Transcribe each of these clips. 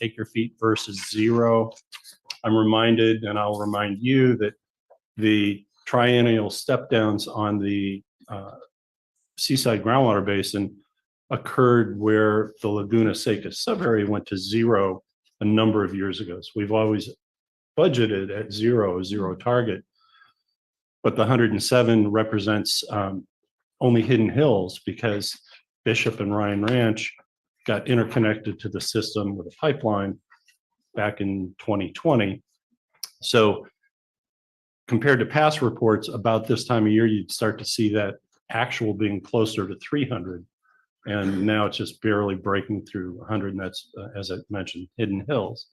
acre feet versus 0. I'm reminded, and I'll remind you, that the triennial step downs on the Seaside groundwater basin occurred where the Laguna Seca subarea went to 0 a number of years ago. So we've always budgeted at 0, a 0 target, but the 107 represents only Hidden Hills because Bishop and Ryan Ranch got interconnected to the system with a pipeline back in 2020. So compared to past reports, about this time of year, you'd start to see that actual being closer to 300. And now it's just barely breaking through 100. And that's, as I mentioned, Hidden Hills.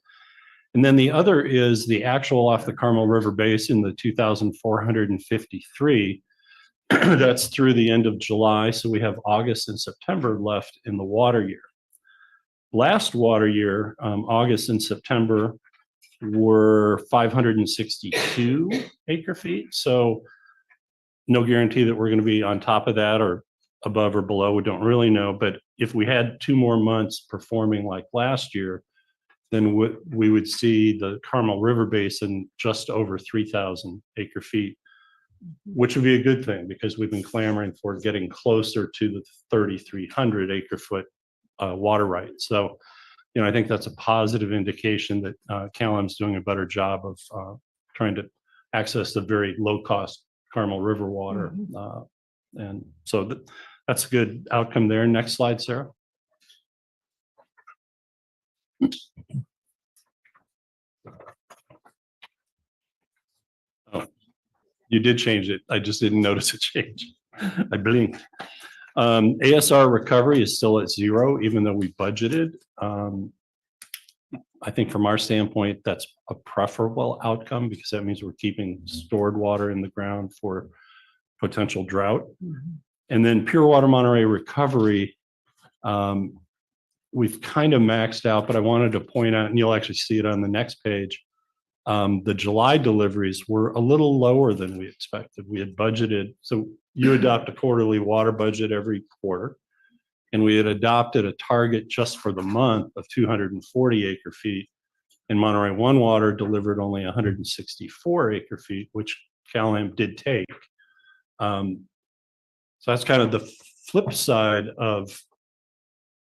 And then the other is the actual off the Carmel River Basin, the 2,453. That's through the end of July. So we have August and September left in the water year. Last water year, August and September, were 562 acre feet. So no guarantee that we're going to be on top of that or above or below. We don't really know. But if we had 2 more months performing like last year, then we would see the Carmel River Basin just over 3,000 acre feet, which would be a good thing because we've been clamoring for getting closer to the 3,300 acre foot water right. So, you know, I think that's a positive indication that CalAm's doing a better job of trying to access the very low cost Carmel River water. And so that's a good outcome there. Next slide, Sarah. Oh, you did change it. I just didn't notice a change. I blinked. ASR recovery is still at 0, even though we budgeted. I think from our standpoint, that's a preferable outcome because that means we're keeping stored water in the ground for potential drought. And then pure water Monterey recovery, we've kind of maxed out, but I wanted to point out, and you'll actually see it on the next page, the July deliveries were a little lower than we expected. We had budgeted, so you adopt a quarterly water budget every quarter, and we had adopted a target just for the month of 240 acre feet, and Monterey One Water delivered only 164 acre feet, which CalAm did take. So that's kind of the flip side of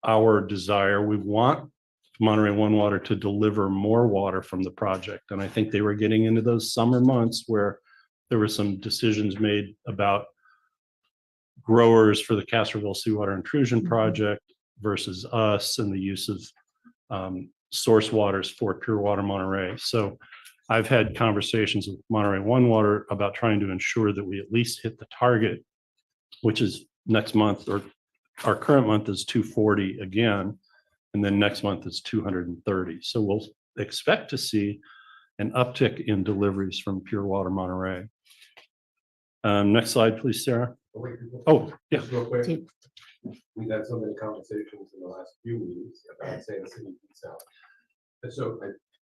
our desire. We want Monterey One Water to deliver more water from the project. And I think they were getting into those summer months where there were some decisions made about growers for the Castroville Seawater Intrusion Project versus us and the use of source waters for pure water Monterey. So I've had conversations with Monterey One Water about trying to ensure that we at least hit the target, which is next month, or our current month is 240 again, and then next month is 230. So we'll expect to see an uptick in deliveries from pure water Monterey. Next slide, please, Sarah. Oh, yeah. Just real quick. We've had so many conversations in the last few meetings about saying City South. And so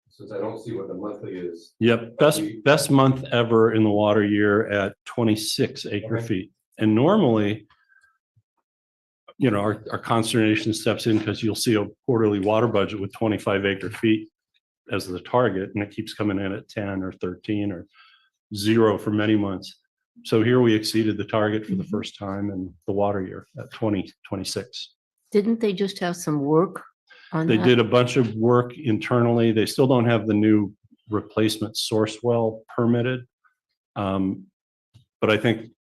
since I don't see what the monthly is. Yep, best month ever in the water year at 26 acre feet. And normally, you know, our consternation steps in because you'll see a quarterly water budget with 25 acre feet as the target, and it keeps coming in at 10 or 13 or 0 for many months. So here we exceeded the target for the first time in the water year at 2026. Didn't they just have some work on They that? did a bunch of work internally. They still don't have the new replacement source well permitted. But I think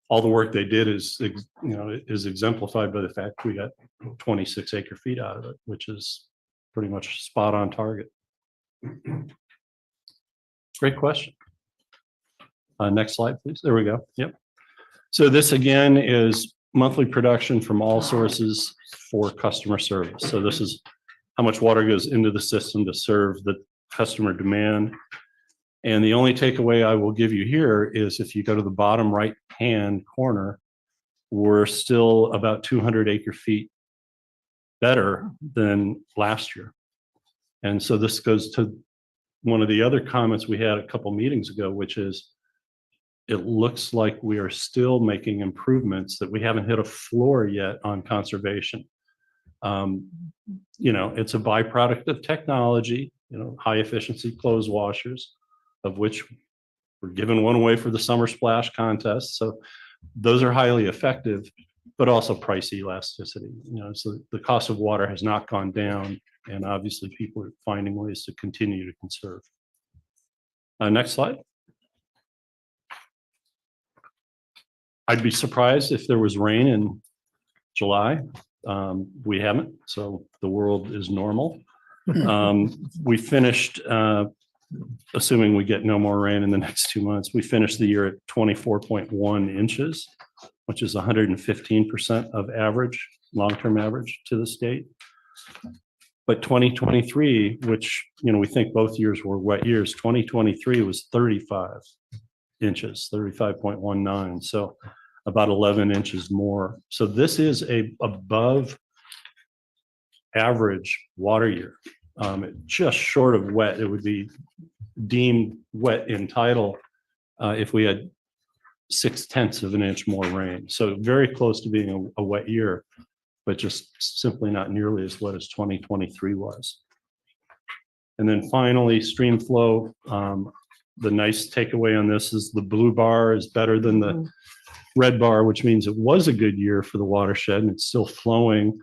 all the work they did is, you know, is exemplified by the fact we got 26 acre feet out of it, which is pretty much spot on target. Great question. Next slide, please. There we go. Yep. So this again is monthly production from all sources for customer service. So this is how much water goes into the system to serve the customer demand. And the only takeaway I will give you here is if you go to the bottom right hand corner, we're still about 200 acre feet better than last year. And so this goes to one of the other comments we had a couple meetings ago, which is it looks like we are still making improvements, that we haven't hit a floor yet on conservation. It's a byproduct of technology, high efficiency clothes washers, of which we're giving one away for the summer splash contest. So those are highly effective, but also price elasticity. So the cost of water has not gone down, and obviously people are finding ways to continue to conserve. Next slide. I'd be surprised if there was rain in July. We haven't, so the world is normal. We finished, assuming we get no more rain in the next 2 months, we finished the year at 24.1 inches, which is 115% of average, long-term average to the state. But 2023, which, we think both years were wet years, 2023 was 35 inches, 35.19. So about 11 inches more. So this is a above average water year. Just short of wet. It would be deemed wet in title if we had 0.6 of an inch more rain. So very close to being a wet year, but just simply not nearly as wet as 2023 was. And then finally, stream flow. The nice takeaway on this is the blue bar is better than the red bar, which means it was a good year for the watershed and it's still flowing.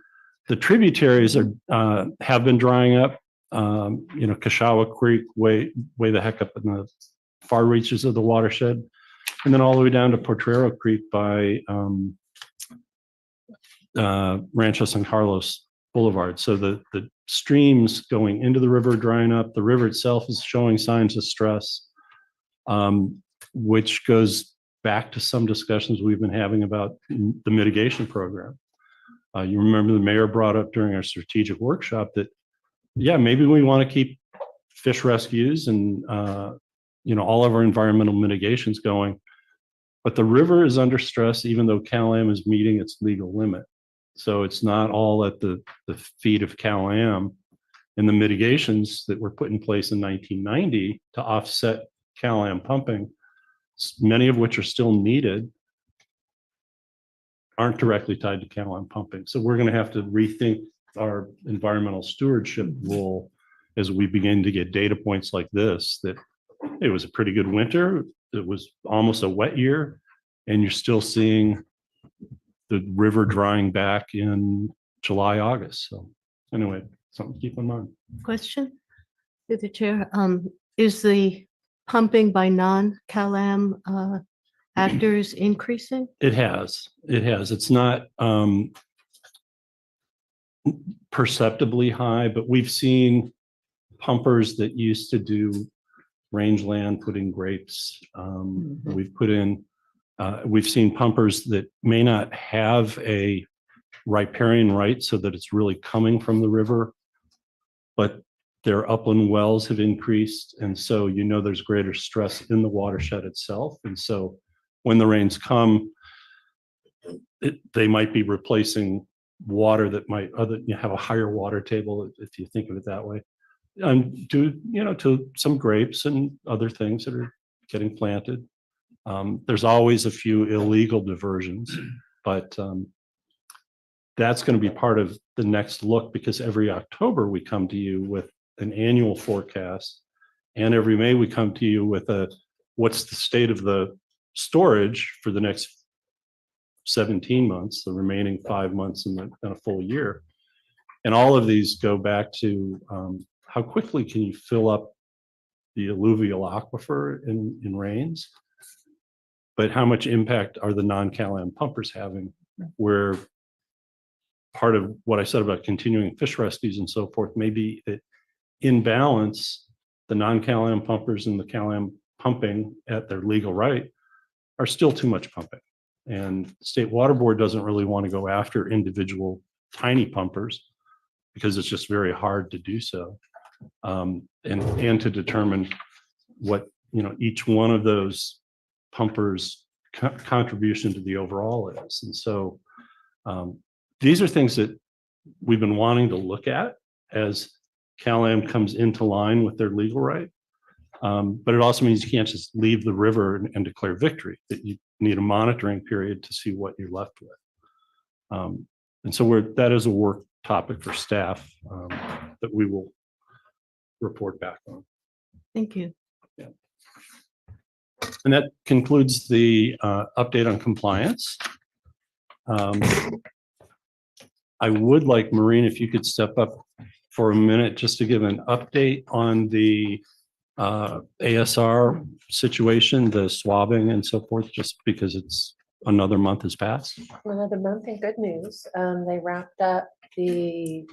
The tributaries have been drying up. Kashawa Creek way the heck up in the far reaches of the watershed, and then all the way down to Potrero Creek by Rancho San Carlos Boulevard. So the streams going into the river drying up. The river itself is showing signs of stress, which goes back to some discussions we've been having about the mitigation program. You remember the mayor brought up during our strategic workshop that, maybe we want to keep fish rescues and, all of our environmental mitigations going, but the river is under stress, even though Cal-Am is meeting its legal limit. So it's not all at the feet of Cal-Am, and the mitigations that were put in place in 1990 to offset Cal-Am pumping, many of which are still needed, aren't directly tied to Cal-Am pumping. So we're going to have to rethink our environmental stewardship role as we begin to get data points like this, that it was a pretty good winter. It was almost a wet year, and you're still seeing the river drying back in July, August. So anyway, something to keep in mind. Question to the chair. Is the pumping by non-Cal-Am actors increasing? It has. It's not perceptibly high, but we've seen pumpers that used to do rangeland putting grapes. We've seen pumpers that may not have a riparian right so that it's really coming from the river, but their upland wells have increased. And so, there's greater stress in the watershed itself. And so when the rains come, they might be replacing water that might have a higher water table, if you think of it that way, due to some grapes and other things that are getting planted. There's always a few illegal diversions, but that's going to be part of the next look, because every October we come to you with an annual forecast, and every May we come to you with what's the state of the storage for the next 17 months, the remaining 5 months in a full year. And all of these go back to how quickly can you fill up the alluvial aquifer in rains, but how much impact are the non-Cal-Am pumpers having, where part of what I said about continuing fish rescues and so forth may be that in balance, the non-Cal-Am pumpers and the Cal-Am pumping at their legal right are still too much pumping. And the State Water Board doesn't really want to go after individual tiny pumpers because it's just very hard to do so. And to determine what, each one of those pumpers' contribution to the overall is. And so these are things that we've been wanting to look at as Cal-Am comes into line with their legal right. But it also means you can't just leave the river and declare victory, that you need a monitoring period to see what you're left with. And so that is a work topic for staff that we will report back on. Thank you. And that concludes the update on compliance. I would like, Maureen, if you could step up for a minute just to give an update on the ASR situation, the swabbing and so forth, just because it's another month has passed. Another month in good news. They wrapped up the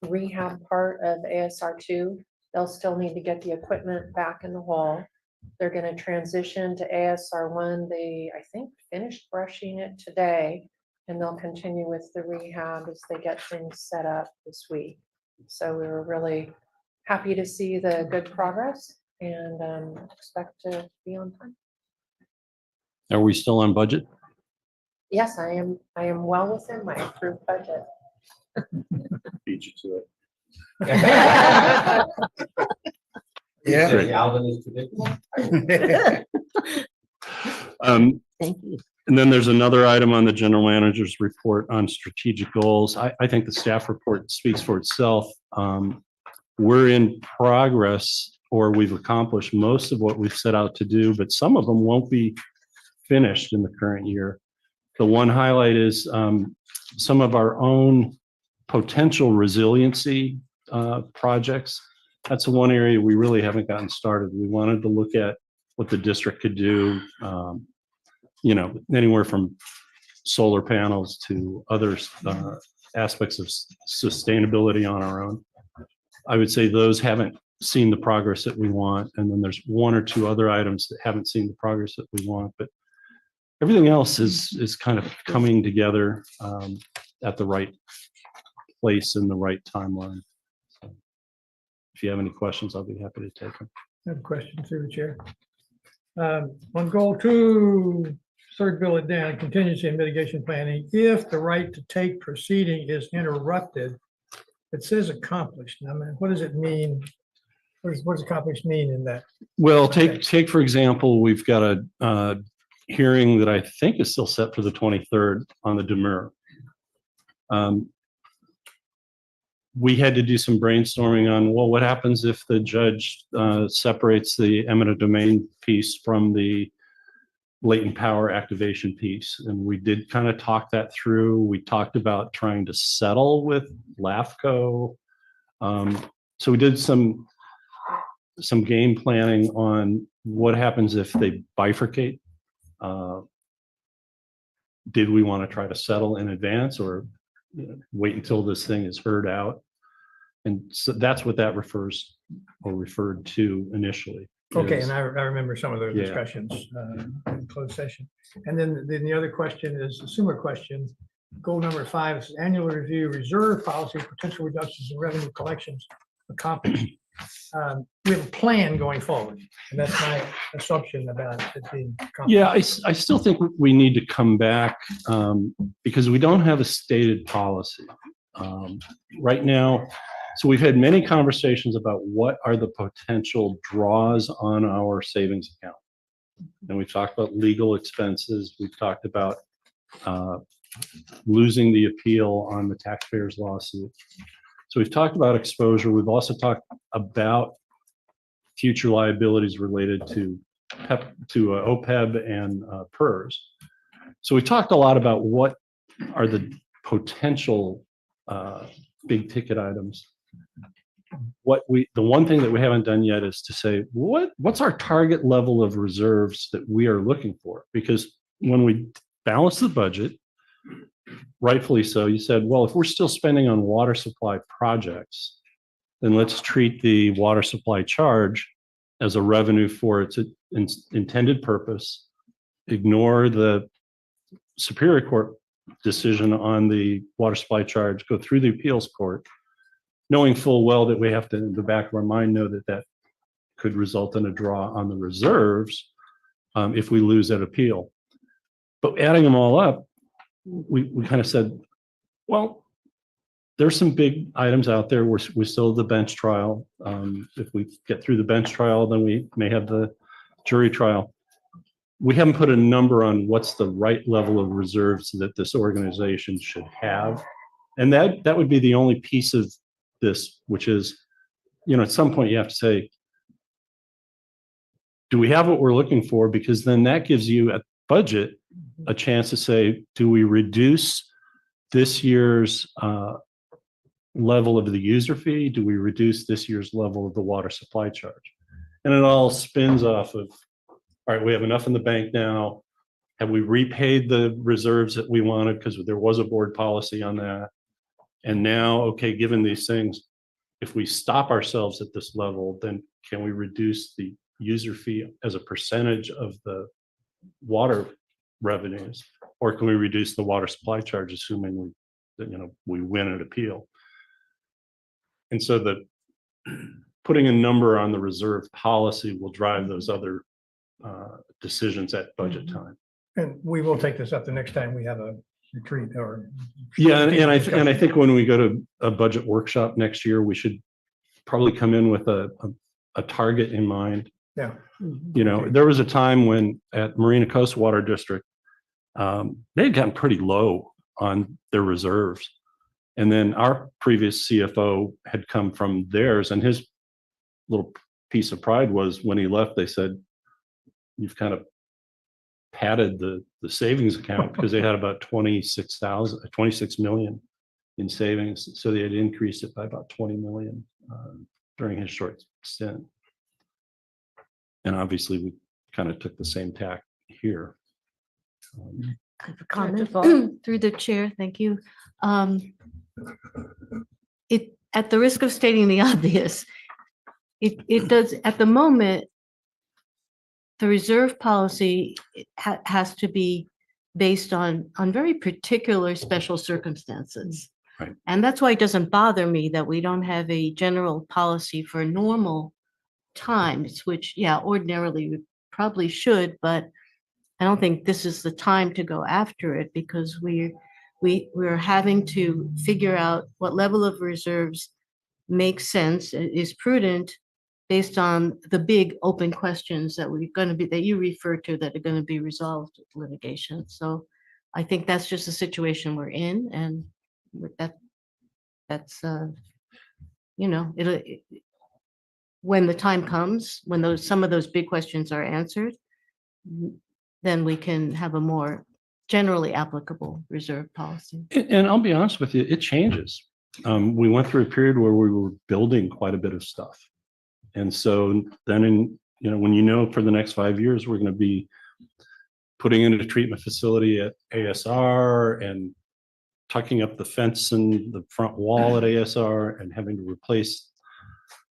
rehab part of ASR2. They'll still need to get the equipment back in the wall. They're going to transition to ASR1. They, I think, finished brushing it today, and they'll continue with the rehab as they get things set up this week. So we were really happy to see the good progress and expect to be on time. Are we still on budget? Yes, I am well within my approved budget. Beat you to it. Yeah. Say Alvin is predictable. Thank you. And then there's another item on the general manager's report on strategic goals. I think the staff report speaks for itself. We're in progress, or we've accomplished most of what we've set out to do, but some of them won't be finished in the current year. The one highlight is some of our own potential resiliency projects. That's the one area we really haven't gotten started. We wanted to look at what the district could do, you know, anywhere from solar panels to other aspects of sustainability on our own. I would say those haven't seen the progress that we want. And then there's one or two other items that haven't seen the progress that we want, but everything else is kind of coming together at the right place in the right timeline. So if you have any questions, I'll be happy to take them. I have a question through the chair. On goal 2, third bullet down, contingency and mitigation planning. If the right to take proceeding is interrupted, it says accomplished. I mean, what does it mean? What does accomplished mean in that? Well, Okay. take for example, we've got a hearing that I think is still set for the 23rd on the demur. We had to do some brainstorming on, well, what happens if the judge separates the eminent domain piece from the latent power activation piece? And we did kind of talk that through. We talked about trying to settle with LAFCO. So we did some game planning on what happens if they bifurcate. Did we want to try to settle in advance, or wait until this thing is heard out? And so that's what that refers or referred to initially. Okay, is- and I remember some of those Yeah. discussions in closed session. And then the other question is a similar question. Goal number 5 is annual review reserve policy, potential reductions in revenue collections accomplished. We have a plan going forward, and that's my assumption about it being accomplished. Yeah, I still think we need to come back because we don't have a stated policy right now. So we've had many conversations about what are the potential draws on our savings account. And we've talked about legal expenses. We've talked about losing the appeal on the taxpayers' lawsuit. So we've talked about exposure. We've also talked about future liabilities related to OPEB and PERS. So we talked a lot about what are the potential big ticket items. The one thing that we haven't done yet is to say, what's our target level of reserves that we are looking for? Because when we balance the budget, rightfully so, you said, well, if we're still spending on water supply projects, then let's treat the water supply charge as a revenue for its intended purpose. Ignore the Superior Court decision on the water supply charge, go through the appeals court, knowing full well that we have to, in the back of our mind, know that that could result in a draw on the reserves if we lose that appeal. But adding them all up, we kind of said, well, there's some big items out there. We still have the bench trial. If we get through the bench trial, then we may have the jury trial. We haven't put a number on what's the right level of reserves that this organization should have And that would be the only piece of this, which is, at some point you have to say, do we have what we're looking for? Because then that gives you a budget a chance to say, do we reduce this year's level of the user fee? Do we reduce this year's level of the water supply charge? And it all spins off of, all right, we have enough in the bank now. Have we repaid the reserves that we wanted? Because there was a board policy on that. And now, okay, given these things, if we stop ourselves at this level, then can we reduce the user fee as a percentage of the water revenues? Or can we reduce the water supply charge, assuming we win an appeal? And so putting a number on the reserve policy will drive those other decisions at budget time. And we will take this up the next time we have a retreat or. Yeah, and I think when we go to a budget workshop next year, we should probably come in with a target in mind. Yeah. There was a time when at Marina Coast Water District, they had gotten pretty low on their reserves. And then our previous CFO had come from theirs, and his little piece of pride was when he left, they said, you've kind of padded the savings account, because they had about 26 million in savings. So they had increased it by about 20 million during his short stint. And obviously we kind of took the same tack here. I have a comment through the chair. Thank you. It, at the risk of stating the obvious, it does, at the moment, the reserve policy has to be based on very particular special circumstances. Right. And that's why it doesn't bother me that we don't have a general policy for normal times, which, yeah, ordinarily we probably should, but I don't think this is the time to go after it, because we're having to figure out what level of reserves makes sense, is prudent, based on the big open questions that that you refer to, that are going to be resolved with litigation. So I think that's just the situation we're in, and with that's when the time comes, when some of those big questions are answered, then we can have a more generally applicable reserve policy. And I'll be honest with you, it changes. We went through a period where we were building quite a bit of stuff. And so then when for the next 5 years, we're going to be putting in a treatment facility at ASR and tucking up the fence and the front wall at ASR and having to replace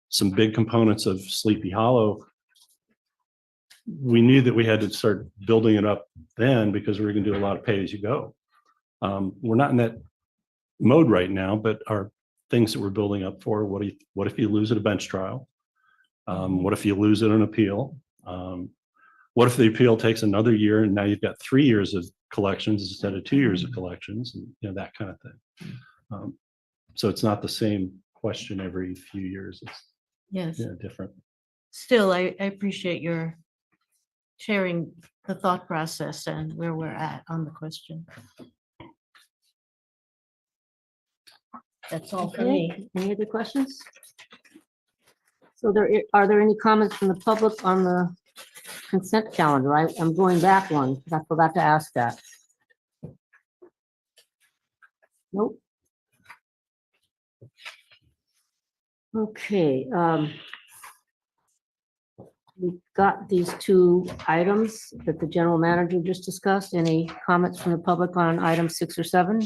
some big components of Sleepy Hollow. We knew that we had to start building it up then, because we were going to do a lot of pay as you go. We're not in that mode right now, but our things that we're building up for, what if you lose at a bench trial? What if you lose at an appeal? What if the appeal takes another year and now you've got 3 years of collections instead of 2 years of collections, and that kind of thing. So it's not the same question every few years. It's Yes. different. Still, I appreciate your sharing the thought process and where we're at on the question. That's all for me. Okay, any other questions? So are there any comments from the public on the consent calendar? I'm going back one, because I forgot to ask that. Nope. Okay, we've got these two items that the general manager just discussed. Any comments from the public on item 6 or 7?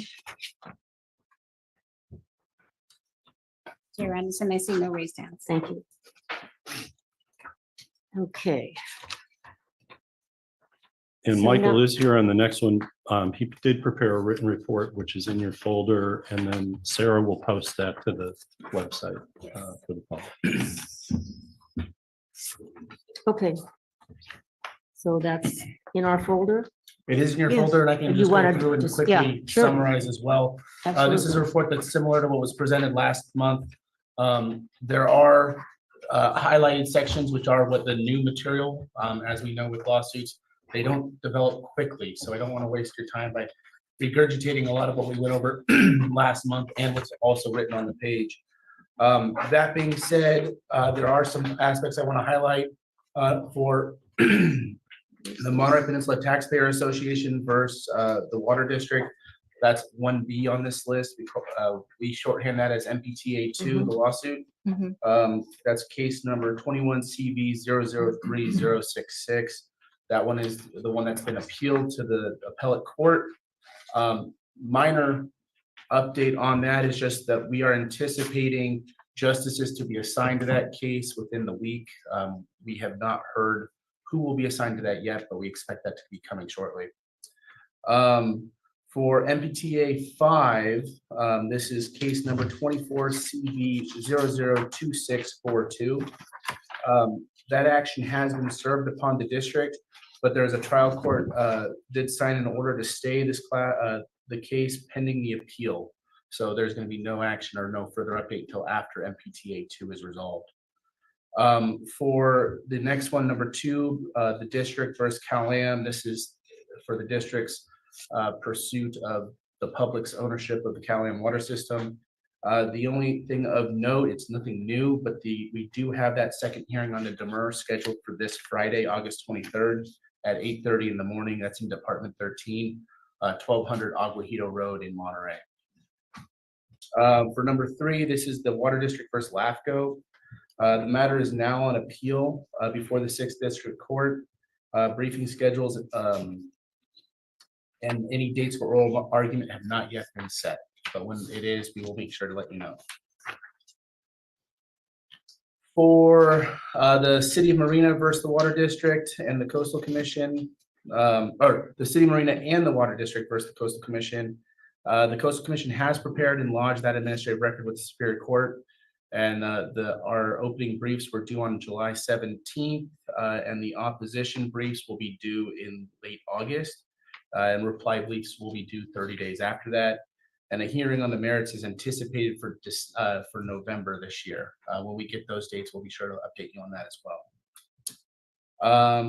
Chair Anderson, I see no raised hands. Thank you. Okay. And So Michael now- is here on the next one. He did prepare a written report, which is in your folder, and then Sarah will post that to the website for the public. Okay. So that's in our folder? It is in your Yes. folder, and I can If you just go wanna through and just- yeah, quickly sure. summarize as well. This is a Absolutely. report that's similar to what was presented last month. There are highlighted sections, which are what the new material, as we know with lawsuits, they don't develop quickly. So I don't want to waste your time by regurgitating a lot of what we went over last month and what's also written on the page. That being said, there are some aspects I want to highlight for the Monterey Peninsula Taxpayer Association versus the Water District. That's 1B on this list. We shorthand that as MPTA 2, the lawsuit. That's case number 21CV003066. That one is the one that's been appealed to the appellate court. Minor update on that is just that we are anticipating justices to be assigned to that case within the week. We have not heard who will be assigned to that yet, but we expect that to be coming shortly. For MPTA 5, this is case number 24CV002642. That action has been served upon the district, but there's a trial court did sign an order to stay this the case pending the appeal. So there's going to be no action or no further update until after MPTA 2 is resolved. For the next one, number 2, the district versus Cal-Am. This is for the district's pursuit of the public's ownership of the Cal-Am water system. The only thing of note, it's nothing new, but we do have that second hearing on the demur scheduled for this Friday, August 23rd at 8:30 in the morning. That's in Department 13, 1200 Aguajito Road in Monterey. For number 3, this is the Water District versus LAFCO. The matter is now on appeal before the 6th District Court. Briefing schedules and any dates for oral argument have not yet been set, but when it is, we will make sure to let you know. For the City of Marina versus the Water District and the Coastal Commission, or the City of Marina and the Water District versus the Coastal Commission, the Coastal Commission has prepared and lodged that administrative record with the Superior Court, and our opening briefs were due on July 17th, and the opposition briefs will be due in late August. And reply briefs will be due 30 days after that. And a hearing on the merits is anticipated for November this year. When we get those dates, we'll be sure to update you on that as well.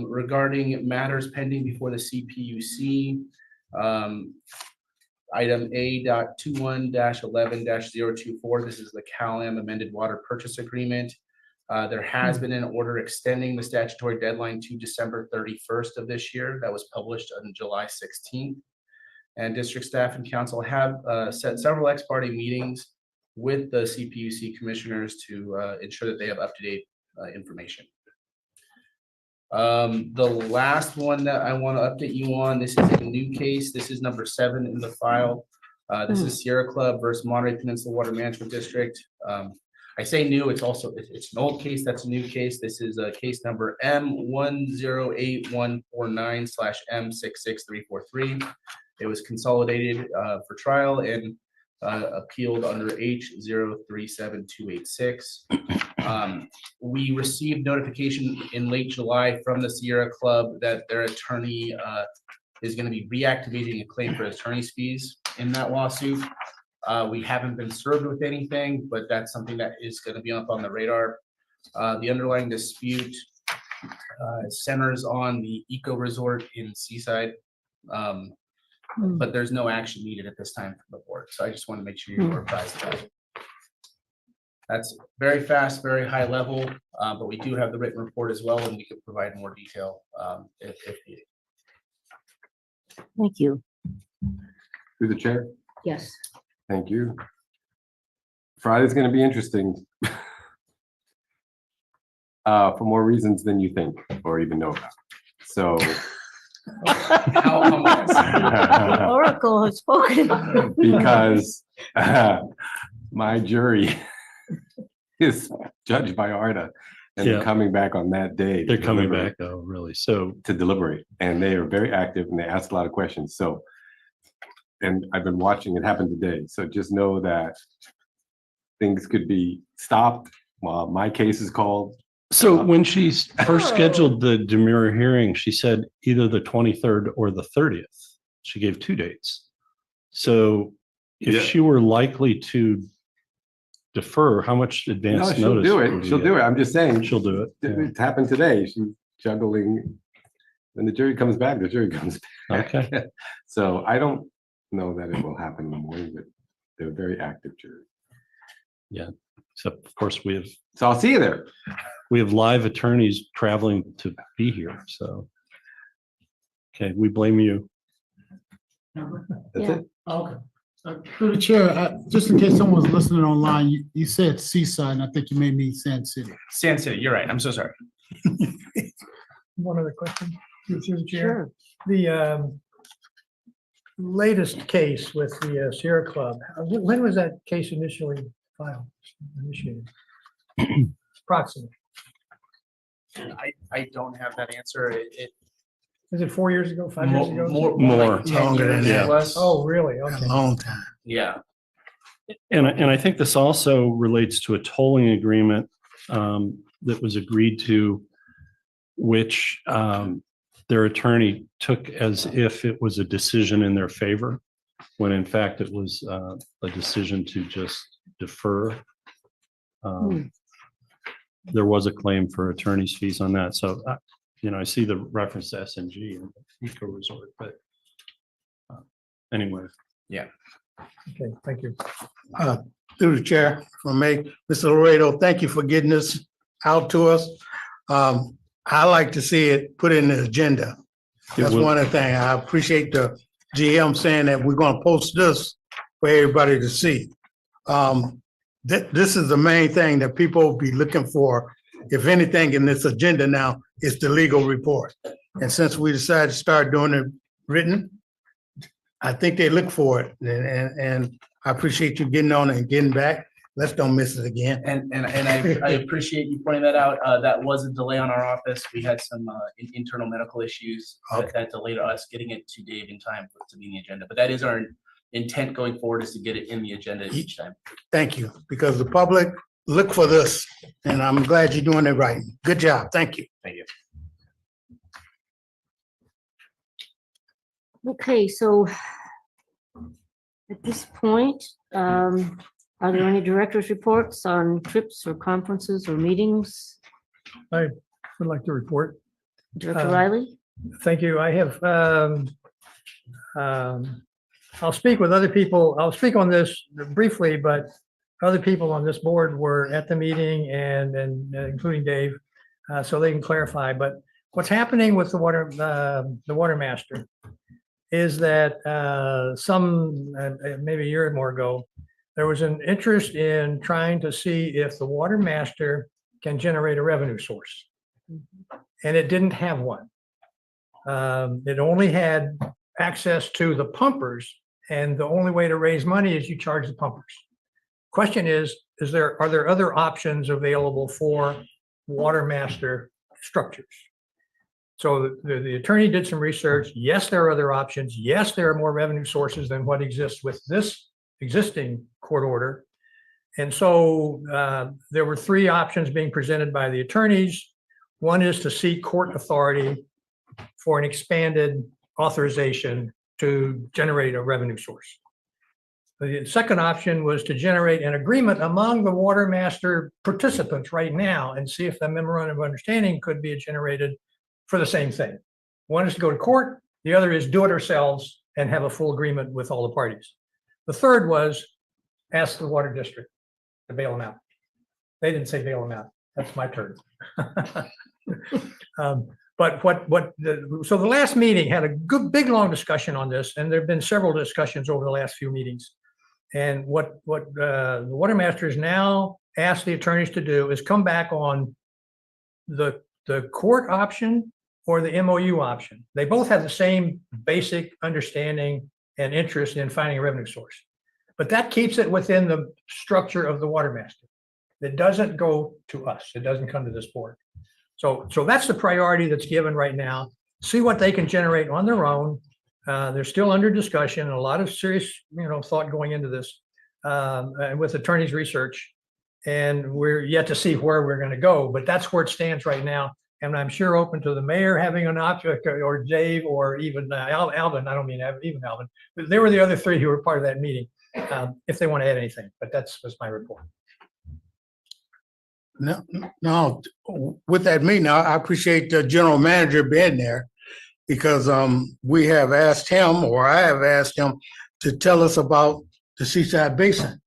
Regarding matters pending before the CPUC, item A.21-11-024, this is the Cal-Am amended water purchase agreement. There has been an order extending the statutory deadline to December 31st of this year. That was published on July 16th. And district staff and council have set several ex parte meetings with the CPUC commissioners to ensure that they have up-to-date information. The last one that I want to update you on, this is a new case. This is number 7 in the file. This is Sierra Club versus Monterey Peninsula Water Management District. I say new, it's an old case, that's a new case. This is a case number M108149/M66343. It was consolidated for trial and appealed under H037286. We received notification in late July from the Sierra Club that their attorney is going to be reactivating a claim for attorney's fees in that lawsuit. We haven't been served with anything, but that's something that is going to be up on the radar. The underlying dispute centers on the eco resort in Seaside, but there's no action needed at this time from the board. So I just want to make sure you're apprised of that. That's very fast, very high level, but we do have the written report as well, and we can provide more detail if needed. Thank you. Through the chair. Yes. Thank you. Friday's going to be interesting for more reasons than you think or even know about. So The Oracle has spoken. because my jury is judged by ARDA and Yeah. they're coming back on that day. to They're coming deliberate- back, oh, really? So, to deliberate, and they are very active and they ask a lot of questions. So, and I've been watching it happen today. So just know that things could be stopped while my case is called. so when she first scheduled the demurrer hearing, she said either the 23rd or the 30th. She gave 2 dates. So Yeah. if she were likely to defer, how much No, advance she'll notice? do would it. we She'll get? do it. I'm just saying. She'll do it. Yeah. It's happened today. She's juggling. When the jury comes back, the jury comes back. Okay. So I don't know that it will happen in the morning, but they're very active, jury. Except, of course, So I'll see you there. we have live attorneys traveling to be here, so. Okay, we blame you. That's Yeah. it. Okay. Through the chair, just in case someone's listening online, you said Seaside, and I think you may mean Sand City. Sand City, you're right. I'm so sorry. One other question, through the chair. Sure. The latest case with the Sierra Club, when was that case initially filed, initiated? Approximately. I don't have that answer. Is it 4 years ago, 5 years ago? More. like 10 Longer than years that. plus. Oh, really? A Okay. long time. Yeah. And I think this also relates to a tolling agreement that was agreed to, which their attorney took as if it was a decision in their favor, when in fact it was a decision to just defer. There was a claim for attorney's fees on that. So, I see the reference to SNG and Eco Resort, but anyway. Okay, thank you. Through the chair, from me, Mr. Laredo, thank you for getting this out to us. I like to see it put in the agenda. It That's will- one of the things. I appreciate the GM saying that we're gonna post this for everybody to see. This is the main thing that people will be looking for. If anything in this agenda now, is the legal report. And since we decided to start doing it written, I think they look for it. And I appreciate you getting on it and getting back. Let's don't miss it again. And I appreciate you pointing that out. That was a delay on our office. We had some internal medical issues that delayed us getting it to Dave in time for it to be in the agenda. But that is our intent going forward, is to get it in the agenda each time. Thank you, because the public look for this, and I'm glad you're doing it right. Good job. Thank you. Thank you. Okay, so at this point, are there any director's reports on trips or conferences or meetings? I would like to report. Director Uh, Riley? Thank you. I have, I'll speak with other people. I'll speak on this briefly, but other people on this board were at the meeting and including Dave, so they can clarify. But what's happening with the water master is that maybe a year or more ago, there was an interest in trying to see if the water master can generate a revenue source. And it didn't have one. It only had access to the pumpers, and the only way to raise money is you charge the pumpers. Question is are there other options available for water master structures? So the attorney did some research. Yes, there are other options. Yes, there are more revenue sources than what exists with this existing court order. And so there were three options being presented by the attorneys. One is to seek court authority for an expanded authorization to generate a revenue source. The second option was to generate an agreement among the water master participants right now and see if the memorandum of understanding could be generated for the same thing. One is to go to court, the other is do it ourselves and have a full agreement with all the parties. The third was ask the water district to bail them out. They didn't say bail them out. That's my turn. But so the last meeting had a good, big, long discussion on this, and there've been several discussions over the last few meetings. And what the water master has now asked the attorneys to do is come back on the court option or the MOU option. They both have the same basic understanding and interest in finding a revenue source. But that keeps it within the structure of the water master. It doesn't go to us. It doesn't come to this board. So that's the priority that's given right now. See what they can generate on their own. They're still under discussion, and a lot of serious, thought going into this and with attorneys' research. And we're yet to see where we're going to go, but that's where it stands right now. And I'm sure open to the mayor having an object, or Dave, or even Alvin. I don't mean even Alvin, but they were the other three who were part of that meeting. If they want to add anything, but that was my report. No, with that meeting, I appreciate the general manager being there, because we have asked him, or I have asked him, to tell us about the Seaside Basin.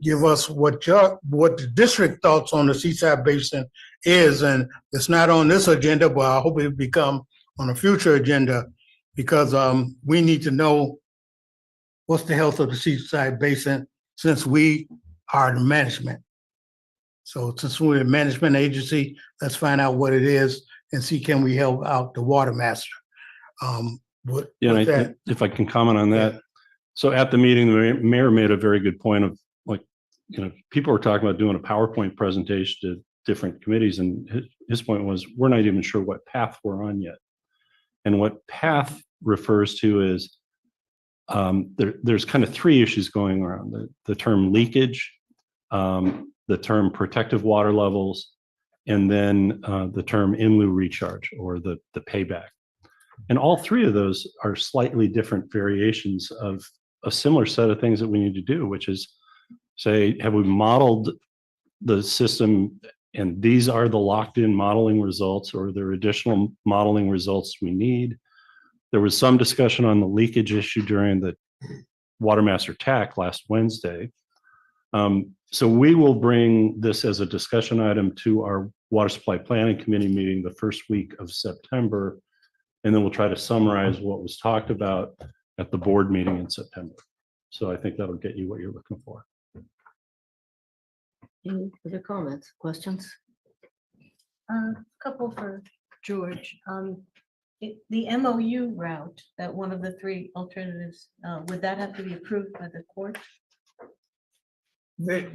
Give us what the district thoughts on the Seaside Basin is, and it's not on this agenda, but I hope it become on a future agenda, because we need to know what's the health of the Seaside Basin, since we are the management. So since we're a management agency, let's find out what it is and see, can we help out the water master? With Yeah, and I that, think if I can comment on that. So at the meeting, the mayor made a very good point of, like, people were talking about doing a PowerPoint presentation to different committees, and his point was, we're not even sure what path we're on yet. And what path refers to is there's kind of three issues going around: the term leakage, the term protective water levels, and then the term in lieu recharge, or the payback. And all three of those are slightly different variations of a similar set of things that we need to do, which is say, have we modeled the system, and these are the locked in modeling results, or are there additional modeling results we need? There was some discussion on the leakage issue during the Water Master TAC last Wednesday. So we will bring this as a discussion item to our Water Supply Planning Committee meeting the first week of September. And then we'll try to summarize what was talked about at the board meeting in September. So I think that'll get you what you're looking for. Any other comments, questions? Couple for George. The MOU route, that one of the three alternatives, would that have to be approved by the court? The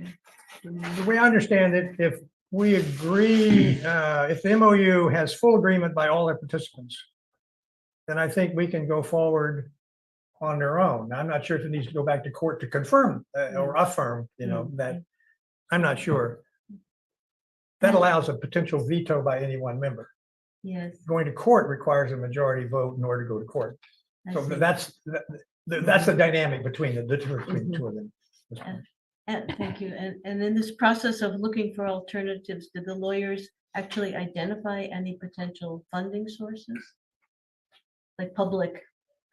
way I understand it, if we agree, if the MOU has full agreement by all the participants, then I think we can go forward on their own. Now, I'm not sure if it needs to go back to court to confirm or affirm, that, I'm not sure. That allows a potential veto by any one member. Yes. Going to court requires a majority vote in order to go to court. I So see. that's the dynamic between the two of them. Thank you. And in this process of looking for alternatives, did the lawyers actually identify any potential funding sources? Like public,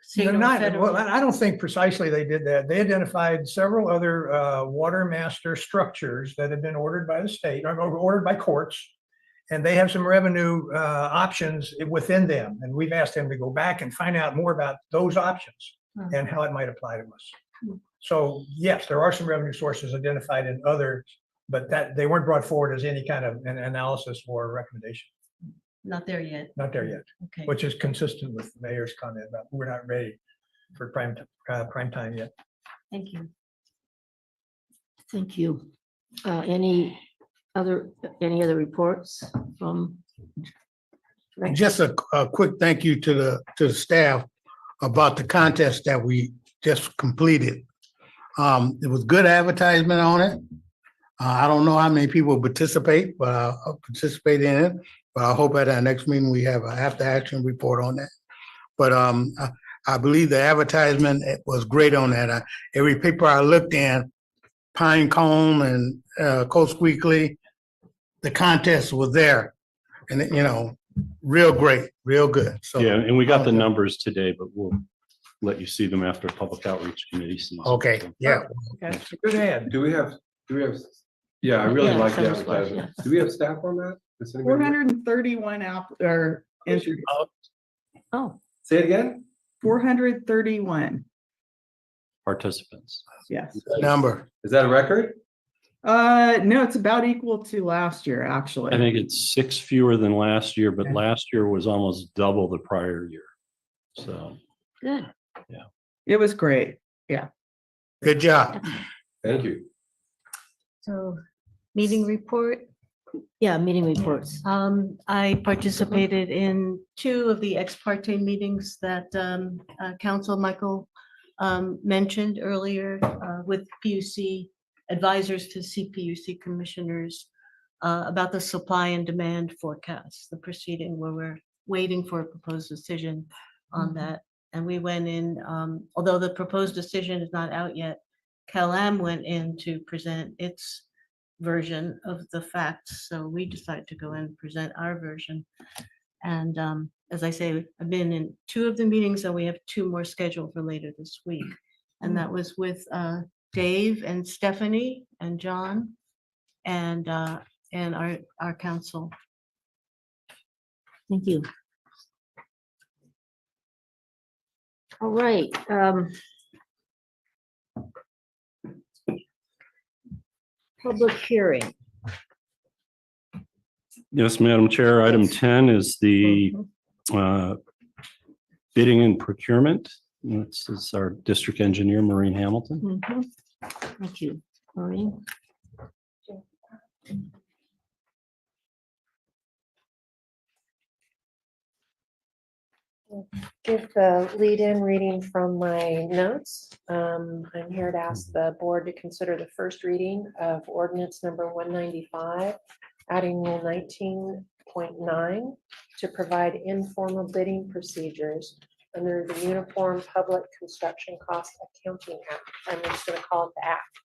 state They're or not, federal? well, I don't think precisely they did that. They identified several other water master structures that have been ordered by the state or ordered by courts. And they have some revenue options within them. And we've asked them to go back and find out more about those options and how it might apply to us. So yes, there are some revenue sources identified in others, but that they weren't brought forward as any kind of an analysis or recommendation. Not there yet. Not there yet, Okay. which is consistent with the mayor's comment about we're not ready for prime time yet. Thank you. Thank you. Any other reports from? just a quick thank you to the staff about the contest that we just completed. It was good advertisement on it. I don't know how many people participate, but I'll participate in it. But I hope at our next meeting, we have an after action report on that. But I believe the advertisement was great on that. Every paper I looked in, Pine Cone and Coast Weekly, the contest was there. And, real great, real good. So, Yeah, and we got the numbers today, but we'll let you see them after Public Outreach Committee sees. them. okay, yeah. That's a good ad. Do we have, yeah, I really Yeah, like the sounds good, advertisement. Do we have staff on that? Does anybody- 431 entries. Oh, Say it again? 431, Participants. yes. Number. Is that a record? No, it's about equal to last year, actually. I think it's 6 fewer than last year, but last year was almost double the prior year. So, good. It was great. Good job. Thank you. So meeting report. Yeah, meeting reports. I participated in 2 of the ex parte meetings that Council Michael mentioned earlier with PUC advisors to CPUC commissioners about the supply and demand forecasts, the proceeding where we're waiting for a proposed decision on that. And we went in, although the proposed decision is not out yet, CalAm went in to present its version of the facts. So we decided to go in and present our version. And as I say, I've been in 2 of the meetings and we have 2 more scheduled for later this week. And that was with Dave and Stephanie and John and our council. Thank you. All right. Public hearing. Yes, Madam Chair, item 10 is the bidding and procurement. This is our district engineer, Maureen Hamilton. Mhm. Thank you, Maureen. Give the lead-in reading from my notes. I'm here to ask the board to consider the first reading of ordinance number 195, adding rule 19.9 to provide informal bidding procedures under the Uniform Public Construction Cost Accounting Act. I'm just gonna call it the act.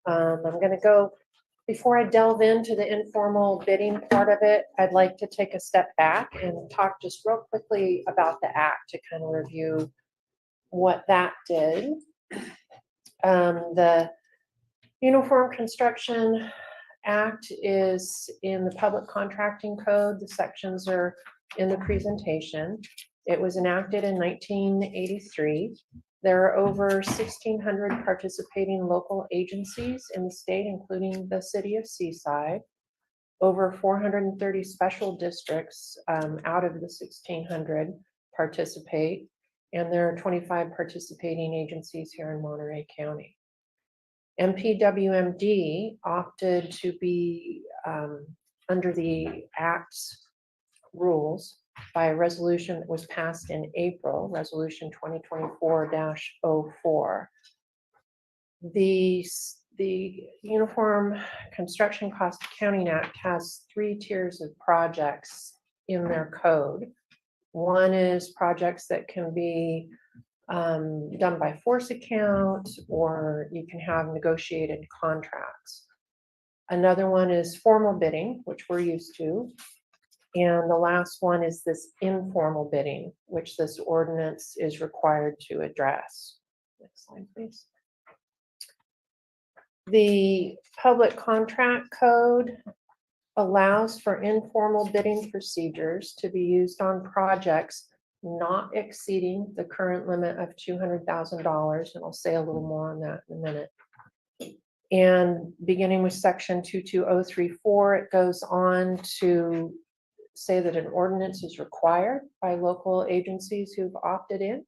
I'm gonna go, before I delve into the informal bidding part of it, I'd like to take a step back and talk just real quickly about the act to kind of review what that did. The Uniform Construction Act is in the Public Contracting Code. The sections are in the presentation. It was enacted in 1983. There are over 1,600 participating local agencies in the state, including the city of Seaside. Over 430 special districts out of the 1,600 participate, and there are 25 participating agencies here in Monterey County. MPWMD opted to be under the Act's rules by a resolution that was passed in April, Resolution 2024-04. The Uniform Construction Cost Accounting Act has 3 tiers of projects in their code. One is projects that can be done by force account, or you can have negotiated contracts. Another one is formal bidding, which we're used to. And the last one is this informal bidding, which this ordinance is required to address. Next slide, please. The Public Contract Code allows for informal bidding procedures to be used on projects not exceeding the current limit of $200,000, and I'll say a little more on that in a minute. And beginning with section 22034, it goes on to say that an ordinance is required by local agencies who've opted in.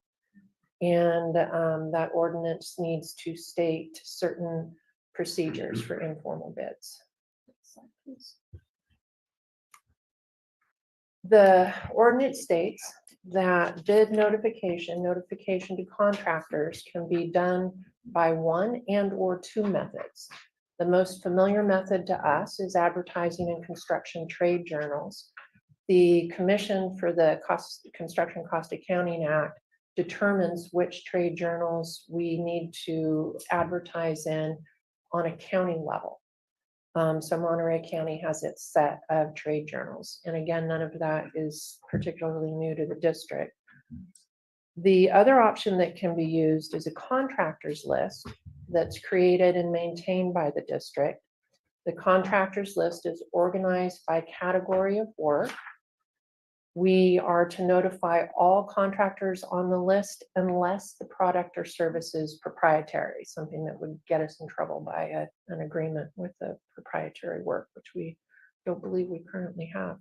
And that ordinance needs to state certain procedures for informal bids. Next slide, please. The ordinance states that bid notification to contractors can be done by 1 and/or 2 methods. The most familiar method to us is advertising in construction trade journals. The Commission for the Construction Cost Accounting Act determines which trade journals we need to advertise in on a county level. So Monterey County has its set of trade journals. And again, none of that is particularly new to the district. The other option that can be used is a contractors list that's created and maintained by the district. The contractors list is organized by category of work. We are to notify all contractors on the list unless the product or service is proprietary, something that would get us in trouble by an agreement with the proprietary work, which we don't believe we currently have.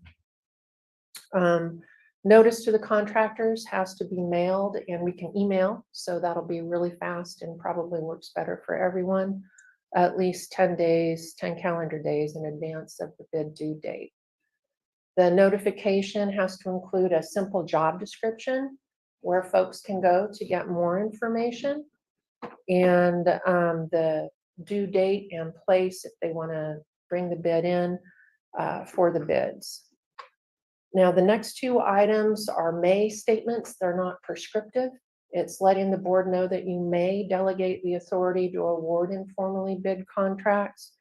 Notice to the contractors has to be mailed, and we can email, so that'll be really fast and probably works better for everyone, at least 10 days, 10 calendar days in advance of the bid due date. The notification has to include a simple job description where folks can go to get more information, and the due date and place if they want to bring the bid in for the bids. Now, the next 2 items are may statements. They're not prescriptive. It's letting the board know that you may delegate the authority to award informally bid contracts.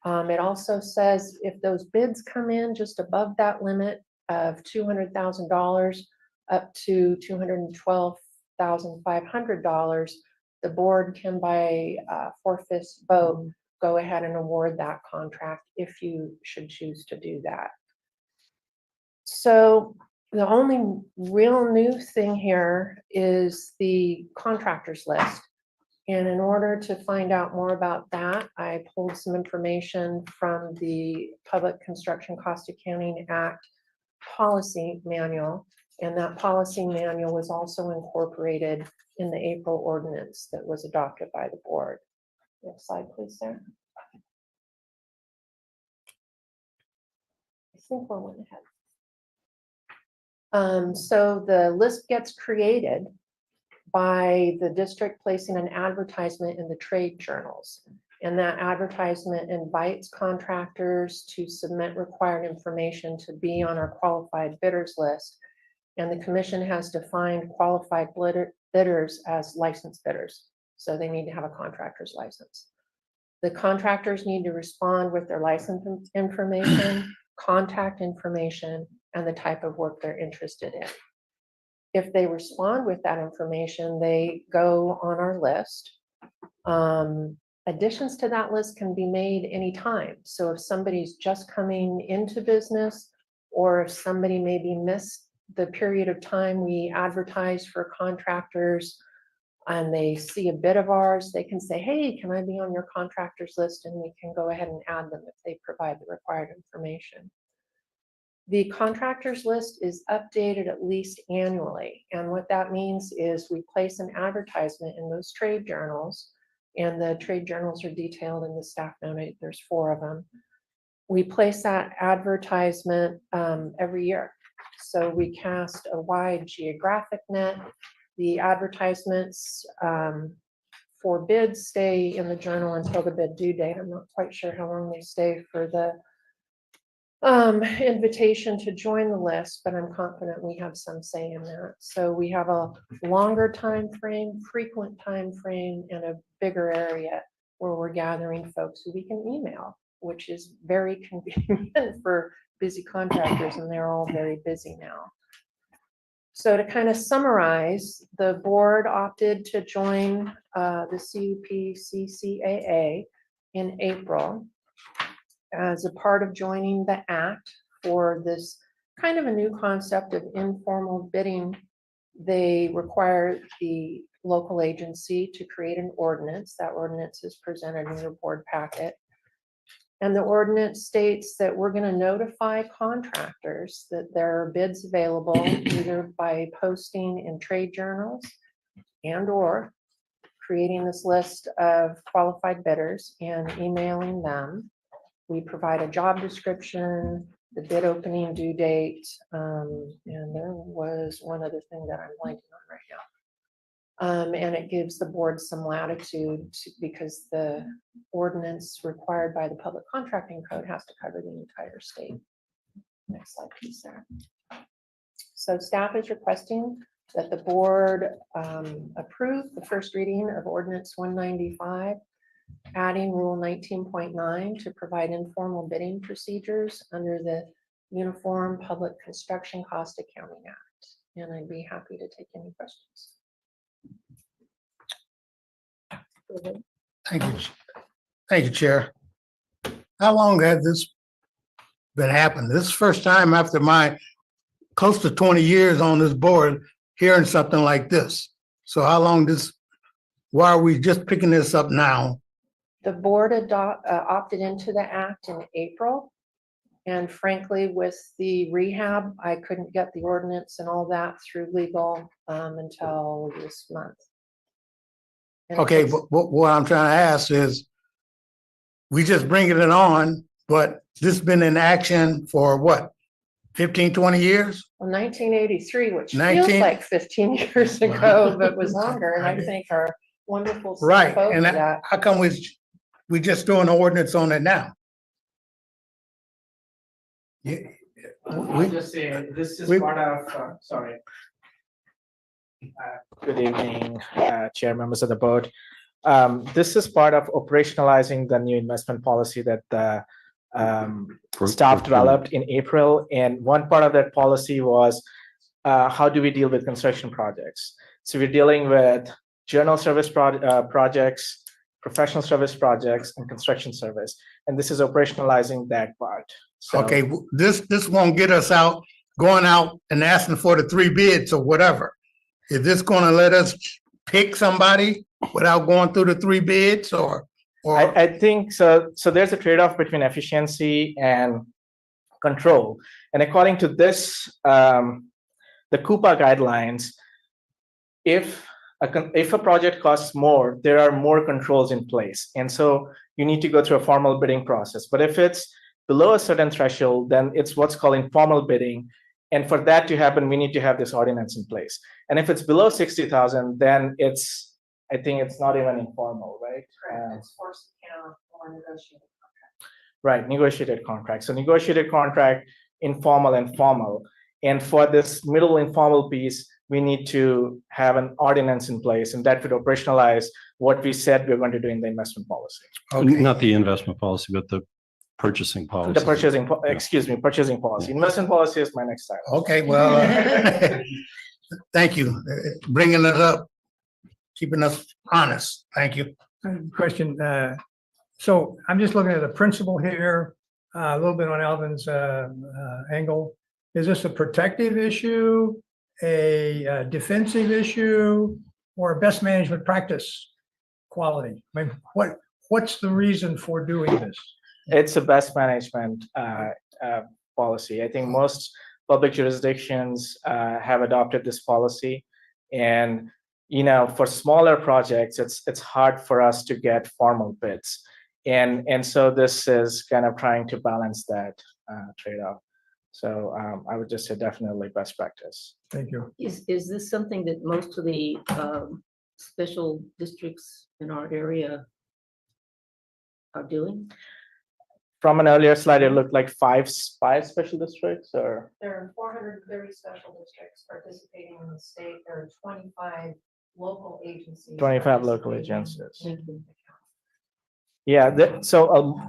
It also says if those bids come in just above that limit of $200,000 up to $212,500, the board can by 4/5 vote, go ahead and award that contract if you should choose to do that. So the only real new thing here is the contractors list. And in order to find out more about that, I pulled some information from the Public Construction Cost Accounting Act policy manual. And that policy manual was also incorporated in the April ordinance that was adopted by the board. Next slide, please, Sarah. I think we're one ahead. So the list gets created by the district placing an advertisement in the trade journals. And that advertisement invites contractors to submit required information to be on our qualified bidders list. And the commission has defined qualified bidders as licensed bidders. So they need to have a contractor's license. The contractors need to respond with their license information, contact information, and the type of work they're interested in. If they respond with that information, they go on our list. Additions to that list can be made anytime. So if somebody's just coming into business, or if somebody maybe missed the period of time we advertise for contractors and they see a bid of ours, they can say, hey, can I be on your contractors list? And we can go ahead and add them if they provide the required information. The contractors list is updated at least annually. And what that means is we place an advertisement in those trade journals, and the trade journals are detailed in the staff note. There's 4 of them. We place that advertisement every year. So we cast a wide geographic net. The advertisements for bids stay in the journal until the bid due date. I'm not quite sure how long they stay for the invitation to join the list, but I'm confident we have some say in that. So we have a longer time frame, frequent time frame, and a bigger area where we're gathering folks who we can email, which is very convenient for busy contractors, and they're all very busy now. So to kind of summarize, the board opted to join the CUP-CCAA in April as a part of joining the act for this kind of a new concept of informal bidding. They require the local agency to create an ordinance. That ordinance is presented in your board packet. And the ordinance states that we're going to notify contractors that there are bids available either by posting in trade journals and or creating this list of qualified bidders and emailing them. We provide a job description, the bid opening due date, and there was one other thing that I'm blanking on right now. And it gives the board some latitude because the ordinance required by the public contracting code has to cover the entire state. Next slide, please, Sarah. So staff is requesting that the board approve the first reading of ordinance 195, adding rule 19.9 to provide informal bidding procedures under the Uniform Public Construction Cost Accounting Act. And I'd be happy to take any questions. Thank you. Thank you, Chair. How long has this been happening? This is the first time after my close to 20 years on this board hearing something like this. So how long why are we just picking this up now? The board opted into the act in April. And frankly, with the rehab, I couldn't get the ordinance and all that through legal until this month. And Okay, but what I'm trying to ask is, we just bringing it on, but this has been in action for what, 15, 20 years? Well, 1983, which 19 feels like 15 years ago, but was longer, and I think our wonderful Right, CFO and for that. how come we just doing an ordinance on it now? Yeah, I'll just say, this is we- part of, sorry. Good evening, Chair, members of the board. This is part of operationalizing the new investment policy that the staff developed in April. And one part of that policy was how do we deal with construction projects? So we're dealing with journal service projects, professional service projects, and construction service. And this is operationalizing that part. So, Okay, this won't get us going out and asking for the 3 bids or whatever. Is this gonna let us pick somebody without going through the 3 bids or? I think so. So there's a trade-off between efficiency and control. And according to this, the Coupa guidelines, if a project costs more, there are more controls in place. And so you need to go through a formal bidding process. But if it's below a certain threshold, then it's what's called informal bidding. And for that to happen, we need to have this ordinance in place. And if it's below 60,000, then I think it's not even informal, right? It's forced account or negotiated. Right, negotiated contract. So negotiated contract, informal and formal. And for this middle informal piece, we need to have an ordinance in place, and that would operationalize what we said we're going to do in the investment policy. Okay. Not the investment policy, but the purchasing policy. The purchasing policy. Investment policy is my next item. Okay, well, thank you, bringing it up, keeping us honest. Thank you. Question, so I'm just looking at the principle here, a little bit on Alvin's angle. Is this a protective issue, a defensive issue, or a best management practice quality? I mean, what's the reason for doing this? It's a best management policy. I think most public jurisdictions have adopted this policy. And, for smaller projects, it's hard for us to get formal bids. And so this is kind of trying to balance that trade-off. So I would just say definitely best practice. Thank you. Is this something that most of the special districts in our area are doing? From an earlier slide, it looked like five special districts, or? There are 430 special districts participating in the state. There are 25 local agencies. 25 local participating in agencies. the Yeah, so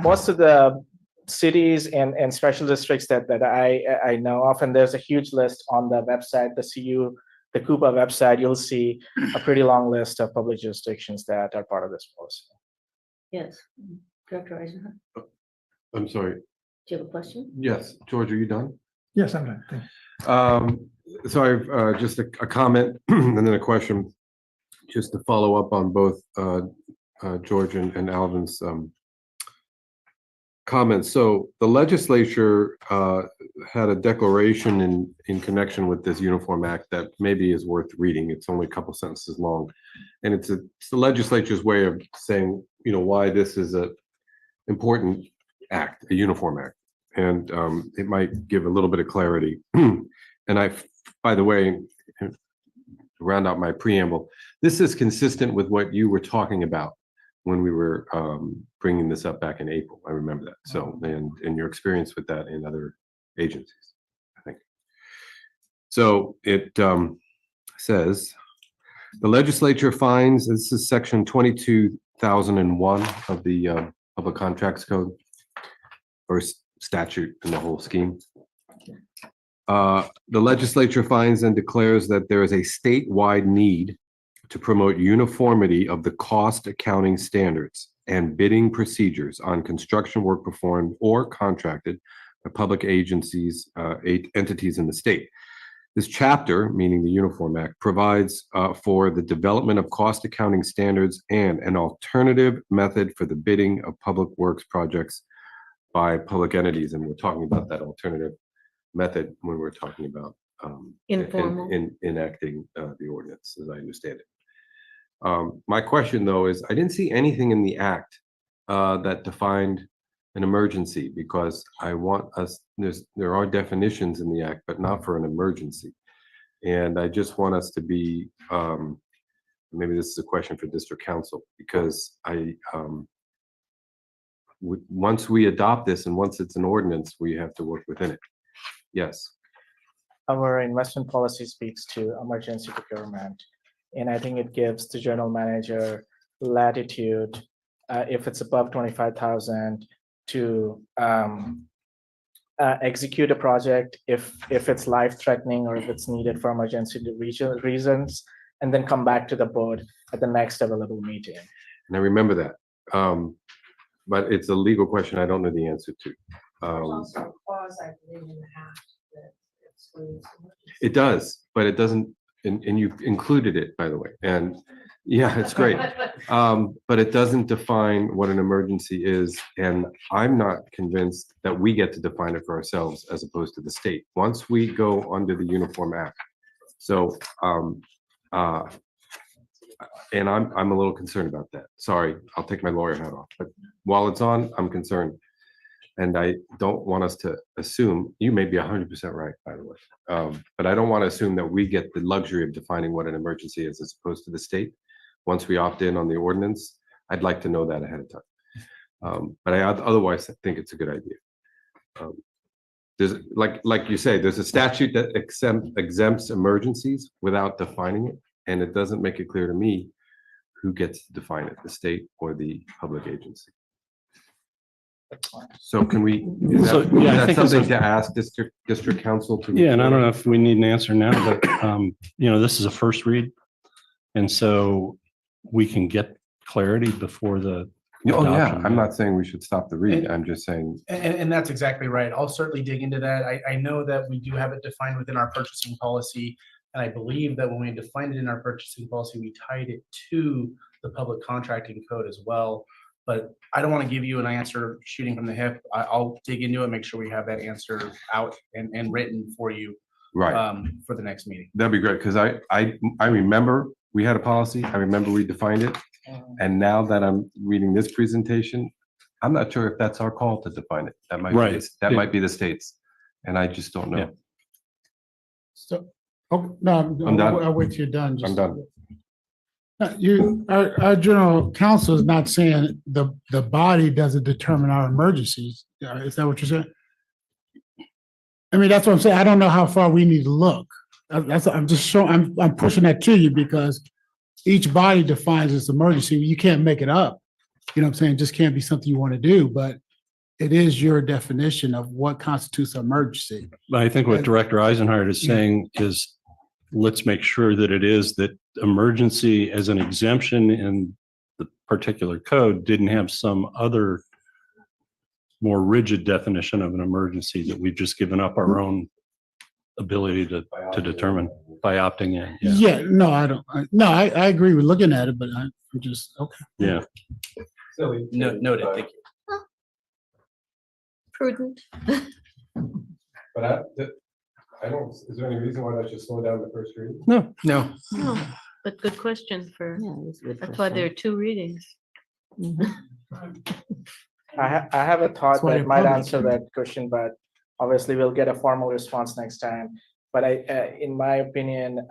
most of the cities and special districts that I know of, and there's a huge list on the website, the Coupa website, you'll see a pretty long list of public jurisdictions that are part of this policy. Yes. Director Eisenhower, do I'm sorry. you have a question? Yes, George, are you done? Yes, I'm done. Thank you. So I've just a comment and then a question, just to follow up on both George and Alvin's comments. So the legislature had a declaration in connection with this Uniform Act that maybe is worth reading. It's only a couple sentences long, and it's the legislature's way of saying, why this is a important act, a uniform act, and it might give a little bit of clarity. And by the way, to round out my preamble, this is consistent with what you were talking about when we were bringing this up back in April. I remember that. So, and your experience with that in other agencies, I think. So it says, the legislature finds, this is section 22,001 of the Public Contracts Code, or statute in the whole scheme. The legislature finds and declares that there is a statewide need to promote uniformity of the cost accounting standards and bidding procedures on construction work performed or contracted by public agencies, entities in the state. This chapter, meaning the Uniform Act, provides for the development of cost accounting standards and an alternative method for the bidding of public works projects by public entities. And we're talking about that alternative method when we're talking about Informal. enacting the ordinance, as I understand it. My question, though, is I didn't see anything in the act that defined an emergency, because I want us, there are definitions in the act, but not for an emergency. And I just want us to be, maybe this is a question for district council, because once we adopt this and once it's an ordinance, we have to work within it. Yes. Our investment policy speaks to emergency procurement, and I think it gives the general manager latitude if it's above 25,000 to execute a project if it's life-threatening or if it's needed for emergency reasons, and then come back to the board at the next available meeting. And I remember that. But it's a legal question I don't know the answer to. There's also a clause, I believe, in the act that excludes. It does, but it doesn't, and you've included it, by the way, and yeah, it's great. But it doesn't define what an emergency is, and I'm not convinced that we get to define it for ourselves as opposed to the state, once we go under the Uniform Act. So, and I'm a little concerned about that. Sorry, I'll take my lawyer hat off, but while it's on, I'm concerned. And I don't want us to assume, you may be 100% right, by the way. But I don't want to assume that we get the luxury of defining what an emergency is as opposed to the state. Once we opt in on the ordinance, I'd like to know that ahead of time. But I otherwise think it's a good idea. There's, like you say, there's a statute that exempts emergencies without defining it. And it doesn't make it clear to me who gets to define it, the state or the public agency. So can we, is So, that, yeah, I is that think as something a- to ask district council to? Yeah, and I don't know if we need an answer now, but, this is a first read. And so we can get clarity before the. Oh, yeah, adoption. I'm not saying we should stop the read. I'm just saying, And that's exactly right. I'll certainly dig into that. I know that we do have it defined within our purchasing policy. And I believe that when we defined it in our purchasing policy, we tied it to the public contracting code as well. But I don't want to give you an answer shooting from the hip. I'll dig into it, make sure we have that answer out and written for you right, for the next meeting. that'd be great, because I remember we had a policy, I remember we defined it. And now that I'm reading this presentation, I'm not sure if that's our call to define it. That might be, Right. that Yeah. might be the state's. And I just don't Yeah. know. So, oh, no, I'm done. I'll wait till you're done. I'm done. Our general counsel is not saying the body doesn't determine our emergencies. Is that what you're saying? I mean, that's what I'm saying. I don't know how far we need to look. I'm just showing, I'm pushing that to you because each body defines its emergency. You can't make it up. You know what I'm saying? It just can't be something you want to do, but it is your definition of what constitutes an emergency. But I think what Director Eisenhardt is saying is, let's make sure that it is that emergency as an exemption in the particular code didn't have some other more rigid definition of an emergency that we've just given up our own ability to determine by opting in. Yeah. Yeah, no, I don't. I agree with looking at it, but I'm just, okay. Yeah. Silly. Noted, thank you. Prudent. But I don't, is there any reason why that should slow down the first read? No, No. No, but good question for, Yeah, that's a good that's why there are two readings. Mhm. I have a thought That's why that you're might public. answer that question, but obviously we'll get a formal response next time. But in my opinion,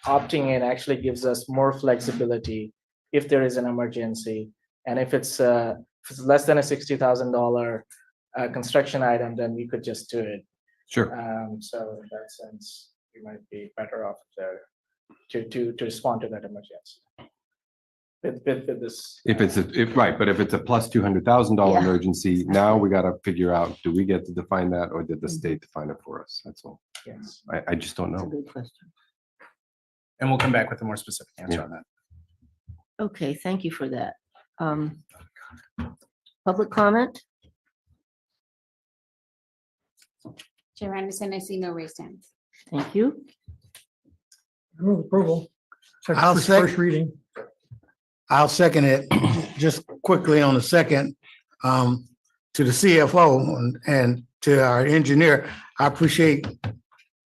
opting in actually gives us more flexibility if there is an emergency. And if it's less than a $60,000 construction item, then we could just do it. Sure. So in that sense, we might be better off to respond to that emergency. With this. If it's right, but if it's a plus $200,000 Yeah. emergency, now we got to figure out, do we get to define that or did the state define it for us? That's all. Yes. I just don't That's a know. good question. And we'll come back with a more specific answer Yeah. on that. Okay, thank you for that. Public comment? Chair Anderson, I see no raised hands. Thank you. Move approval. I'll First reading. I'll second it. Just quickly on the second, to the CFO and to our engineer, I appreciate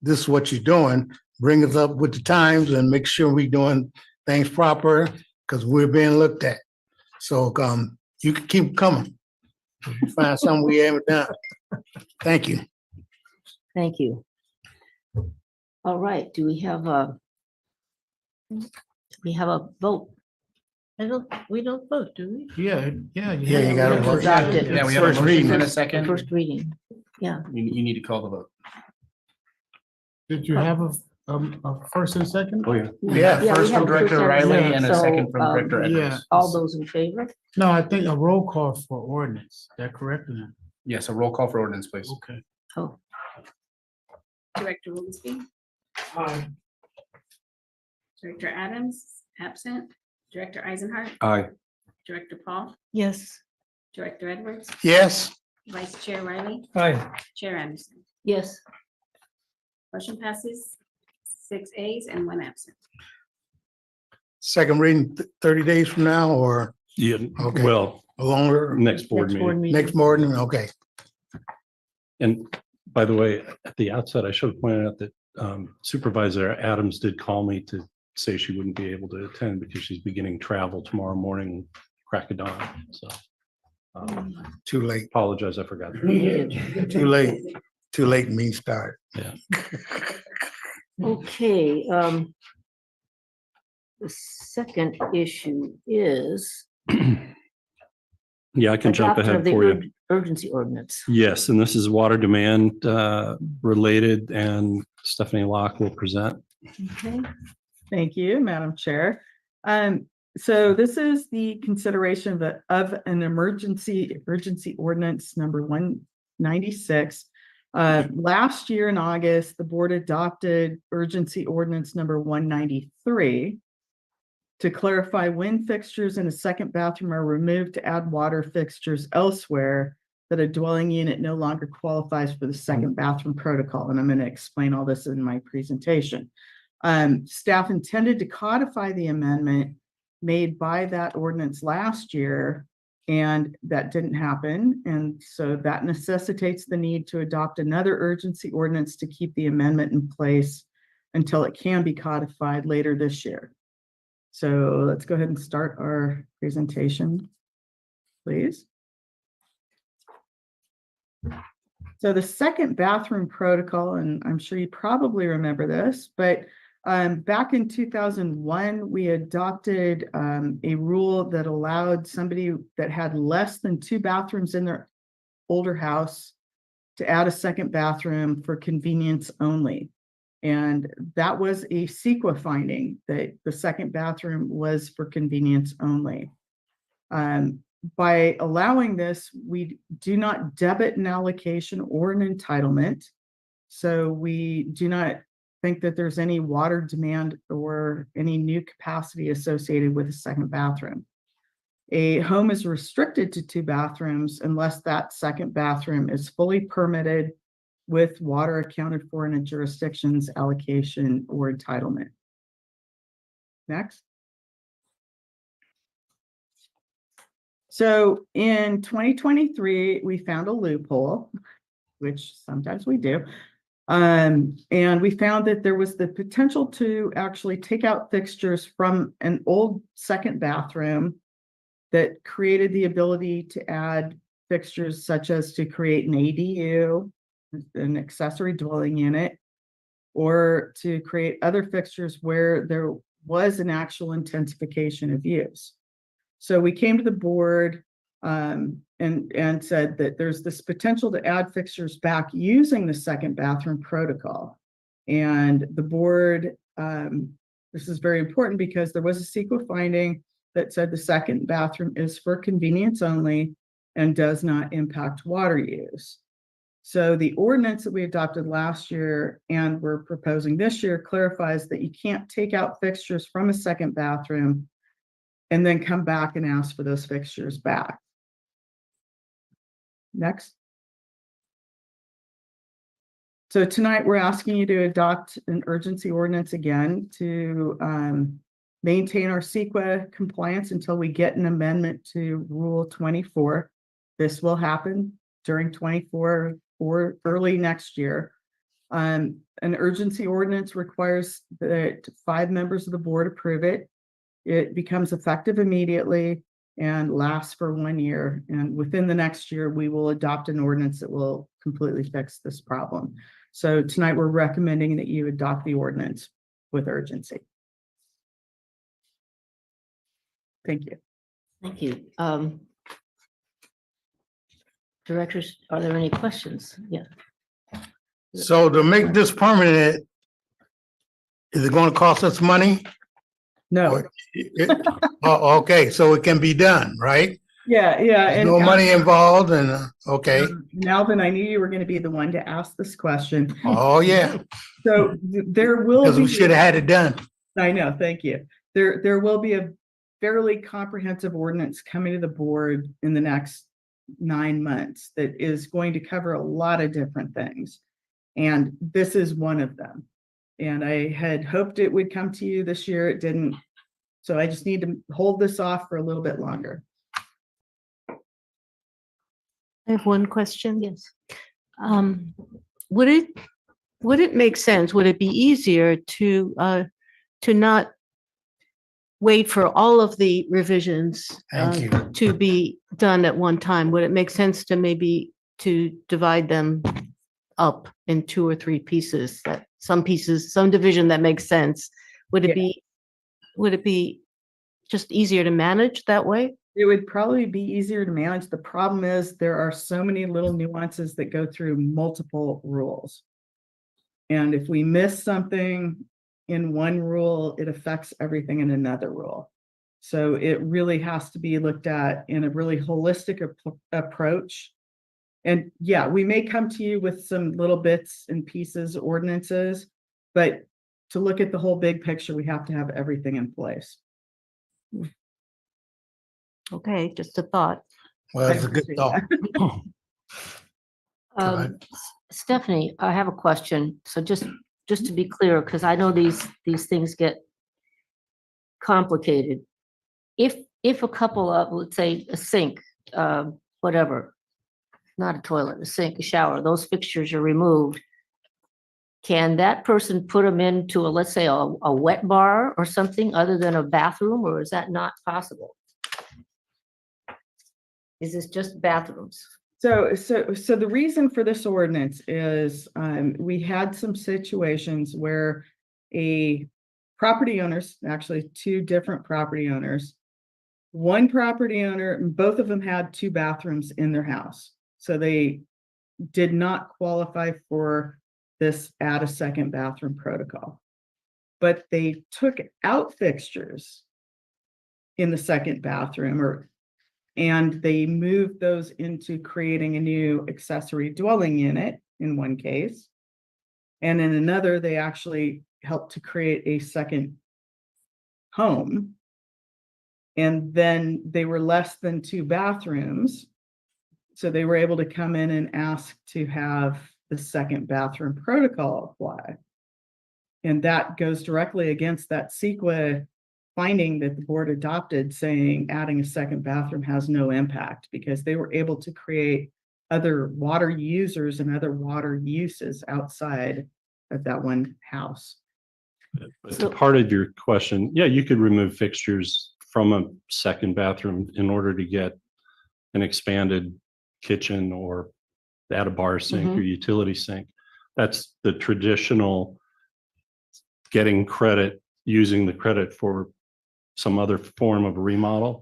this, what you're doing. Bring us up with the times and make sure we're doing things proper because we're being looked at. So, you can keep coming. If you find something we haven't done. Thank you. Thank you. All right, do we have a vote? We don't vote, do we? Yeah. Yeah, you gotta Yeah, vote. adopt it. Yeah, we have a First motion reading. and a The second. first reading. Yeah, You need to call the vote. Did you have a first and second? Oh, yeah. Yeah, we First have from a Director first Riley yeah. and a So, second from Director yeah. Edwards. all those in favor? No, I think a roll call for ordinance. Is that correct? or not? Yes, a roll call for ordinance, please. Okay. Oh, Director Willoughby, Director Adams, absent. Director Eisenhart, Aye. Director Paul, Yes. Director Edwards, Yes, Vice Chair Riley, Aye. Chair Anderson. Yes. Motion passes 6 ayes and 1 absent. second reading 30 days from now or Yeah, Okay. well, longer, next board meeting. next morning, okay. And by the way, at the outset, I should have pointed out that Supervisor Adams did call me to say she wouldn't be able to attend because she's beginning travel tomorrow morning, crack of dawn. So Too late, apologize, I forgot. too late, too late means start. Okay, the second issue is Yeah, I can jump adoption of ahead the for you. urgency ordinance. Yes, and this is water demand related, and Stephanie Locke will present. Okay, Thank you, Madam Chair. So this is the consideration of an emergency ordinance number 196. Last year in August, the board adopted urgency ordinance number 193 to clarify when fixtures in a second bathroom are removed to add water fixtures elsewhere, that a dwelling unit no longer qualifies for the second bathroom protocol. And I'm going to explain all this in my presentation. Staff intended to codify the amendment made by that ordinance last year, and that didn't happen. And so that necessitates the need to adopt another urgency ordinance to keep the amendment in place until it can be codified later this year. So let's go ahead and start our presentation, please. So the second bathroom protocol, and I'm sure you probably remember this, but back in 2001, we adopted a rule that allowed somebody that had less than 2 bathrooms in their older house to add a second bathroom for convenience only. And that was a CEQA finding, that the second bathroom was for convenience only. By allowing this, we do not debit an allocation or an entitlement. So we do not think that there's any water demand or any new capacity associated with a second bathroom. A home is restricted to 2 bathrooms unless that second bathroom is fully permitted with water accounted for in a jurisdiction's allocation or entitlement. Next. So in 2023, we found a loophole, which sometimes we do. And we found that there was the potential to actually take out fixtures from an old second bathroom that created the ability to add fixtures such as to create an ADU, an accessory dwelling unit, or to create other fixtures where there was an actual intensification of use. So we came to the board and said that there's this potential to add fixtures back using the second bathroom protocol. And the board, this is very important because there was a CEQA finding that said the second bathroom is for convenience only and does not impact water use. So the ordinance that we adopted last year and we're proposing this year clarifies that you can't take out fixtures from a second bathroom and then come back and ask for those fixtures back. Next. So tonight we're asking you to adopt an urgency ordinance again to maintain our CEQA compliance until we get an amendment to Rule 24. This will happen during 24 or early next year. An urgency ordinance requires that 5 members of the board approve it. It becomes effective immediately and lasts for 1 year. And within the next year, we will adopt an ordinance that will completely fix this problem. So tonight we're recommending that you adopt the ordinance with urgency. Thank you. thank you. Directors, are there any questions? Yeah. So to make this permanent, is it gonna cost us money? No, Oh, okay, so it can be done, right? yeah. There's And no money involved and, okay, Melvin, I knew you were going to be the one to ask this question. oh, yeah, So there will because we be, should have had it done. I know, thank you. There will be a fairly comprehensive ordinance coming to the board in the next 9 months that is going to cover a lot of different things. And this is one of them. And I had hoped it would come to you this year. It didn't. So I just need to hold this off for a little bit longer. I have one question. Yes. Would it make sense, would it be easier to not wait for all of the revisions Thank you. to be done at one time? Would it make sense to maybe to divide them up in 2 or 3 pieces, that some division that makes sense? Would it be just easier to manage that way? It would probably be easier to manage. The problem is there are so many little nuances that go through multiple rules. And if we miss something in one rule, it affects everything in another rule. So it really has to be looked at in a really holistic approach. And yeah, we may come to you with some little bits and pieces, ordinances, but to look at the whole big picture, we have to have everything in place. Okay, just a thought. Well, that's a good thought. Stephanie, I have a question. So just to be clear, because I know these things get complicated. If a couple of, let's say, a sink, whatever, not a toilet, a sink, a shower, those fixtures are removed, can that person put them into let's say, a wet bar or something other than a bathroom, or is that not possible? Is this just bathrooms? So the reason for this ordinance is we had some situations where a property owners, actually 2 different property owners, one property owner, both of them had 2 bathrooms in their house. So they did not qualify for this add a second bathroom protocol. But they took out fixtures in the second bathroom and they moved those into creating a new accessory dwelling unit in one case. And in another, they actually helped to create a second home. And then they were less than 2 bathrooms. So they were able to come in and ask to have the second bathroom protocol apply. And that goes directly against that CEQA finding that the board adopted, saying adding a second bathroom has no impact, because they were able to create other water users and other water uses outside of that one house. But to part of your question, yeah, you could remove fixtures from a second bathroom in order to get an expanded kitchen or add a bar sink or utility sink. That's the traditional getting credit, using the credit for some other form of remodel.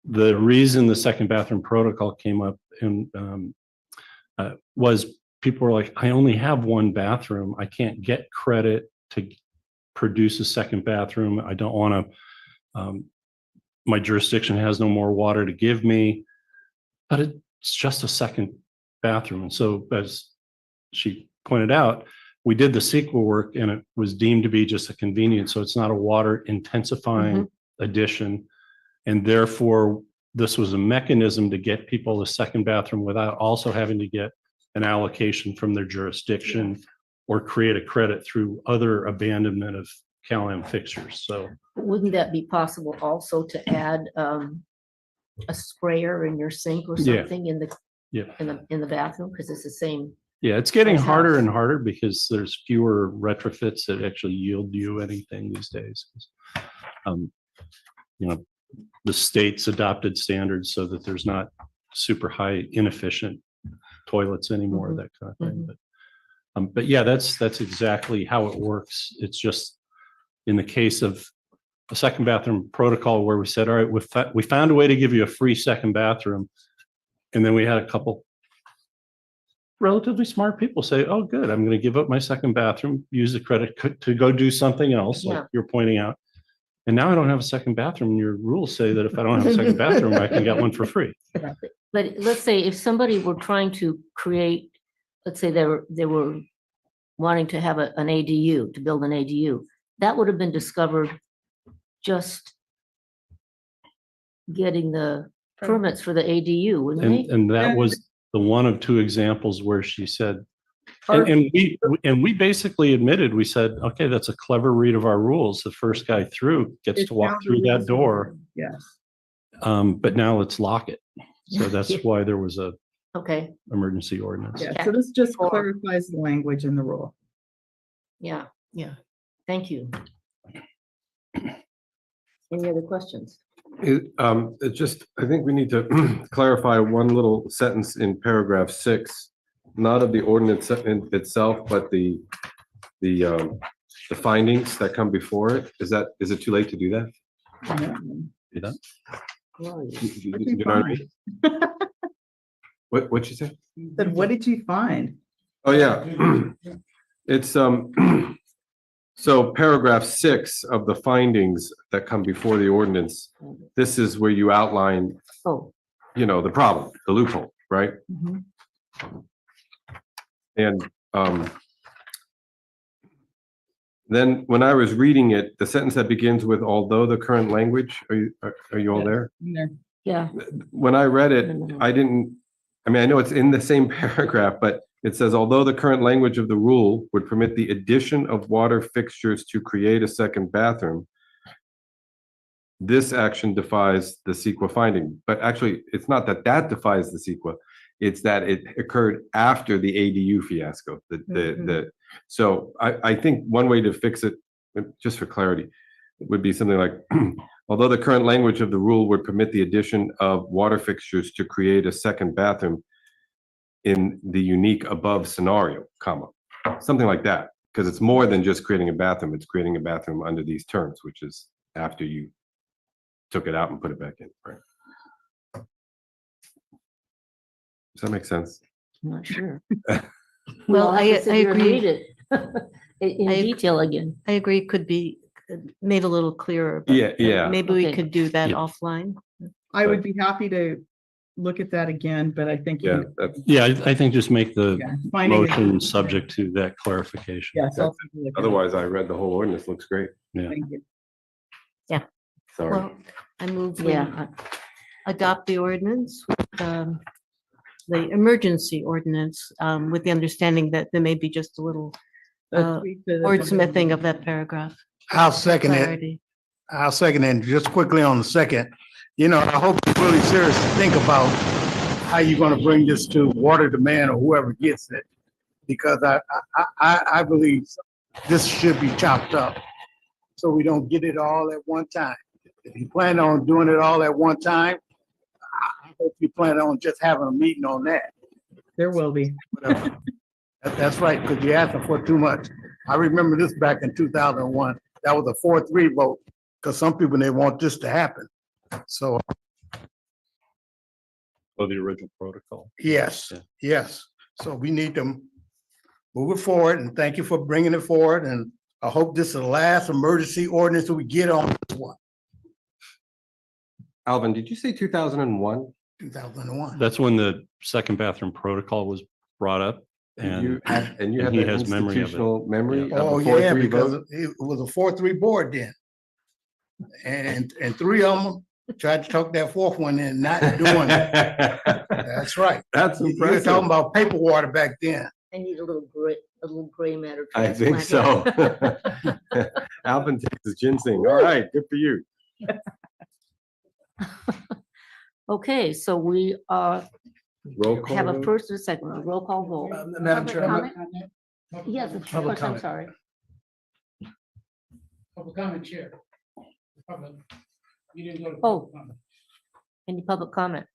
The reason the second bathroom protocol came up was people were like, I only have 1 bathroom. I can't get credit to produce a second bathroom. I don't want to, my jurisdiction has no more water to give me, but it's just a second bathroom. And so as she pointed out, we did the CEQA work and it was deemed to be just a convenience. So it's not a water intensifying addition. And therefore, this was a mechanism to get people a second bathroom without also having to get an allocation from their jurisdiction or create a credit through other abandonment of Cal-Am fixtures. So Wouldn't that be possible also to add a sprayer in your sink or Yeah. something in the bathroom? Because it's the same. yeah, it's getting Nice harder house. and harder because there's fewer retrofits that actually yield you anything these days. You know, the state's adopted standards so that there's not super high inefficient toilets anymore, that kind of thing. But yeah, that's exactly how it works. It's just in the case of a second bathroom protocol where we said, all right, we found a way to give you a free second bathroom. And then we had a couple relatively smart people say, oh, good, I'm going to give up my second bathroom, use the credit to go do something else, like you're pointing out. And now I don't have a second bathroom. Your rules say that if I don't have a second bathroom, I can get one for free. But let's say if somebody were trying to create, let's say they were wanting to have an ADU, to build an ADU, that would have been discovered just getting the permits for the ADU, wouldn't And, they? and that And- was the one of two examples where she said, Our- and we basically admitted, we said, okay, that's a clever read of our rules. The first guy through gets It to walk found a through that reason. door. Yes. But now let's lock it. So that's Yeah. why there was a Okay, emergency ordinance. Yeah, so this just Or- clarifies the language in the rule. yeah, Yeah. thank you. Any other questions? It just, I think we need to clarify one little sentence in paragraph 6, not of the ordinance in itself, but the findings that come before it. Is it too late to do that? See that? You know what I mean? What'd you say? Then what did you find? Oh, yeah. It's, so paragraph 6 of the findings that come before the ordinance, this is where you outline, Oh, the problem, the loophole, right? Mhm. And then when I was reading it, the sentence that begins with, although the current language, are you all Yeah. there? No. yeah, When I read it, No. I know it's in the same paragraph, but it says, although the current language of the rule would permit the addition of water fixtures to create a second bathroom, this action defies the CEQA finding. But actually, it's not that defies the CEQA, it's that it occurred after the ADU fiasco. So I think one way to fix it, just for clarity, would be something like, although the current language of the rule would permit the addition of water fixtures to create a second bathroom in the unique above scenario, comma, something like that. Because it's more than just creating a bathroom, it's creating a bathroom under these terms, which is after you took it out and put it back in, right? Does that make sense? I'm not sure. Well, We'll have to I sit here and agree. read it in I- detail again. I agree, could be made a little clearer. But Yeah. maybe we Okay. could do that Yeah. offline. I would be happy to look at that again, but I think. Yeah, that's, Yeah, I think just make the Yeah, finding it- motion subject to that clarification. Yes. I'll take a look at it. otherwise I read the whole ordinance, looks great. Thank you. Sorry. Well, I move we Yeah, adopt the ordinance, the emergency ordinance, with the understanding that there may be just a little Tweak the- wordsmithing of that paragraph. I'll second it. Clarity. I'll second it. Just quickly on the second, I hope you're really serious to think about how you're gonna bring this to water demand or whoever gets it. Because I believe this should be chopped up, so we don't get it all at one time. If you plan on doing it all at one time, I hope you plan on just having a meeting on that. There will be. Whatever. That's right, because you're asking for too much. I remember this back in 2001. That was a 4-3 vote, because some people, they want this to happen. So, Oh, the original protocol. yes, Yeah. yes. So we need to move it forward, and thank you for bringing it forward. And I hope this is the last emergency ordinance that we get on this one, Alvin, did you say 2001? 2001. That's when the second bathroom protocol was brought up. And you And have and that he has memory of it. institutional memory of Oh, the yeah, 4-3 because vote? it was a 4-3 board then. And 3 of them tried to talk that fourth one in, not doing it. That's right. That's You were talking impressive. about paper water back then. I need a little gray matter. I think so. Alvin takes his ginseng. All right, good for you. Okay, so we Roll call. have a vote? first and a second, a roll call vote. Madam Public Chair, comment? Yes, of Public course, I'm comment. sorry. Public comment, Chair. Public. You didn't go to. Oh. public comment. Any public comment?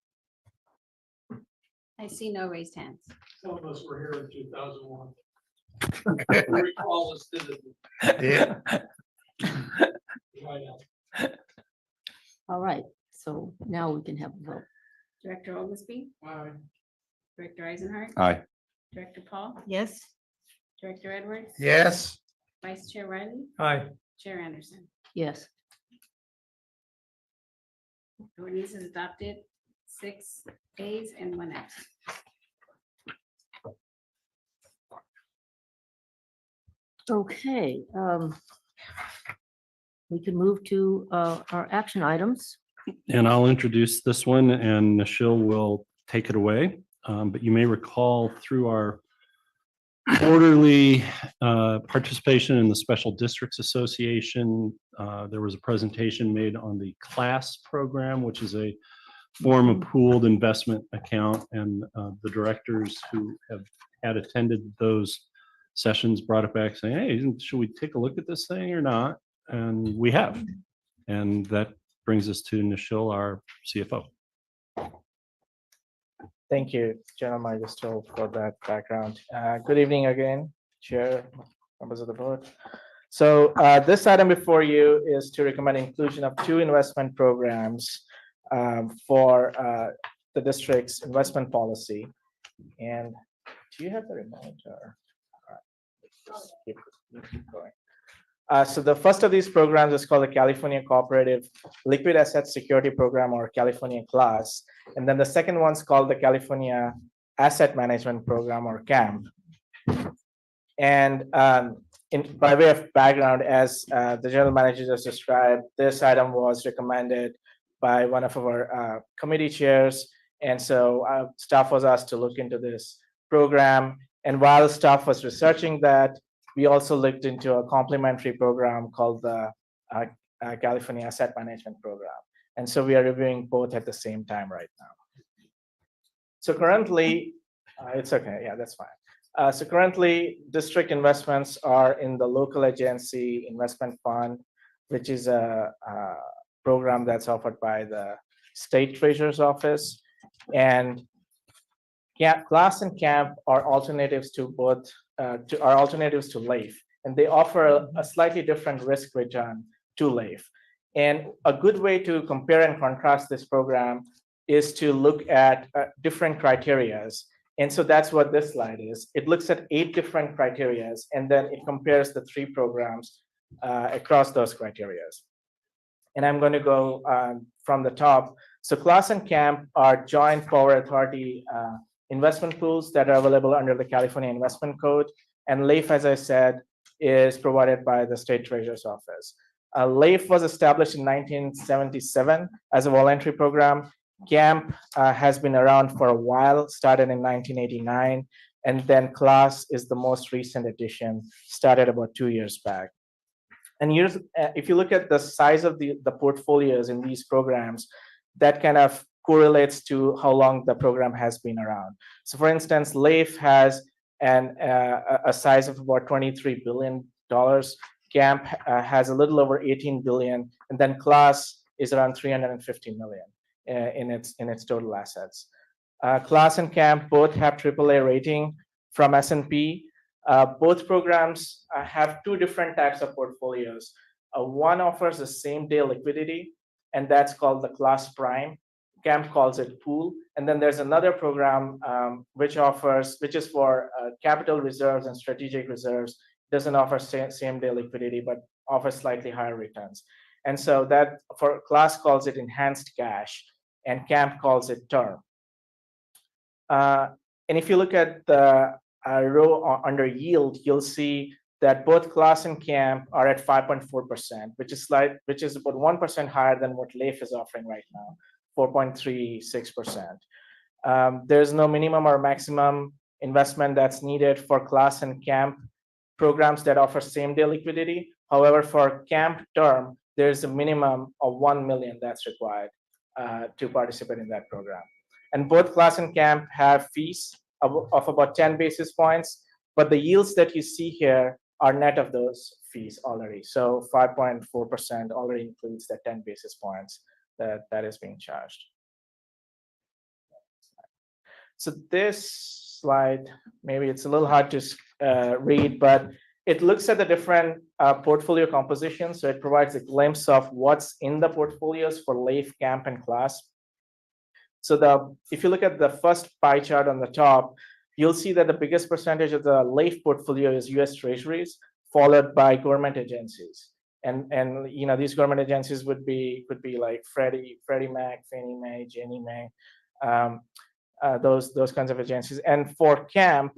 I see no raised hands. Some of us were here in 2001. Recall us to the. Yeah. Right out. All right, so now we can have a vote. Director Oglesby, Aye. Director Eisenhart, Aye. Director Paul, Yes, Director Edwards. Yes, Vice Chair Riley, Aye. Chair Anderson. Yes, The ordinance is adopted, 6 ayes and 1 absent. okay. we can move to our action items. And I'll introduce this one and Nikhil will take it away. But you may recall through our quarterly participation in the Special Districts Association, there was a presentation made on the CLASS program, which is a form of pooled investment account. And the directors who had attended those sessions brought it back saying, hey, should we take a look at this thing or not? And we have. And that brings us to Nikhil, our CFO. Thank you, General Magistrate, for that background. Good evening again, Chair, members of the board. So this item before you is to recommend inclusion of 2 investment programs for the district's investment policy. And do you have the reminder? All right, let's keep going. So the first of these programs is called the California Cooperative Liquid Asset Security Program, or California CLASS. And then the second one's called the California Asset Management Program, or CAMP. And by way of background, as the general manager just described, this item was recommended by one of our committee chairs. And so staff was asked to look into this program. And while staff was researching that, we also looked into a complementary program called the California Asset Management Program. And so we are reviewing both at the same time right now. So currently, it's okay, yeah, that's fine. So currently, district investments are in the local agency investment fund, which is a program that's offered by the state treasurer's office. And CLASS and CAMP are alternatives to both, alternatives to LAIF, and they offer a slightly different risk return to LAIF. And a good way to compare and contrast this program is to look at different criterias. And so that's what this slide is. It looks at 8 different criterias, and then it compares the 3 programs across those criterias. And I'm going to go from the top. So CLASS and CAMP are joint power authority investment pools that are available under the California Investment Code. And LAIF, as I said, is provided by the State Treasurer's Office. LAIF was established in 1977 as a voluntary program. CAMP has been around for a while, started in 1989. And then CLASS is the most recent addition, started about 2 years back. And if you look at the size of the portfolios in these programs, that kind of correlates to how long the program has been around. So for instance, LAIF has a size of about $23 billion. CAMP has a little over 18 billion, and then CLASS is around 350 million in its total assets. CLASS and CAMP both have AAA rating from S&P. Both programs have 2 different types of portfolios. One offers the same day liquidity, and that's called the CLASS Prime. CAMP calls it Pool. And then there's another program which is for capital reserves and strategic reserves. Doesn't offer same day liquidity, but offers slightly higher returns. And so that for CLASS calls it Enhanced Cash, and CAMP calls it Term. And if you look at the row under yield, you'll see that both CLASS and CAMP are at 5.4%, which is about 1% higher than what LAIF is offering right now, 4.36%. There's no minimum or maximum investment that's needed for CLASS and CAMP programs that offer same-day liquidity. However, for CAMP Term, there's a minimum of 1 million that's required to participate in that program. And both CLASS and CAMP have fees of about 10 basis points, but the yields that you see here are net of those fees already. So 5.4% already includes the 10 basis points that is being charged. So this slide, maybe it's a little hard to read, but it looks at the different portfolio compositions. So it provides a glimpse of what's in the portfolios for LAIF, CAMP, and CLASS. So if you look at the first pie chart on the top, you'll see that the biggest percentage of the LAIF portfolio is U.S. Treasuries, followed by government agencies. And these government agencies could be like Freddie Mac, Fannie Mae, Ginnie Mae, those kinds of agencies. And for CAMP,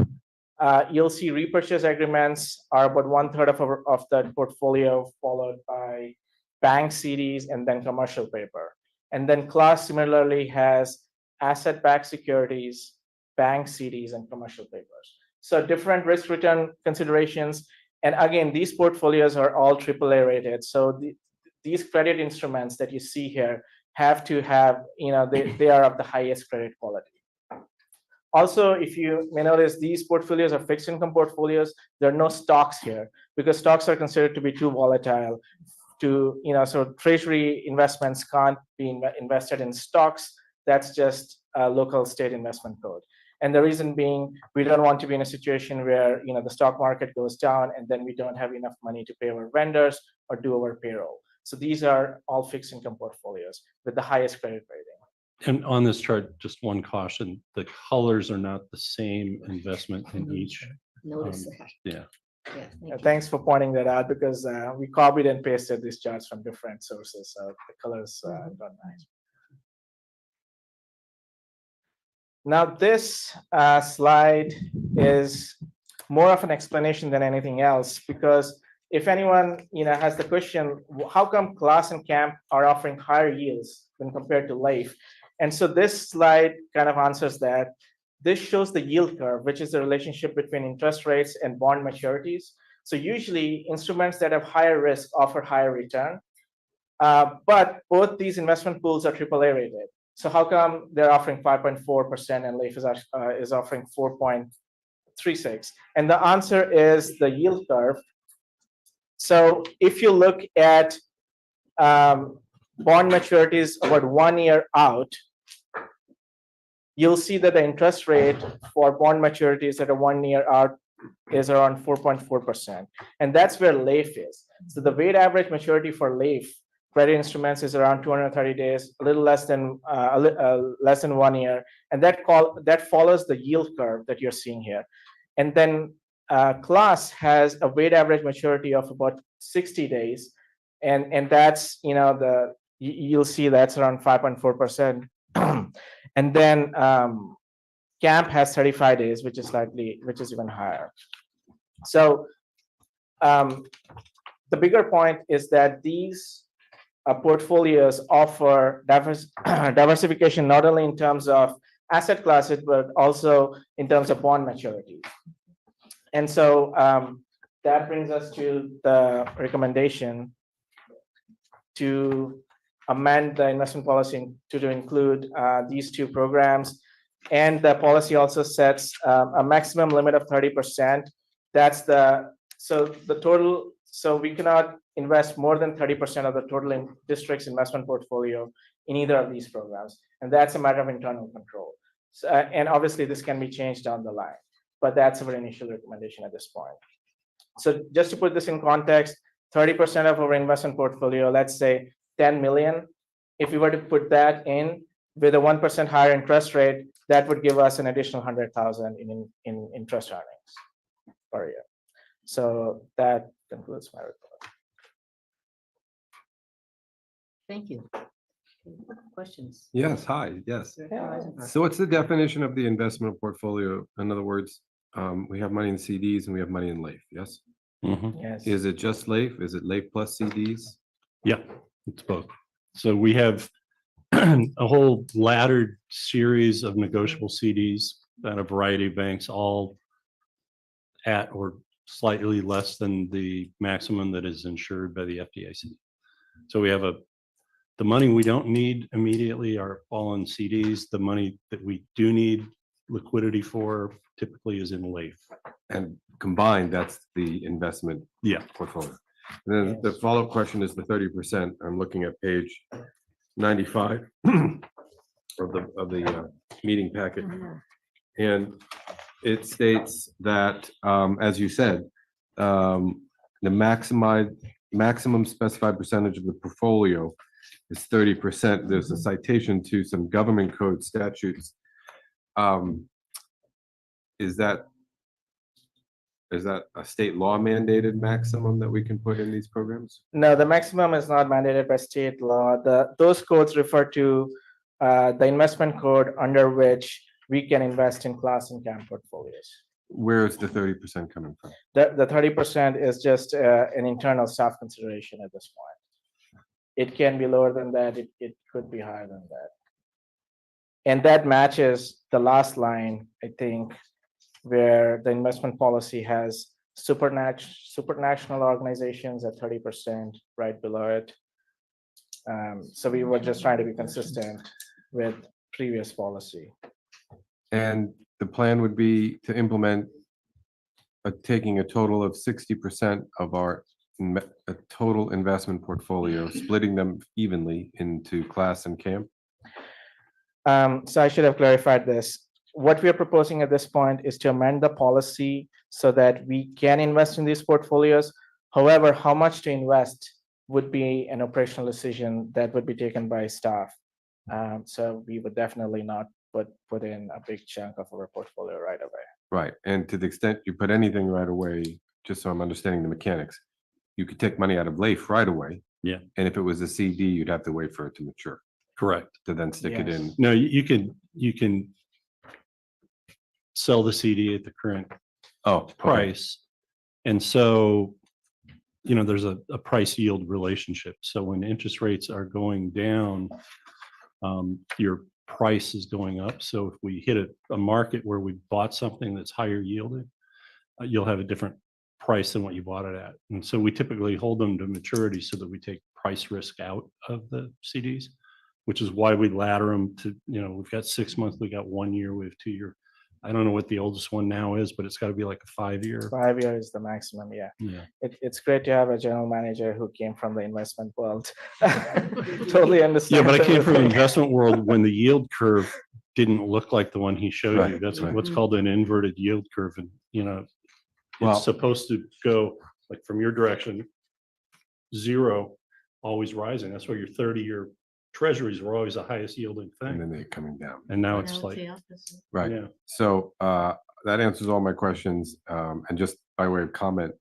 you'll see repurchase agreements are about 1/3 of the portfolio, followed by bank CDs, and then commercial paper. And then class similarly has asset-backed securities, bank CDs, and commercial papers. So different risk return considerations. And again, these portfolios are all AAA rated. So these credit instruments that you see here have to have, they are of the highest credit quality. Also, if you may notice, these portfolios are fixed income portfolios. There are no stocks here because stocks are considered to be too volatile. So treasury investments can't be invested in stocks. That's just a local state investment code. And the reason being, we don't want to be in a situation where the stock market goes down and then we don't have enough money to pay our vendors or do our payroll. So these are all fixed income portfolios with the highest credit rating. And on this chart, just one caution, the colors are not the same investment in each. Notice Um, that. Yeah. Yeah, thank you. Thanks for pointing that out because we copied and pasted these charts from different sources. So the colors don't match. Now this slide is more of an explanation than anything else, because if anyone has the question, how come class and camp are offering higher yields when compared to LAIF? And so this slide kind of answers that. This shows the yield curve, which is the relationship between interest rates and bond maturities. So usually instruments that have higher risk offer higher return, but both these investment pools are AAA rated. So how come they're offering 5.4% and LAIF is offering 4.36? And the answer is the yield curve. So if you look at bond maturities about 1 year out, you'll see that the interest rate for bond maturities at a 1 year out is around 4.4%. And that's where LAIF is. So the weighted average maturity for LAIF credit instruments is around 230 days, a little less than 1 year. And that follows the yield curve that you're seeing here. And then class has a weighted average maturity of about 60 days. And that's, you'll see that's around 5.4%. And then camp has 35 days, which is even higher. So the bigger point is that these portfolios offer diversification not only in terms of asset classes, but also in terms of bond maturity. And so that brings us to the recommendation to amend the investment policy to include these two programs. And the policy also sets a maximum limit of 30%. That's the total. So we cannot invest more than 30% of the total district's investment portfolio in either of these programs. And that's a matter of internal control. So, and obviously this can be changed down the line, but that's our initial recommendation at this point. So just to put this in context, 30% of our investment portfolio, let's say 10 million, if we were to put that in with a 1% higher interest rate, that would give us an additional 100,000 in interest earnings per year. So that concludes my report. Thank you. Questions? Yes, hi, yes. Horizon. So what's the definition of the investment portfolio? In other words, we have money in CDs and we have money in LAIF, yes? Mhm. Yes. Is it just LAIF? Is it LAIF plus CDs? Yeah, it's both. So we have a whole laddered series of negotiable CDs at a variety of banks, all at or slightly less than the maximum that is insured by the FDIC. So we have the money we don't need immediately are all in CDs. The money that we do need liquidity for typically is in LAIF. And combined, that's the investment portfolio. And then the follow-up question is the 30%. I'm looking at page 95 of the meeting packet. And it states that, as you said, the maximum specified percentage of the portfolio is 30%. There's a citation to some government code statutes. Is that a state law mandated maximum that we can put in these programs? No, the maximum is not mandated by state law. Those codes refer to the investment code under which we can invest in class and camp portfolios. Where is the 30% coming from? The 30% is just an internal staff consideration at this point. It can be lower than that, it could be higher than that. And that matches the last line, I think, where the investment policy has supranational organizations at 30% right below it. So we were just trying to be consistent with previous policy. And the plan would be to implement taking a total of 60% of our a total investment portfolio, splitting them evenly into class and camp. So I should have clarified this. What we are proposing at this point is to amend the policy so that we can invest in these portfolios. However, how much to invest would be an operational decision that would be taken by staff. So we would definitely not put in a big chunk of our portfolio right away. Right, and to the extent you put anything right away, just so I'm understanding the mechanics, you could take money out of LAIF right away. Yeah. And if it was a CD, you'd have to wait for it to mature Correct. to then stick it in. No, you can sell the CD at the current Oh, okay. price. And so, there's a price yield relationship. So when interest rates are going down, your price is going up. So if we hit a market where we bought something that's higher yielding, you'll have a different price than what you bought it at. And so we typically hold them to maturity so that we take price risk out of the CDs, which is why we ladder them to, we've got 6 months, we got 1 year, we have 2 year. I don't know what the oldest one now is, but it's got to be like a 5 year. 5 years is the maximum, yeah. Yeah. It's great to have a general manager who came from the investment world. Totally understand. Yeah, but I came from the investment world when the yield curve didn't look like the one he showed you. Right, That's right. what's called an inverted yield curve. And, Well- it's supposed to go like from your direction, 0, always rising. That's why your 30-year treasuries were always the highest yielding And thing. then they're coming down. And now Now it's like, the opposite. Right. yeah. So that answers all my questions. And just by way of comment,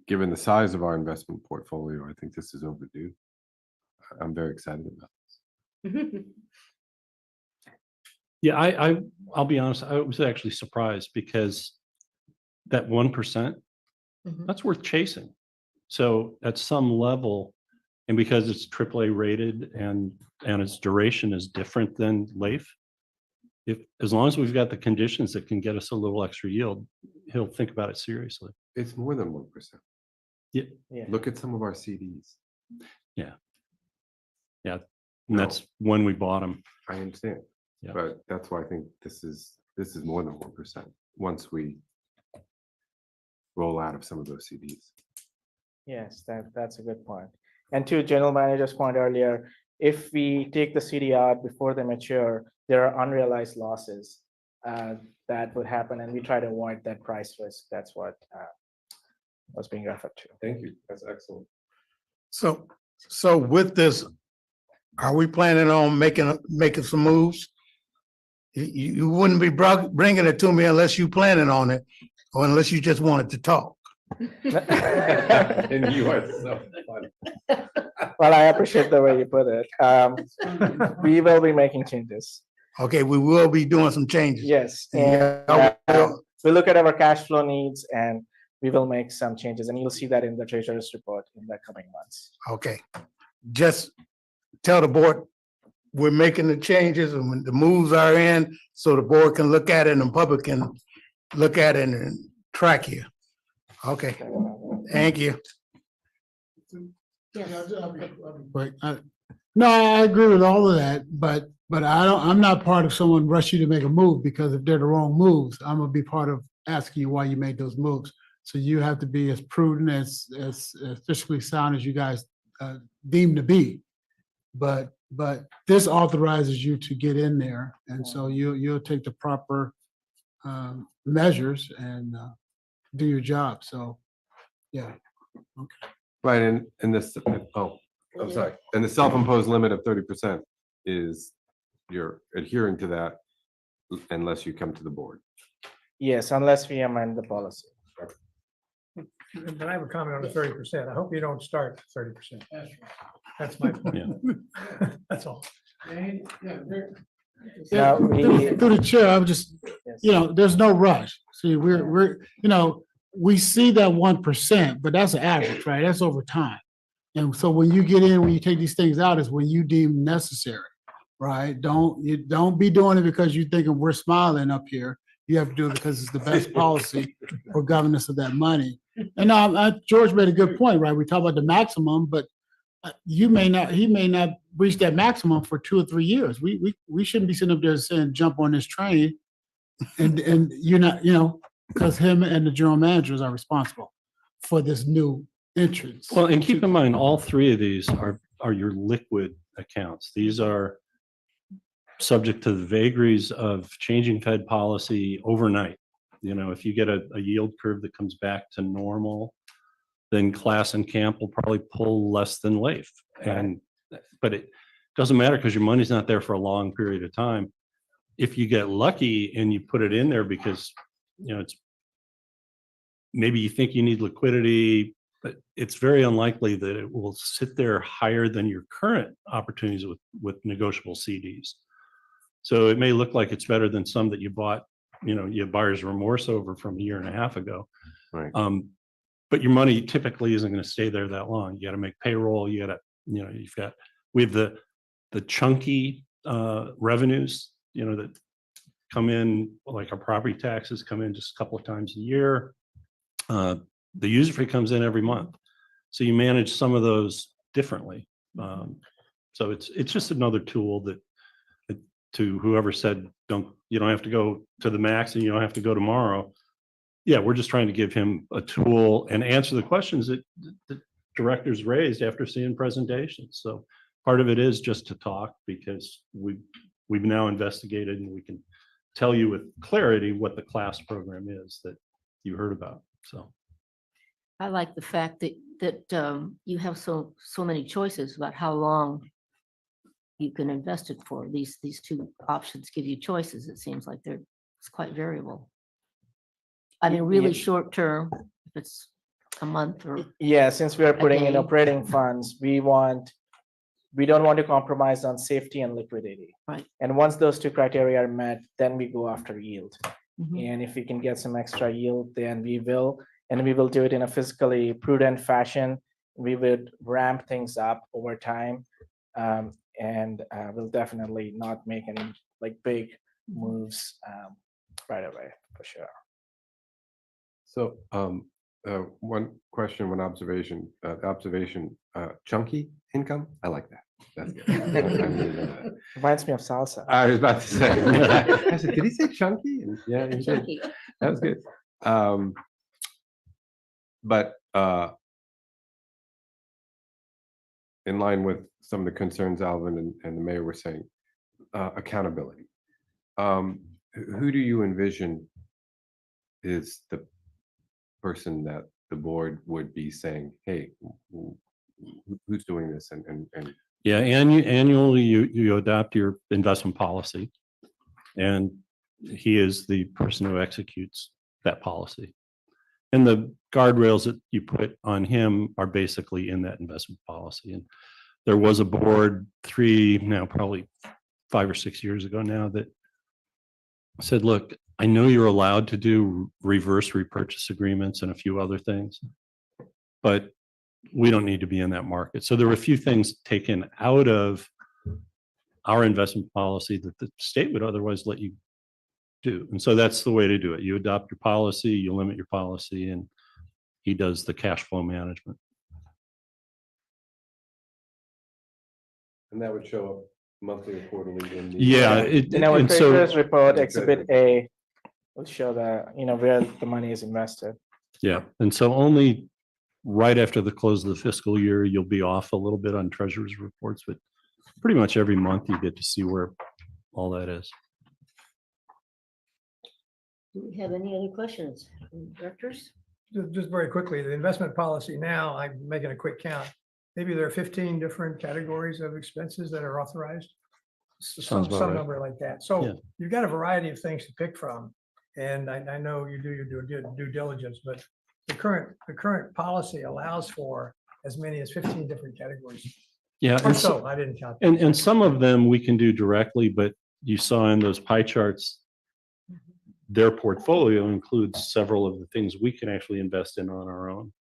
given the size of our investment portfolio, I think this is overdue. I'm very excited about it. Yeah, I'll be honest, I was actually surprised because that 1%, Mhm. that's worth chasing. So at some level, and because it's AAA rated and its duration is different than LAIF, as long as we've got the conditions that can get us a little extra yield, he'll think about it seriously. It's more than 1%. Yeah. Look at some of our CDs. And that's when we bought them. I understand. Yeah. But that's why I think this is more than 1% once we roll out of some of those CDs. Yes, that's a good point. And to general manager's point earlier, if we take the CD out before they mature, there are unrealized losses that would happen, and we try to avoid that price risk. That's what was being referred to. Thank you. That's excellent. So with this, are we planning on making some moves? You wouldn't be bringing it to me unless you planning on it, or unless you just wanted to talk. And you are so funny. Well, I appreciate the way you put it. We will be making changes. Okay, we will be doing some changes. Yes, Yeah, and we look at our cash flow needs and we will make some changes, and you'll see that in the treasurer's report in the coming months. Okay, just tell the board we're making the changes and when the moves are in, so the board can look at it and the public can look at it and track you. Okay, thank you. But no, I agree with all of that, but I'm not part of someone rush you to make a move, because if they're the wrong moves, I'm gonna be part of asking you why you made those moves. So you have to be as prudent, as fiscally sound as you guys deem to be. But this authorizes you to get in there, and so you'll take the proper measures and do your job. So, yeah. Right, and this, I'm sorry, and the self-imposed limit of 30% is you're adhering to that unless you come to the board. Yes, unless we amend the policy. But I have a comment on the 30%. I hope you don't start 30%. That's my point. That's all. Now, Through the chair, I'm just, yes. there's no rush. See, we're we see that 1%, but that's an average, right? That's over time. And so when you get in, when you take these things out, is when you deem necessary, right? Don't be doing it because you're thinking we're smiling up here. You have to do it because it's the best policy for governance of that money. And George made a good point, right? We talk about the maximum, but he may not reach that maximum for 2 or 3 years. We shouldn't be sitting up there saying, jump on this train. And you're not, because him and the general managers are responsible for this new entrance. Well, and keep in mind, all three of these are your liquid accounts. These are subject to the vagaries of changing Fed policy overnight. If you get a yield curve that comes back to normal, then Class and Camp will probably pull less than Leif. But it doesn't matter because your money's not there for a long period of time. If you get lucky and you put it in there because, it's maybe you think you need liquidity, but it's very unlikely that it will sit there higher than your current opportunities with negotiable CDs. So it may look like it's better than some that you bought, you have buyer's remorse over from a year and a half ago. Right. But your money typically isn't going to stay there that long. You got to make payroll. You got to, we have the chunky revenues, that come in, like our property taxes come in just a couple of times a year. The user fee comes in every month. So you manage some of those differently. So it's just another tool that to whoever said, you don't have to go to the max and you don't have to go tomorrow. Yeah, we're just trying to give him a tool and answer the questions that the directors raised after seeing presentations. So part of it is just to talk because we've now investigated and we can tell you with clarity what the class program is that you heard about. So I like the fact that you have so many choices about how long you can invest it for. These two options give you choices. It seems like it's quite variable. I mean, really short term, if it's a month or. Yeah, since we are putting in day. operating funds, we don't want to compromise on safety and liquidity. Right. And once those two criteria are met, then we go after yield. Mhm. And if we can get some extra yield, then we will. And we will do it in a fiscally prudent fashion. We would ramp things up over time. And we'll definitely not make any big moves right away, for sure. So one question, one observation, chunky income. I like that. That's good. I mean, Reminds me of salsa. I was about to say, I said, did he say chunky? And yeah, he did. Chunky. That was good. But in line with some of the concerns Alvin and the mayor were saying, accountability. Who do you envision is the person that the board would be saying, hey, who's doing this? And yeah, annually you adopt your investment policy, and he is the person who executes that policy. And the guardrails that you put on him are basically in that investment policy. And there was a board probably 5 or 6 years ago now that said, look, I know you're allowed to do reverse repurchase agreements and a few other things, but we don't need to be in that market. So there were a few things taken out of our investment policy that the state would otherwise let you do. And so that's the way to do it. You adopt your policy, you limit your policy, and he does the cash flow management. and that would show up monthly or quarterly in the. Yeah. In our And so, treasurer's report, Exhibit A will show where the money is invested. yeah. And so only right after the close of the fiscal year, you'll be off a little bit on treasurer's reports, but pretty much every month you get to see where all that is. Do we have any other questions, from directors? Just very quickly, the investment policy now, I'm making a quick count. Maybe there are 15 different categories of expenses that are authorized. Sounds about Some right. number like that. Yeah. So you've got a variety of things to pick from. And I know you do your due diligence, but the current policy allows for as many as 15 different categories. Yeah. Or And so, I didn't count. And some of them we can do directly, but you saw in those pie charts, their portfolio includes several of the things we can actually invest in on our own.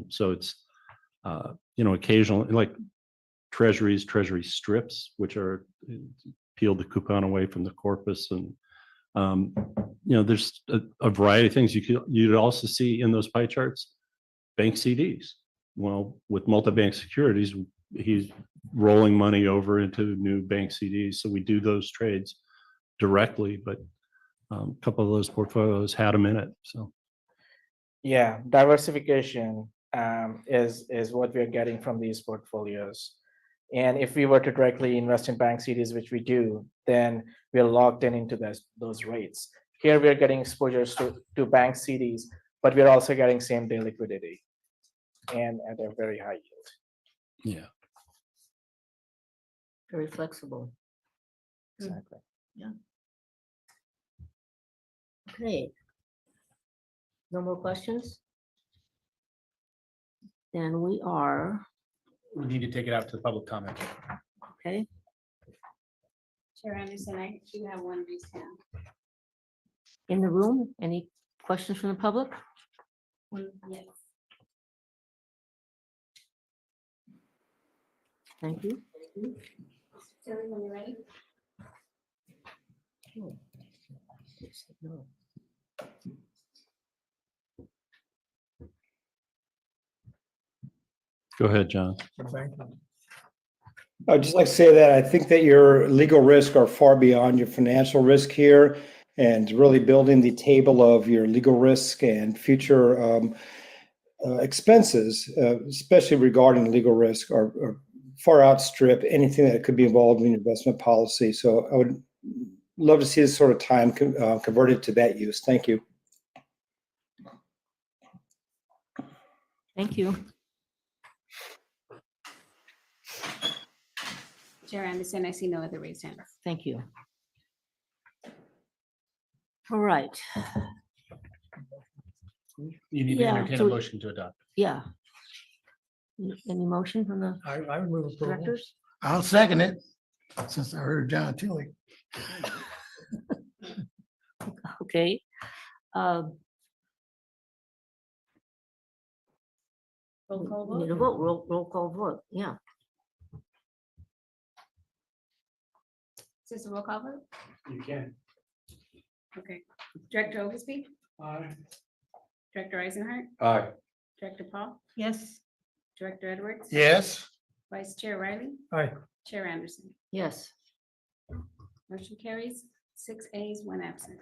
So occasional, like treasury strips, which are peel the coupon away from the corpus. And, there's a variety of things you'd also see in those pie charts. Bank CDs. Well, with multi-bank securities, he's rolling money over into new bank CDs. So we do those trades directly, but a couple of those portfolios had them in it. So Yeah, diversification is what we are getting from these portfolios. And if we were to directly invest in bank CDs, which we do, then we're locked in into those rates. Here we're getting exposures to bank CDs, but we're also getting same day liquidity and at a very high yield. yeah. Very flexible. Exactly. Okay. No more questions? Then we are, We need to take it out to the public comment. okay, Chair Anderson, I do have one raised hand. in the room. Any questions from the public? Yes. Thank you. Tilly, when you're ready. No. Go ahead, John. Thank you. I'd just like to say that I think that your legal risks are far beyond your financial risk here, and really building the table of your legal risk and future expenses, especially regarding legal risk, are far outstrip anything that could be involved in your investment policy. So I would love to see this sort of time converted to that use. Thank you. Thank you. Chair Anderson, I see no other raised hands. Thank you. All right. You need to Yeah, entertain a so- motion to adopt. Yeah. Any motion from the I would move approval. directors? I'll second it, since I heard John Tilly. Okay. Roll call Need a vote. vote, roll call vote, yeah. Is this a roll call vote? You can. Okay. Director Oglesby? Director Eisenhart? Aye. Director Paul? Yes. Director Edwards? Yes. Vice Chair Riley? Aye. Chair Anderson? Yes. Motion carries 6 ayes, 1 absent.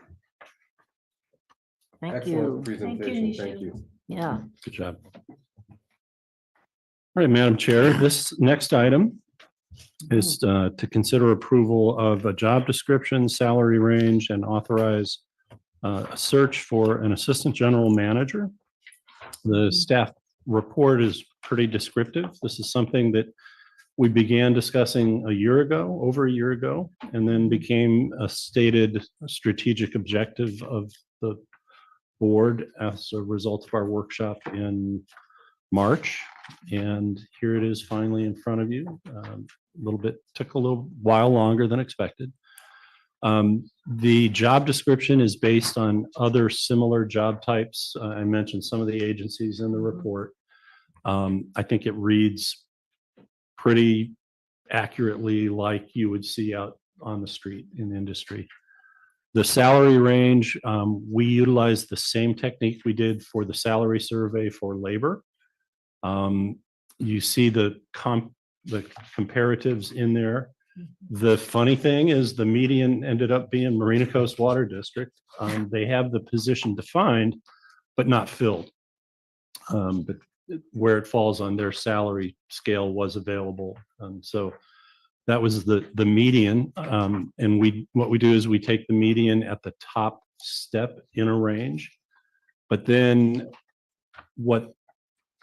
Thank Excellent you. presentation. Thank you. Yeah. Good job. All right, Madam Chair, this next item is to consider approval of a job description, salary range, and authorize a search for an assistant general manager. The staff report is pretty descriptive. This is something that we began discussing over a year ago, and then became a stated strategic objective of the board as a result of our workshop in March. And here it is finally in front of you. Took a little while longer than expected. The job description is based on other similar job types. I mentioned some of the agencies in the report. I think it reads pretty accurately like you would see out on the street in industry. The salary range, we utilize the same technique we did for the salary survey for labor. You see the comparatives in there. The funny thing is the median ended up being Marina Coast Water District. They have the position defined, but not filled. But where it falls on their salary scale was available. So that was the median. And what we do is we take the median at the top step in a range. But then what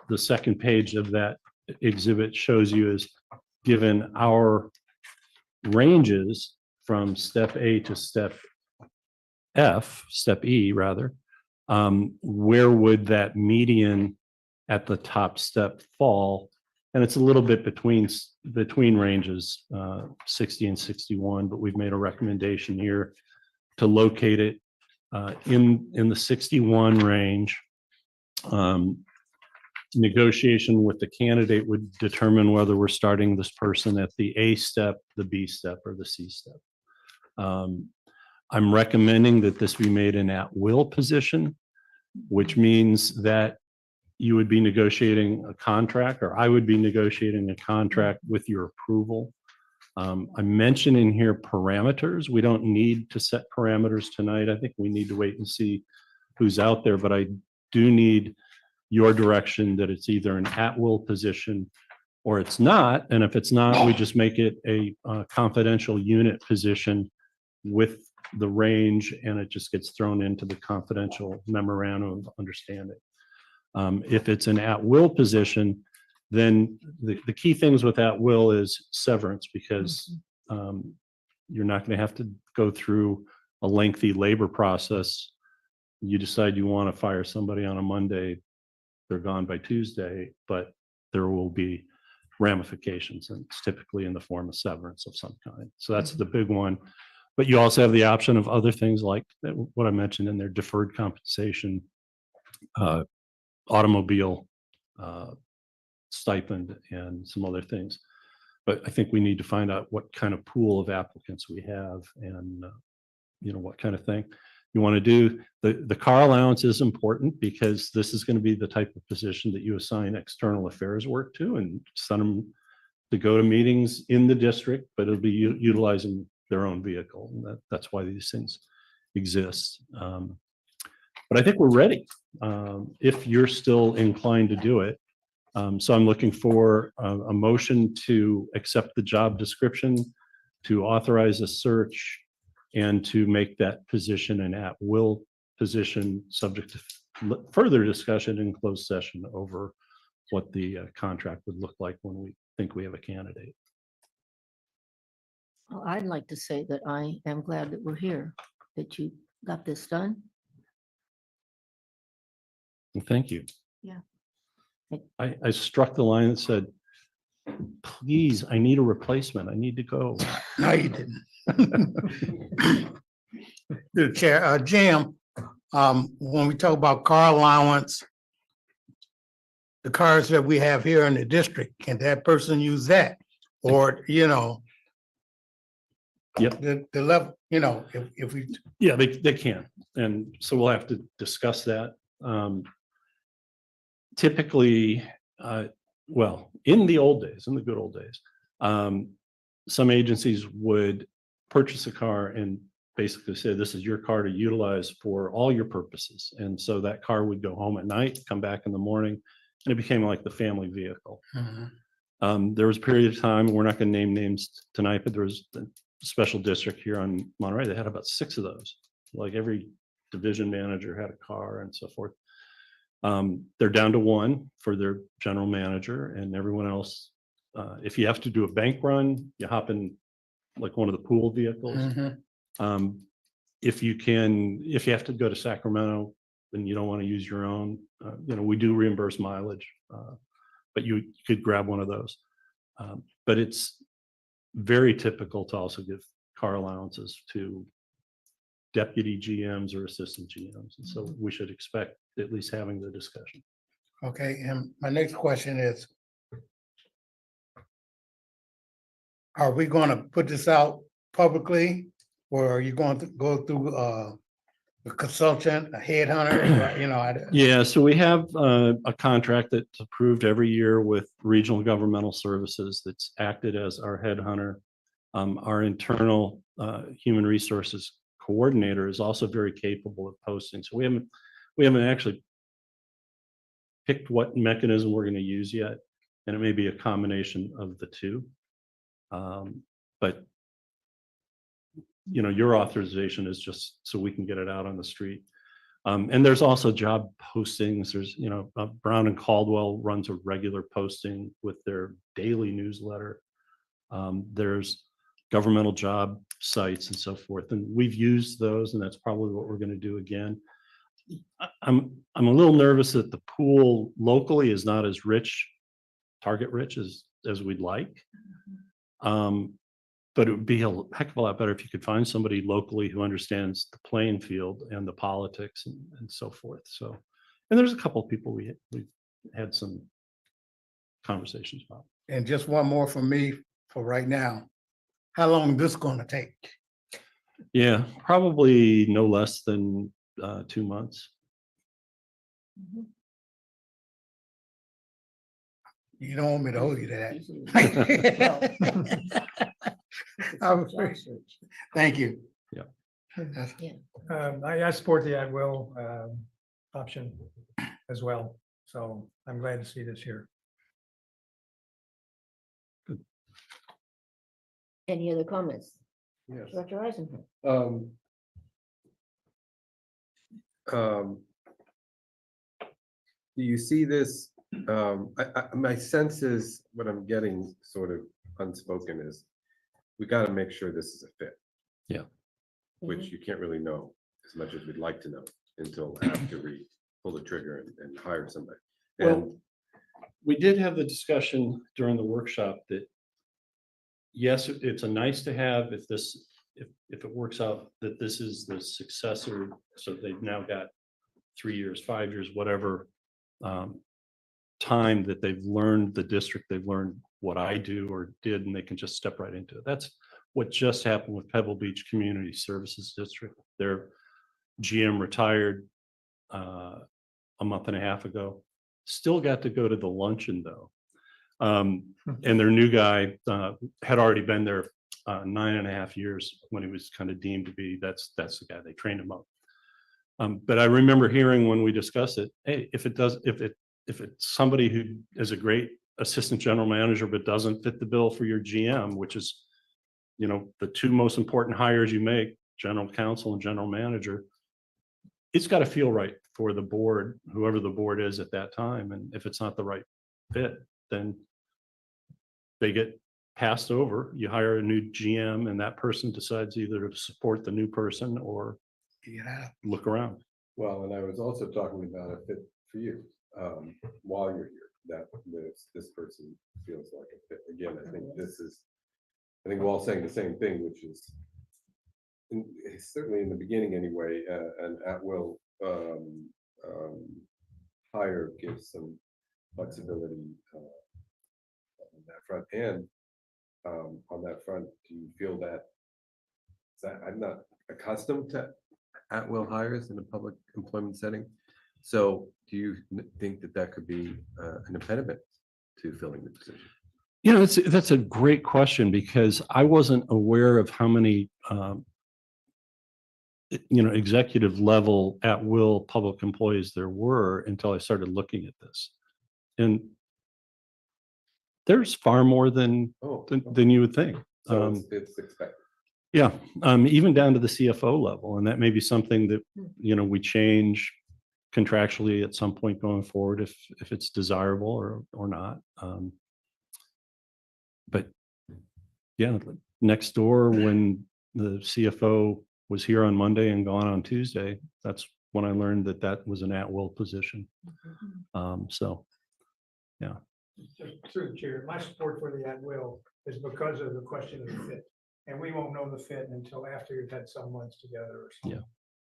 the second page of that exhibit shows you is, given our ranges from step A to step E rather, where would that median at the top step fall? And it's a little bit between ranges, 60 and 61, but we've made a recommendation here to locate it in the 61 range. negotiation with the candidate would determine whether we're starting this person at the A step, the B step, or the C step. I'm recommending that this be made an at-will position, which means that you would be negotiating a contract, or I would be negotiating a contract with your approval. I mentioned in here parameters. We don't need to set parameters tonight. I think we need to wait and see who's out there, but I do need your direction that it's either an at-will position or it's not. And if it's not, we just make it a confidential unit position with the range, and it just gets thrown into the confidential memorandum of understanding. If it's an at-will position, then the key things with at-will is severance, because you're not going to have to go through a lengthy labor process. You decide you want to fire somebody on a Monday, they're gone by Tuesday, but there will be ramifications, and it's typically in the form of severance of some kind. So that's the big one. But you also have the option of other things like what I mentioned in there: deferred compensation, automobile stipend, and some other things. But I think we need to find out what kind of pool of applicants we have, and what kind of thing you want to do. The car allowance is important, because this is going to be the type of position that you assign external affairs work to and send them to go to meetings in the district, but it'll be utilizing their own vehicle. And that's why these things exist. But I think we're ready, if you're still inclined to do it. So I'm looking for a motion to accept the job description, to authorize a search, and to make that position an at-will position, subject to further discussion in closed session over what the contract would look like when we think we have a candidate. Well, I'd like to say that I am glad that we're here, that you got this done. And thank you. Yeah. I struck the line that said, please, I need a replacement. I need to go. No, you didn't. The chair, Jim, when we talk about car allowance, the cars that we have here in the district, can that person use that? Or, Yep. the level, if we, Yeah, they can. And so we'll have to discuss that. Typically, well, in the old days, in the good old days, some agencies would purchase a car and basically say, this is your car to utilize for all your purposes. And so that car would go home at night, come back in the morning, and it became like the family vehicle. There was a period of time, we're not going to name names tonight, but there was a special district here on Monterey that had about 6 of those. Like every division manager had a car and so forth. They're down to 1 for their general manager, and everyone else, if you have to do a bank run, you hop in like one of the pool vehicles. If you have to go to Sacramento and you don't want to use your own, we do reimburse mileage, but you could grab one of those. But it's very typical to also give car allowances to deputy GMs or assistant GMs. And so we should expect at least having the discussion. okay, and my next question is, are we going to put this out publicly, or are you going to go through a consultant, a headhunter? Yeah, so we have a contract that's approved every year with Regional Governmental Services that's acted as our headhunter. Our internal human resources coordinator is also very capable of posting. So we haven't actually picked what mechanism we're going to use yet, and it may be a combination of the two. But your authorization is just so we can get it out on the street. And there's also job postings. There's, Brown and Caldwell runs a regular posting with their daily newsletter. There's governmental job sites and so forth, and we've used those, and that's probably what we're going to do again. I'm a little nervous that the pool locally is not as rich, target rich as we'd like. But it would be a heck of a lot better if you could find somebody locally who understands the playing field and the politics and so forth. So, and there's a couple of people we've had some conversations about. And just one more from me for right now. How long this gonna take? Yeah, probably no less than 2 months. You don't want me to hold you to that. Thank you. Yeah. That's- I support the at-will option as well. So I'm glad to see this here. Any other comments? Yes. Director Eisenhower? Do you see this, my sense is, what I'm getting sort of unspoken is, we gotta make sure this is a fit. Yeah. Which you can't really know as much as we'd like to know until after we pull the trigger and hire somebody. And Well, we did have the discussion during the workshop that yes, it's a nice to have if if it works out that this is the successor, so they've now got 3 years, 5 years, whatever time that they've learned the district, they've learned what I do or did, and they can just step right into it. That's what just happened with Pebble Beach Community Services District. Their GM retired a month and a half ago. Still got to go to the luncheon though. And their new guy had already been there 9.5 years when he was kind of deemed to be, that's the guy, they trained him up. But I remember hearing when we discussed it, hey, if it's somebody who is a great assistant general manager but doesn't fit the bill for your GM, which is, the two most important hires you make, general counsel and general manager, it's got to feel right for the board, whoever the board is at that time. And if it's not the right fit, then they get passed over. You hire a new GM and that person decides either to support the new person or look around. well, and I was also talking about a fit for you, while you're here, that this person feels like a fit. Again, I think we're all saying the same thing, which is certainly in the beginning anyway, an at-will hire gives some flexibility on that front. And on that front, do you feel that I'm not accustomed to at-will hires in a public employment setting? So do you think that could be an impediment to filling the position? That's a great question because I wasn't aware of how many executive level at will public employees there were until I started looking at this. And there's far more than you would think. So it's expected. Yeah, even down to the CFO level, and that may be something that we change contractually at some point going forward if it's desirable or not. But yeah, next door when the CFO was here on Monday and gone on Tuesday, that's when I learned that was an at-will position. So, yeah. Through the chair, my support for the at-will is because of the question of the fit. And we won't know the fit until after you've had some months together or some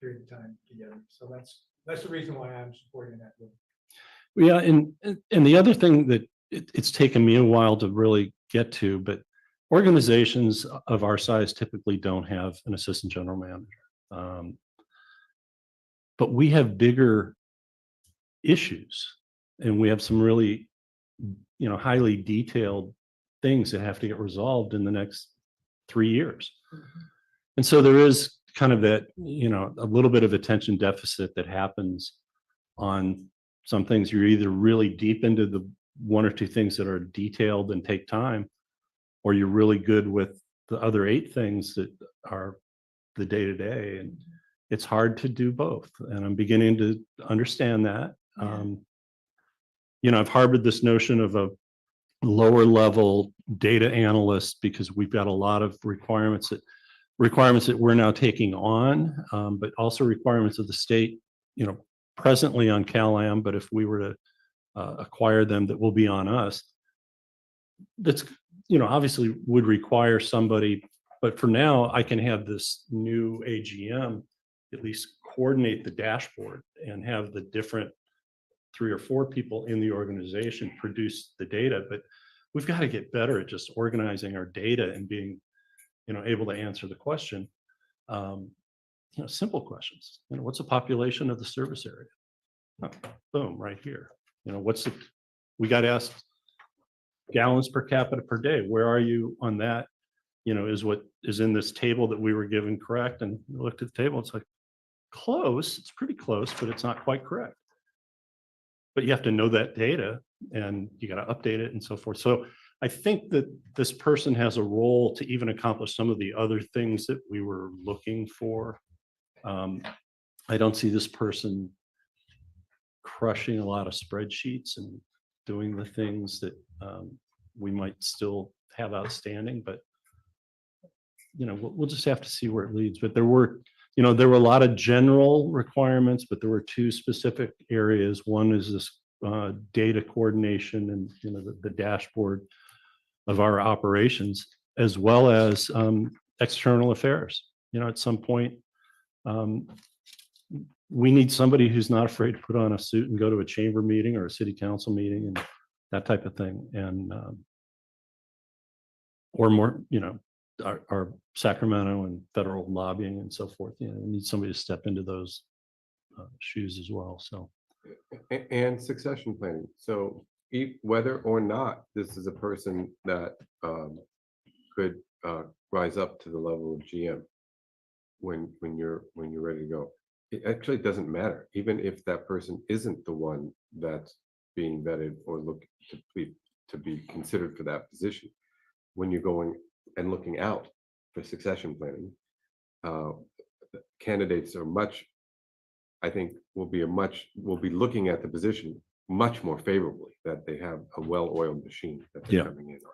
period of time together. So that's the reason why I'm supporting that. Yeah, and the other thing that it's taken me a while to really get to, but organizations of our size typically don't have an assistant general manager. But we have bigger issues and we have some really, highly detailed things that have to get resolved in the next 3 years. And so there is kind of that, a little bit of attention deficit that happens on some things. You're either really deep into the one or two things that are detailed and take time, or you're really good with the other 8 things that are the day-to-day. And it's hard to do both. And I'm beginning to understand that. I've harbored this notion of a lower level data analyst because we've got a lot of requirements that we're now taking on, but also requirements of the state, presently on CalAm, but if we were to acquire them, that will be on us. That's, obviously would require somebody, but for now I can have this new AGM at least coordinate the dashboard and have the different 3 or 4 people in the organization produce the data, but we've got to get better at just organizing our data and being, able to answer the question. Simple questions. What's the population of the service area? Oh, boom, right here. We got asked gallons per capita per day. Where are you on that? Is what is in this table that we were given correct? And we looked at the table, it's like close, it's pretty close, but it's not quite correct. But you have to know that data and you got to update it and so forth. So I think that this person has a role to even accomplish some of the other things that we were looking for. I don't see this person crushing a lot of spreadsheets and doing the things that we might still have outstanding, but we'll just have to see where it leads. But there were a lot of general requirements, but there were 2 specific areas. One is this data coordination and the dashboard of our operations, as well as external affairs. At some point, we need somebody who's not afraid to put on a suit and go to a chamber meeting or a city council meeting and that type of thing. And or more, our Sacramento and federal lobbying and so forth. We need somebody to step into those shoes as well. So, and succession planning. So whether or not this is a person that could rise up to the level of GM when you're ready to go, it actually doesn't matter. Even if that person isn't the one that's being vetted or look to be considered for that position, when you're going and looking out for succession planning, candidates are I think will be looking at the position much more favorably, that they have a well-oiled machine that they're coming in on.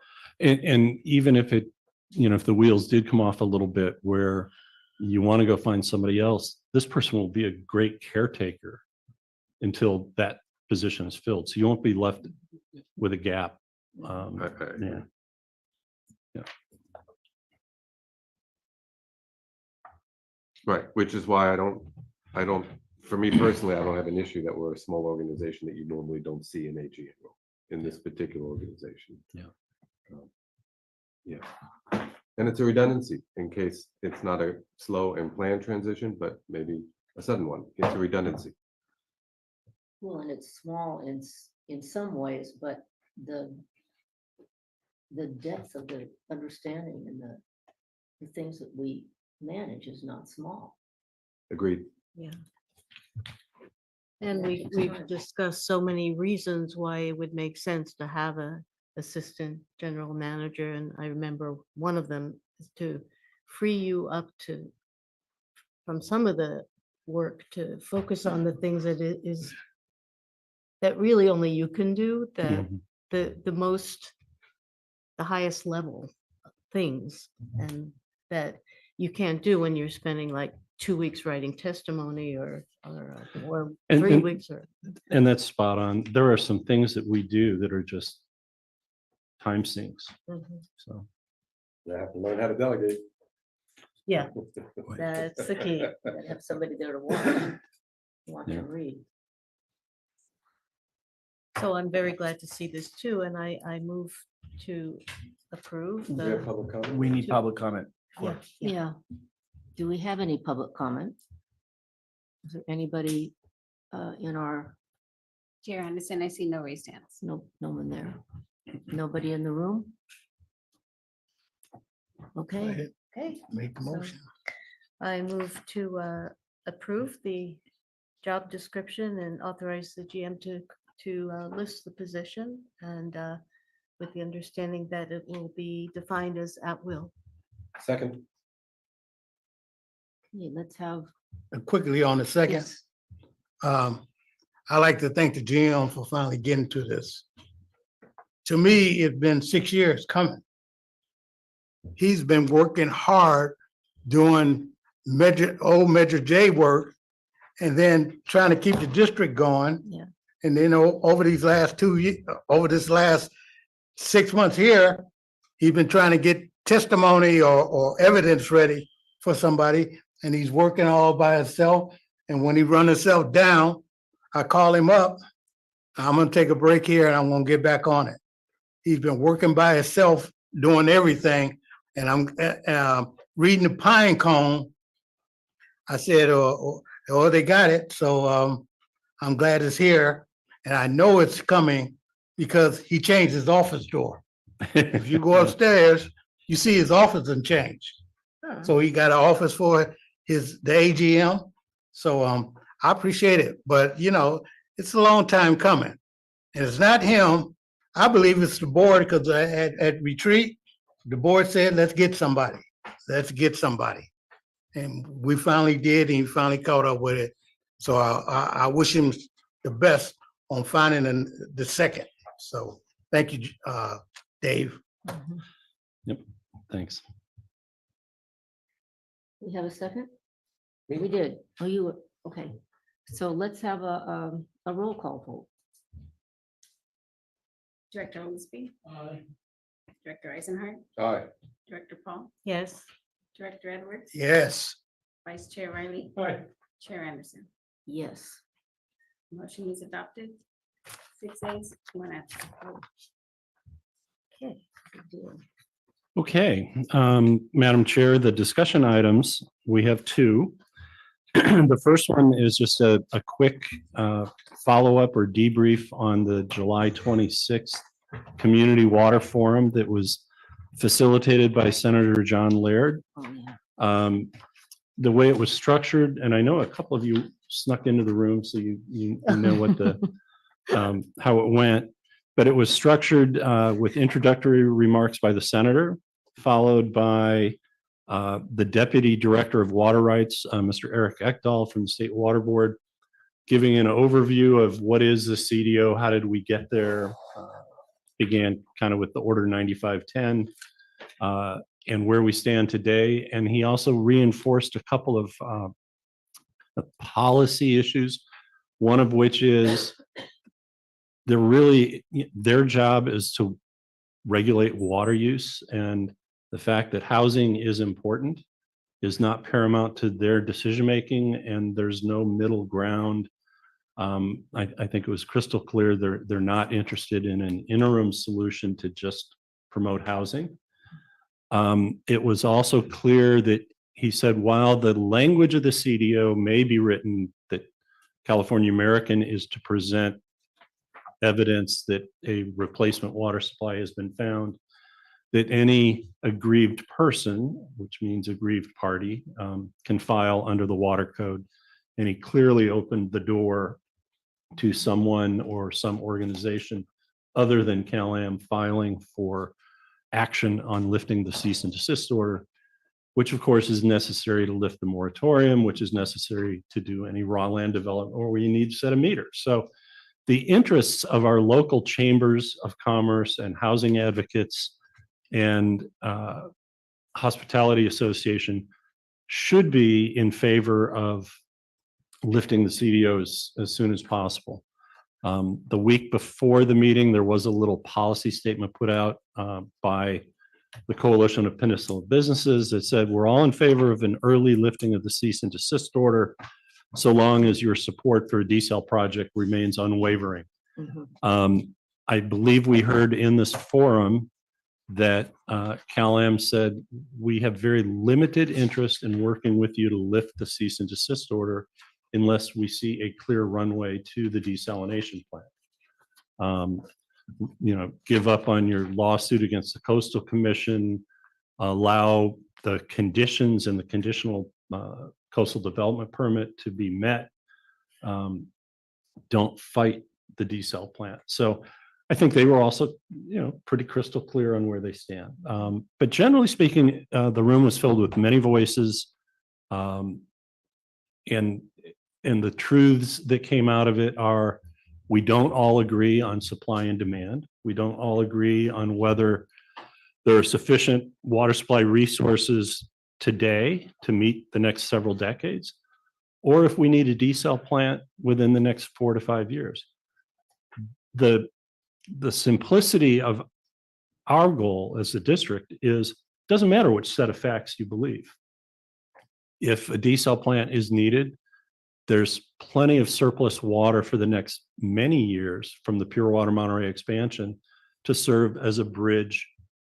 And even if if the wheels did come off a little bit where you want to go find somebody else, this person will be a great caretaker until that position is filled. So you won't be left with a gap. Yeah. Right, which is why I don't, for me personally, I don't have an issue that we're a small organization that you normally don't see an AG role in this particular organization. And it's a redundancy in case it's not a slow and planned transition, but maybe a sudden one. It's a redundancy. Well, and it's small in some ways, but the depth of the understanding and the things that we manage is not small. Agreed. Yeah. And we've discussed so many reasons why it would make sense to have a assistant general manager. And I remember one of them is to free you up from some of the work to focus on the things that really only you can do, the highest level things, and that you can't do when you're spending like 2 weeks writing testimony or 3 weeks. And that's spot on. There are some things that we do that are just time sinks. So You have to learn how to delegate. Yeah, that's the key. Have somebody there to watch and read. So I'm very glad to see this too, and I move to approve Do we have the, public comment? We need public comment. Yeah. Do we have any public comment? Is there anybody in our, Chair Anderson, I see no raised hands. no one there? Nobody in the room? Okay, okay. Make the So motion. I move to approve the job description and authorize the GM to list the position, and with the understanding that it will be defined as at will. Second. okay, let's have. Quickly on the second, Yes. I like to thank the GM for finally getting to this. To me, it's been 6 years coming. He's been working hard doing old Measure J work and then trying to keep the district going. Yeah. And then over these last 2 years, over this last 6 months here, he's been trying to get testimony or evidence ready for somebody, and he's working all by himself. And when he run himself down, I call him up I'm gonna take a break here and I'm gonna get back on it. He's been working by himself, doing everything, and I'm reading the pine cone. I said, oh, they got it, so I'm glad it's here, and I know it's coming because he changed his office door. If you go upstairs, you see his office and changed. So he got an office for the AGM. So I appreciate it, but you know, it's a long time coming. And it's not him. I believe it's the board because at retreat, the board said, let's get somebody. Let's get somebody. And we finally did, and he finally caught up with it. So I wish him the best on finding the second. So thank you, Dave. Yep, thanks. We have a second? We did. Oh, you were, okay. So let's have a roll call vote. Director Oglesby. Director Eisenhart. Aye. Director Paul. Yes. Director Edwards. Yes. Vice Chair Riley. Aye. Chair Anderson. Yes. Motion is adopted. 6 ayes, 1 absent. Okay. Good deal. Okay, Madam Chair, the discussion items, we have two. The first one is just a quick follow-up or debrief on the July 26th Community Water Forum that was facilitated by Senator John Laird. Oh, yeah. The way it was structured, and I know a couple of you snuck into the room, so you know what the how it went. But it was structured with introductory remarks by the senator, followed by the Deputy Director of Water Rights, Mr. Eric Ekdahl from the State Water Board, giving an overview of what is the CDO, how did we get there, began kind of with the Order 9510 and where we stand today. And he also reinforced a couple of policy issues, one of which is their job is to regulate water use, and the fact that housing is important is not paramount to their decision making, and there's no middle ground. I think it was crystal clear they're not interested in an interim solution to just promote housing. It was also clear that he said while the language of the CDO may be written that California American is to present evidence that a replacement water supply has been found, that any aggrieved person, which means aggrieved party, can file under the water code. And he clearly opened the door to someone or some organization other than CalAm filing for action on lifting the cease and desist order, which of course is necessary to lift the moratorium, which is necessary to do any raw land development, or we need to set a meter. So the interests of our local chambers of commerce and housing advocates and hospitality association should be in favor of lifting the CDOs as soon as possible. The week before the meeting, there was a little policy statement put out by the Coalition of Peninsula Businesses that said we're all in favor of an early lifting of the cease and desist order, so long as your support for a desal project remains unwavering. I believe we heard in this forum that CalAm said we have very limited interest in working with you to lift the cease and desist order unless we see a clear runway to the desalination plant. Give up on your lawsuit against the Coastal Commission, allow the conditions and the conditional coastal development permit to be met. Don't fight the desal plant. So I think they were also, pretty crystal clear on where they stand. But generally speaking, the room was filled with many voices, and the truths that came out of it are, we don't all agree on supply and demand. We don't all agree on whether there are sufficient water supply resources today to meet the next several decades, or if we need a desal plant within the next 4 to 5 years. The simplicity of our goal as a district is, doesn't matter which set of facts you believe. If a desal plant is needed, there's plenty of surplus water for the next many years from the Pure Water Monterey expansion to serve as a bridge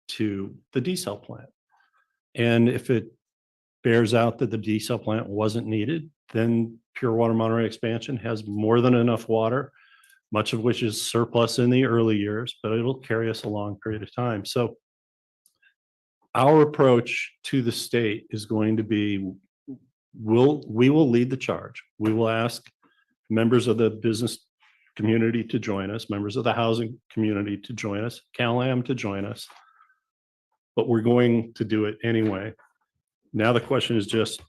to the desal plant. And if it bears out that the desal plant wasn't needed, then Pure Water Monterey expansion has more than enough water, much of which is surplus in the early years, but it'll carry us a long period of time. So our approach to the state is going to be, we will lead the charge. We will ask members of the business community to join us, members of the housing community to join us, CalAm to join us, but we're going to do it anyway. Now the question is just,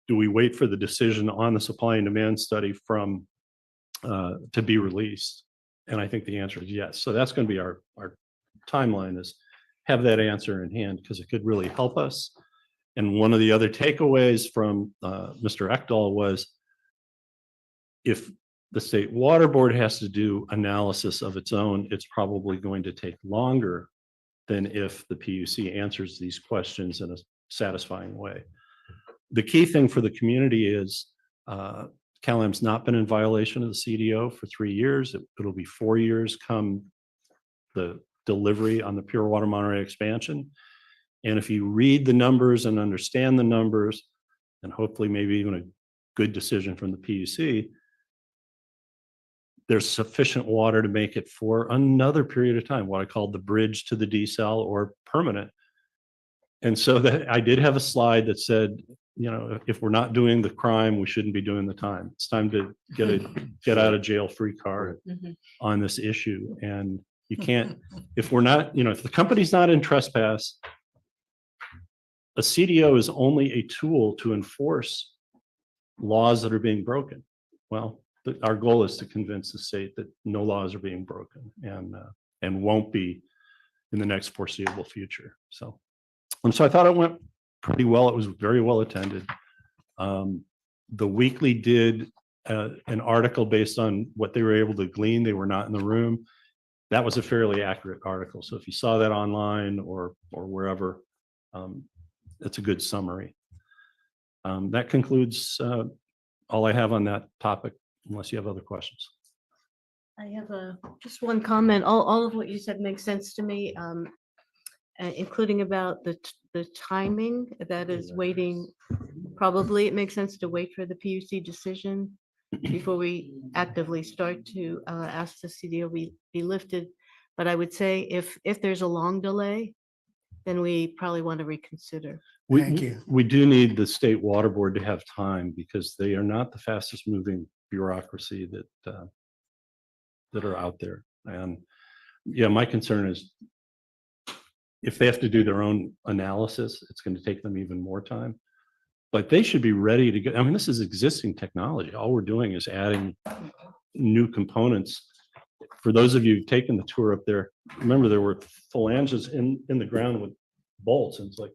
do we wait for the decision on the supply and demand study from to be released? And I think the answer is yes. So that's going to be our timeline, is have that answer in hand, because it could really help us. And one of the other takeaways from Mr. Ekdahl was, if the State Water Board has to do analysis of its own, it's probably going to take longer than if the PUC answers these questions in a satisfying way. The key thing for the community is CalAm's not been in violation of the CDO for 3 years. It'll be 4 years come the delivery on the Pure Water Monterey expansion. And if you read the numbers and understand the numbers, and hopefully maybe even a good decision from the PUC, there's sufficient water to make it for another period of time, what I call the bridge to the desal, or permanent. And so that I did have a slide that said, you know, if we're not doing the crime, we shouldn't be doing the time. It's time to get out of jail free card on this issue. And you can't, if we're not, you know, if the company's not in trespass, a CDO is only a tool to enforce laws that are being broken. Well, our goal is to convince the state that no laws are being broken, and won't be in the next foreseeable future. So, and so I thought it went pretty well. It was very well attended. The Weekly did an article based on what they were able to glean. They were not in the room. That was a fairly accurate article. So if you saw that online or wherever, it's a good summary. That concludes all I have on that topic, unless you have other questions. I have just one comment. All of what you said makes sense to me, including about the timing that is waiting. Probably it makes sense to wait for the PUC decision before we actively start to ask the CDO be lifted. But I would say if there's a long delay, then we probably want to reconsider. Thank you. We do need the State Water Board to have time, because they are not the fastest moving bureaucracy that are out there. And yeah, my concern is if they have to do their own analysis, it's going to take them even more time. But they should be ready to go. I mean, this is existing technology. All we're doing is adding new components. For those of you who've taken the tour up there, remember there were phalanges in the ground with bolts, and it's like,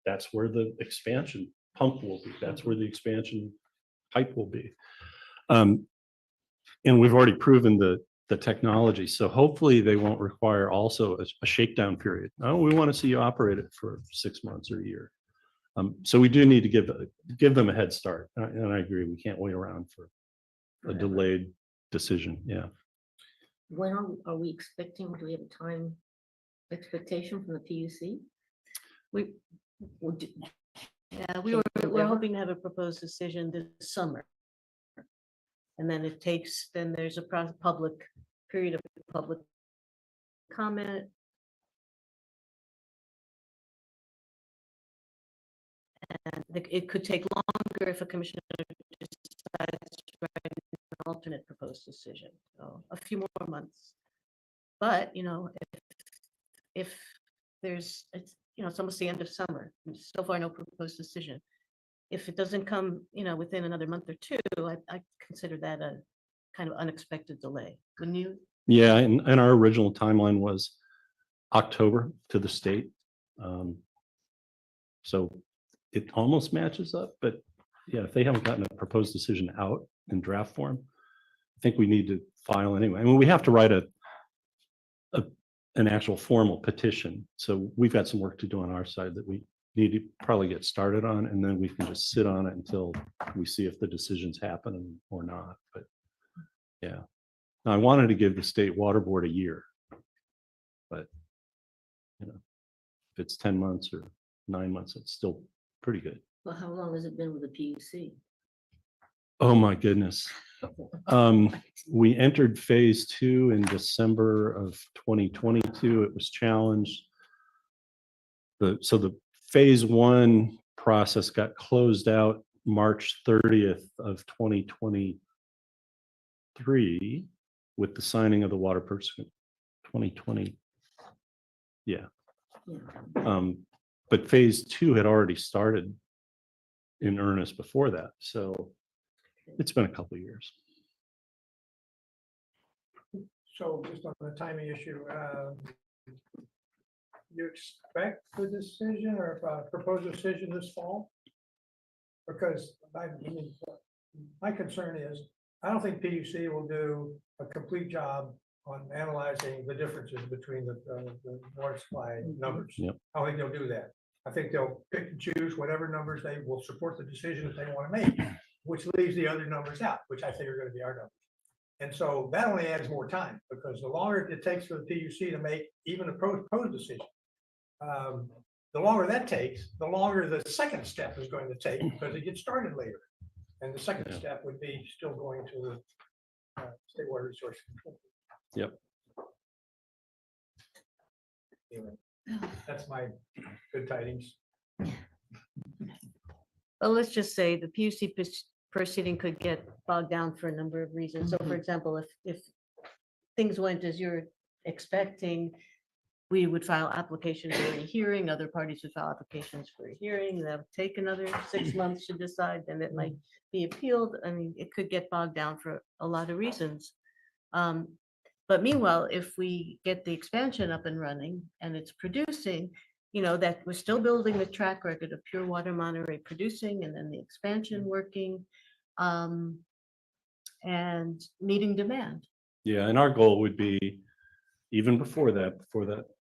that's where the expansion pump will be. That's where the expansion pipe will be. And we've already proven the technology. So hopefully they won't require also a shakedown period. Oh, we want to see you operate it for 6 months or a year. So we do need to give them a head start. And I agree, we can't wait around for a delayed decision. Yeah. When are we expecting, do we have a time expectation from the PUC? Yeah, we're hoping to have a proposed decision this summer. And then then there's a period of public comment. And it could take longer if a commissioner decides to write an alternate proposed decision, so a few more months. But, you know, if there's, it's almost the end of summer, so far no proposed decision. If it doesn't come, within another month or two, I consider that a kind of unexpected delay. Wouldn't you? Yeah, and our original timeline was October to the state. So it almost matches up, but yeah, if they haven't gotten a proposed decision out in draft form, I think we need to file anyway. I mean, we have to write an actual formal petition. So we've got some work to do on our side that we need to probably get started on, and then we can just sit on it until we see if the decisions happen or not. But yeah, I wanted to give the state water board a year, but you know, if it's 10 months or 9 months, it's still pretty good. Well, how long has it been with the PUC? Oh, my goodness. We entered phase 2 in December of 2022. It was challenged. So the phase 1 process got closed out March 30th of 2023 with the signing of the water purchase 2020. Yeah. But phase 2 had already started in earnest before that. So it's been a couple of years. So just on the timing issue, you expect the decision or proposed decision this fall? Because my concern is, I don't think PUC will do a complete job on analyzing the differences between the water supply numbers. Yep. I don't think they'll do that. I think they'll pick and choose whatever numbers they will support the decision that they want to make, which leaves the other numbers out, which I think are going to be our numbers. And so that only adds more time, because the longer it takes for the PUC to make even a proposed decision, the longer that takes, the longer the second step is going to take, because it gets started later. And the second step would be still going to the State Water Resource Control. Yep. Anyway, that's my good tidings. Well, let's just say the PUC proceeding could get bogged down for a number of reasons. So for example, if things went as you're expecting, we would file applications for a hearing, other parties would file applications for a hearing, that would take another 6 months to decide, then it might be appealed. I mean, it could get bogged down for a lot of reasons. But meanwhile, if we get the expansion up and running and it's producing, that we're still building the track record of Pure Water Monterey producing, and then the expansion working, and meeting demand. Yeah, and our goal would be, even before that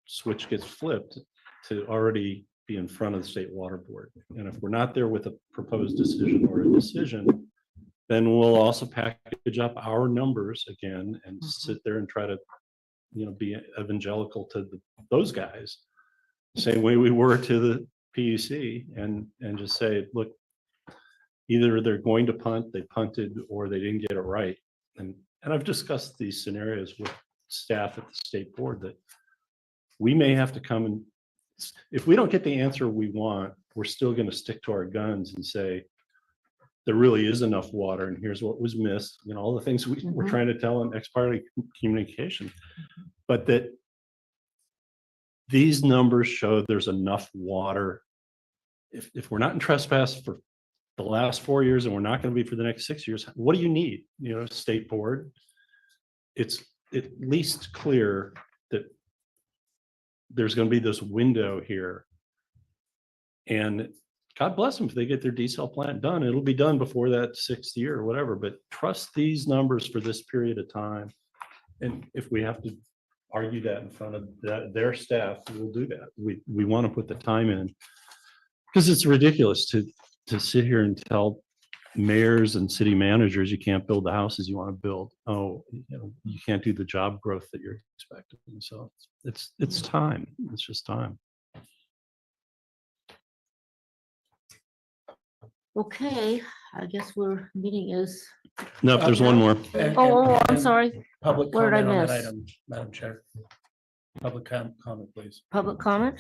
switch gets flipped, to already be in front of the State Water Board. And if we're not there with a proposed decision or a decision, then we'll also package up our numbers again and sit there and try to, be evangelical to those guys, same way we were to the PUC, and just say, look, either they're going to punt, they punted, or they didn't get it right. And I've discussed these scenarios with staff at the state board, that we may have to come and, if we don't get the answer we want, we're still going to stick to our guns and say, there really is enough water, and here's what was missed, all the things we're trying to tell in ex parte communication. But that these numbers show there's enough water. If we're not in trespass for the last 4 years, and we're not going to be for the next 6 years, what do you need? State board. It's at least clear that there's going to be this window here, and God bless them if they get their desal plant done. It'll be done before that 6th year or whatever, but trust these numbers for this period of time. And if we have to argue that in front of their staff, we'll do that. We want to put the time in, because it's ridiculous to sit here and tell mayors and city managers you can't build the houses you want to build. You can't do the job growth that you're expecting. So it's time. It's just time. Okay, I guess meeting is, No, there's one more. I'm sorry. Public What did I comment on that miss? item, Madam Chair. Public comment, please. Public comment?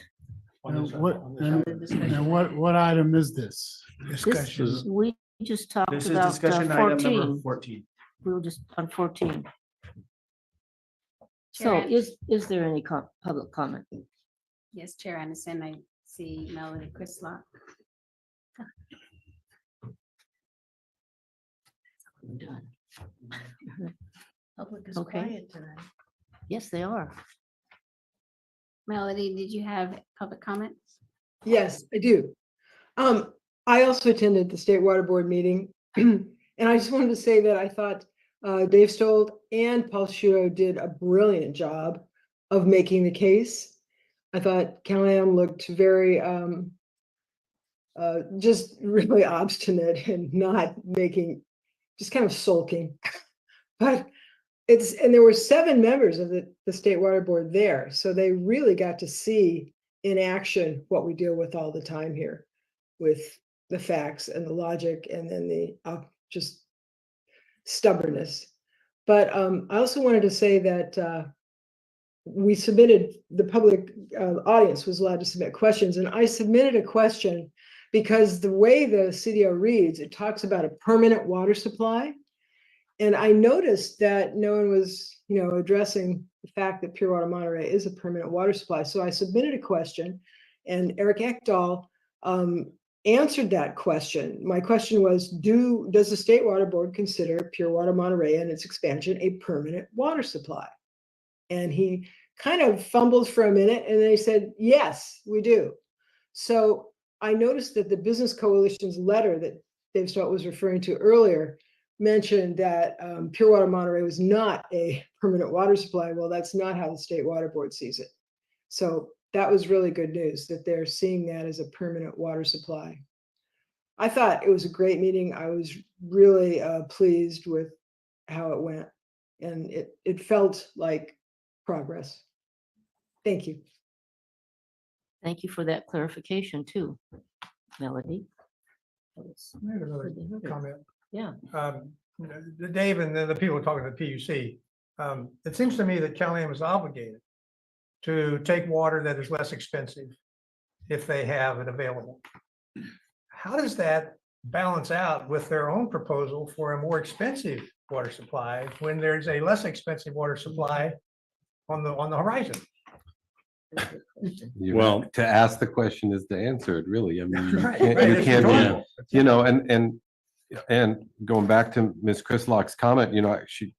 And what item is this? Discussion. We just talked This is about discussion item number 14. 14. We were just on 14. So Chair. is there any public comment? Yes, Chair Anderson, I see Melody Crislop. We're done. Public is Okay. quiet tonight. Yes, they are. Melody, did you have public comments? Yes, I do. I also attended the State Water Board meeting, and I just wanted to say that I thought Dave Stoll and Paul Shudo did a brilliant job of making the case. I thought Callahan looked very just really obstinate and not making, just kind of sulking. But and there were 7 members of the State Water Board there, so they really got to see in action what we deal with all the time here, with the facts and the logic, and then the just stubbornness. But I also wanted to say that we submitted, the public audience was allowed to submit questions, and I submitted a question because the way the CDO reads, it talks about a permanent water supply. And I noticed that no one was, addressing the fact that Pure Water Monterey is a permanent water supply. So I submitted a question, and Eric Ekdahl answered that question. My question was, does the State Water Board consider Pure Water Monterey and its expansion a permanent water supply? And he kind of fumbled for a minute, and then he said, yes, we do. So I noticed that the Business Coalition's letter that Dave Stolt was referring to earlier mentioned that Pure Water Monterey was not a permanent water supply. Well, that's not how the State Water Board sees it. So that was really good news that they're seeing that as a permanent water supply. I thought it was a great meeting. I was really pleased with how it went, and it felt like progress. Thank you. Thank you for that clarification too, Melody. I have another comment. Yeah. Dave and the people talking to the PUC, it seems to me that Callahan is obligated to take water that is less expensive if they have it available. How does that balance out with their own proposal for a more expensive water supply when there's a less expensive water supply on the horizon? Well, to ask the question is to answer it, really. I mean, Right, you right, it's can't, rhetorical. and going back to Ms. Chrislock's comment, she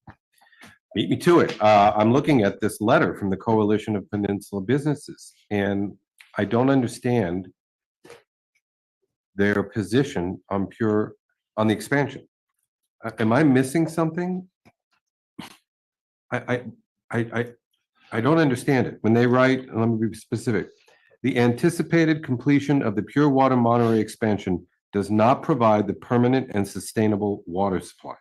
beat me to it. I'm looking at this letter from the Coalition of Peninsula Businesses, and I don't understand their position on the expansion. Am I missing something? I don't understand it. When they write, and let me be specific, the anticipated completion of the Pure Water Monterey expansion does not provide the permanent and sustainable water supply.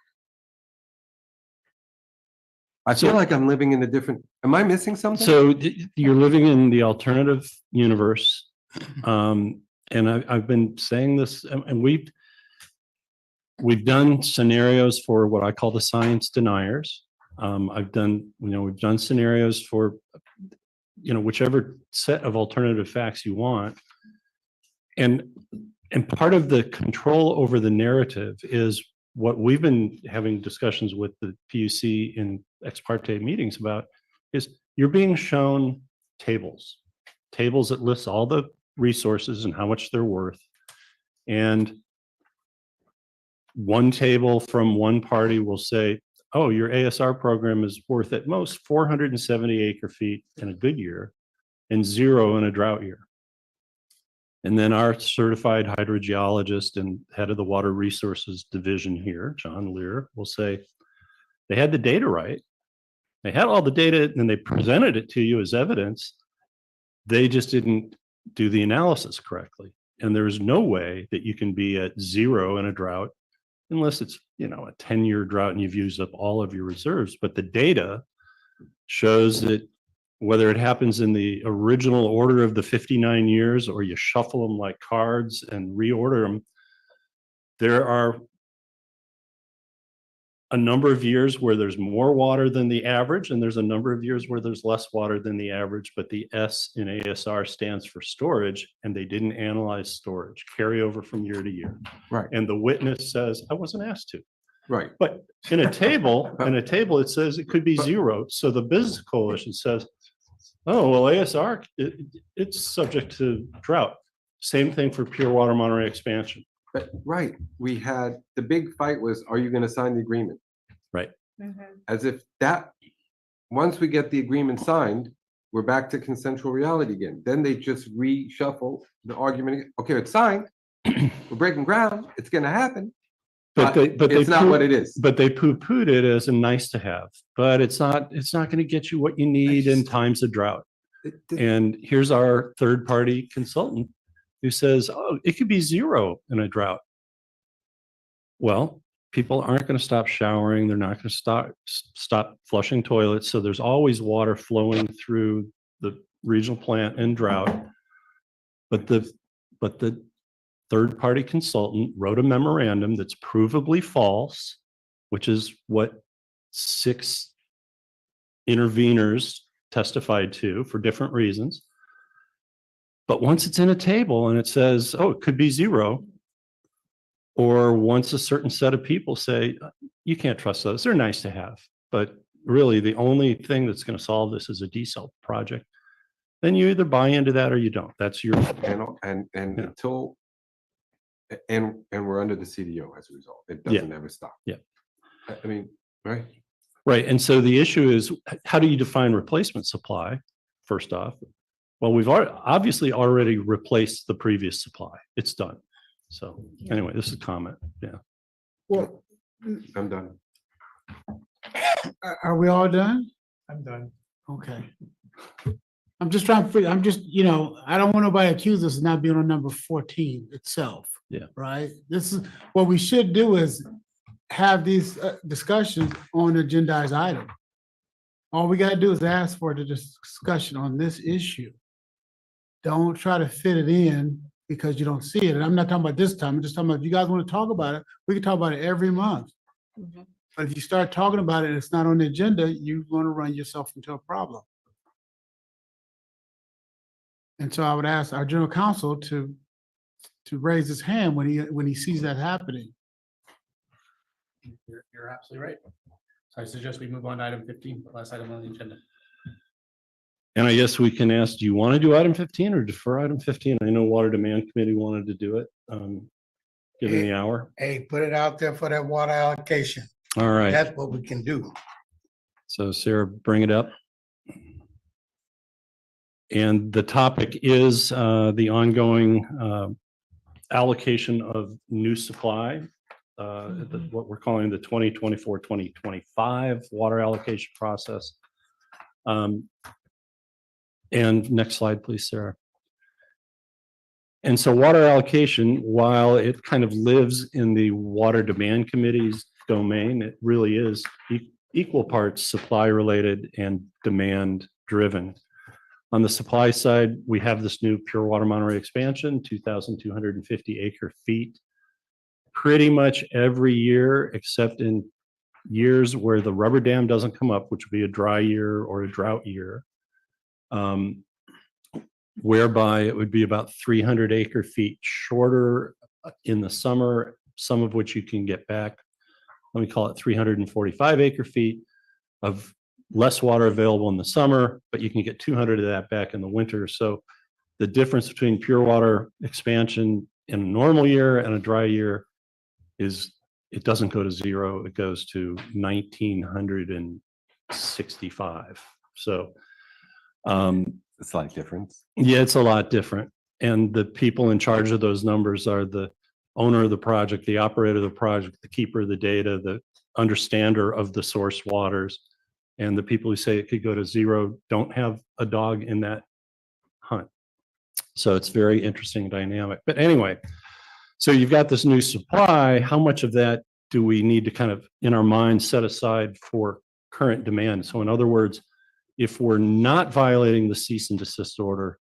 I feel like I'm living in a different, am I missing something? So you're living in the alternative universe. And I've been saying this, and we've done scenarios for what I call the science deniers. We've done scenarios for, whichever set of alternative facts you want. And part of the control over the narrative is what we've been having discussions with the PUC in ex parte meetings about is you're being shown tables that list all the resources and how much they're worth. And one table from one party will say, oh, your ASR program is worth at most 470 acre feet in a good year and 0 in a drought year. And then our certified hydrogeologist and head of the Water Resources Division here, John Lear, will say, they had the data right. They had all the data and they presented it to you as evidence. They just didn't do the analysis correctly. And there's no way that you can be at 0 in a drought unless it's, a 10-year drought and you've used up all of your reserves. But the data shows that whether it happens in the original order of the 59 years or you shuffle them like cards and reorder them, there are a number of years where there's more water than the average, and there's a number of years where there's less water than the average, but the S in ASR stands for storage, and they didn't analyze storage, carryover from year to year. Right. And the witness says, I wasn't asked to. Right. But in a table, it says it could be 0. So the Business Coalition says, oh, well, ASR, it's subject to drought. Same thing for Pure Water Monterey expansion. But, right, we had, the big fight was, are you going to sign the agreement? Right. As if that, once we get the agreement signed, we're back to consensual reality again. Then they just reshuffle the argument. Okay, it's signed. We're breaking ground. It's going to happen. But it's not what it is. But they poo-pooed it as a nice to have. But it's not going to get you what you need in times of drought. And here's our third-party consultant who says, oh, it could be 0 in a drought. Well, people aren't going to stop showering. They're not going to stop flushing toilets. So there's always water flowing through the regional plant in drought. But the third-party consultant wrote a memorandum that's provably false, which is what 6 interveners testified to for different reasons. But once it's in a table and it says, oh, it could be 0, or once a certain set of people say, you can't trust those, they're nice to have, but really the only thing that's going to solve this is a desal project, then you either buy into that or you don't. That's your. And Yeah. until, and we're under the CDO as a result. It doesn't ever stop. Yeah. I mean, right? Right. And so the issue is, how do you define replacement supply? First off, well, we've obviously already replaced the previous supply. It's done. So anyway, this is a comment. Yeah. Well, I'm done. are we all done? I'm done. Okay. I'm just trying to figure, I don't want nobody to accuse us of not being on number 14 itself. Yeah. Right? This is, what we should do is have these discussions on agendized item. All we gotta do is ask for the discussion on this issue. Don't try to fit it in because you don't see it. And I'm not talking about this time, I'm just talking about, if you guys want to talk about it, we can talk about it every month. But if you start talking about it and it's not on the agenda, you're going to run yourself into a problem. And so I would ask our general counsel to raise his hand when he sees that happening. You're absolutely right. So I suggest we move on to item 15, the last item on the agenda. And I guess we can ask, do you want to do item 15 or defer item 15? I know Water Demand Committee wanted to do it, given the hour. Hey, put it out there for that water allocation. All right. That's what we can do. So Sarah, bring it up. And the topic is the ongoing allocation of new supply, what we're calling the 2024-2025 water allocation process. And next slide, please, Sarah. And so water allocation, while it kind of lives in the Water Demand Committee's domain, it really is equal parts supply related and demand driven. On the supply side, we have this new Pure Water Monterey expansion, 2,250 acre feet. Pretty much every year, except in years where the rubber dam doesn't come up, which would be a dry year or a drought year, whereby it would be about 300 acre feet shorter in the summer, some of which you can get back. Let me call it 345 acre feet of less water available in the summer, but you can get 200 of that back in the winter. So the difference between pure water expansion in a normal year and a dry year is it doesn't go to 0, it goes to 1965. So It's a slight difference. yeah, it's a lot different. And the people in charge of those numbers are the owner of the project, the operator of the project, the keeper of the data, the understander of the source waters. And the people who say it could go to 0 don't have a dog in that hunt. So it's very interesting dynamic. But anyway, so you've got this new supply. How much of that do we need to kind of, in our minds, set aside for current demand? So in other words, if we're not violating the cease and desist order,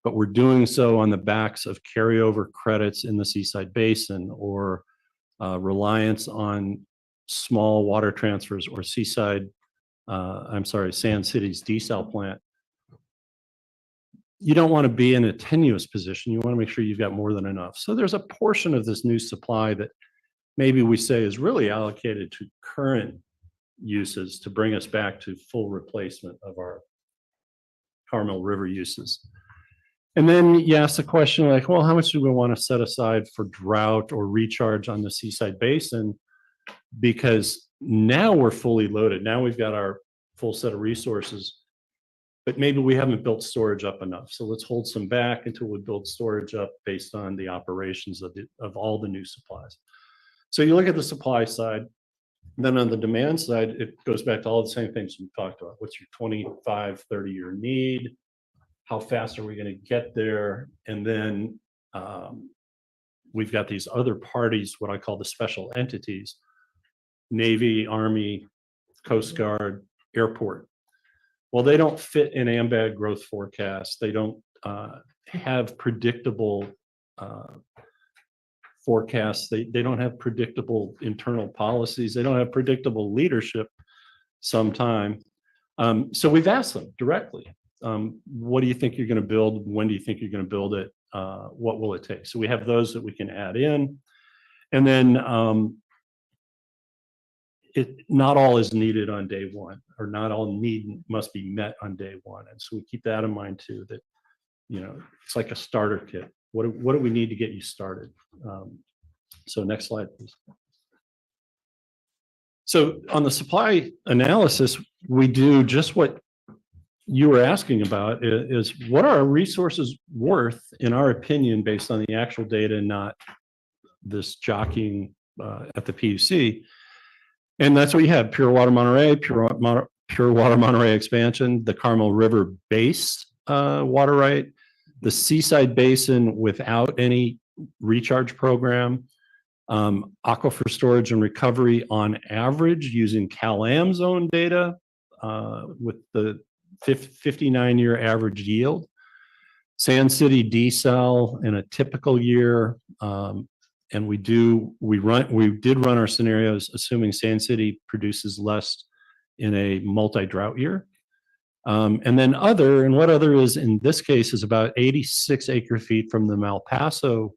but we're doing so on the backs of carryover credits in the Seaside Basin or reliance on small water transfers or Sand City's desal plant, you don't want to be in a tenuous position. You want to make sure you've got more than enough. So there's a portion of this new supply that maybe we say is really allocated to current uses to bring us back to full replacement of our Carmel River uses. And then you ask the question like, well, how much do we want to set aside for drought or recharge on the Seaside Basin? Because now we're fully loaded. Now we've got our full set of resources, but maybe we haven't built storage up enough. So let's hold some back until we build storage up based on the operations of all the new supplies. So you look at the supply side. Then on the demand side, it goes back to all the same things we talked about. What's your 25, 30-year need? How fast are we going to get there? And then we've got these other parties, what I call the special entities, Navy, Army, Coast Guard, airport. Well, they don't fit in AMBAG growth forecasts. They don't have predictable forecasts. They don't have predictable internal policies. They don't have predictable leadership sometime. So we've asked them directly, what do you think you're going to build? When do you think you're going to build it? What will it take? So we have those that we can add in. And then not all is needed on day one, or not all need must be met on day one. And so we keep that in mind too, that, you know, it's like a starter kit. What do we need to get you started? So next slide, please. So on the supply analysis, we do just what you were asking about, is what are our resources worth, in our opinion, based on the actual data, not this jockeying at the PUC. And that's what you have: Pure Water Monterey, Pure Water Monterey expansion, the Carmel River base water right, the Seaside Basin without any recharge program, aquifer storage and recovery on average using CalAM's own data with the 59-year average yield, Sand City desal in a typical year. And we did run our scenarios assuming Sand City produces less in a multi-drought year. And then what other is in this case is about 86 acre feet from the Malpaso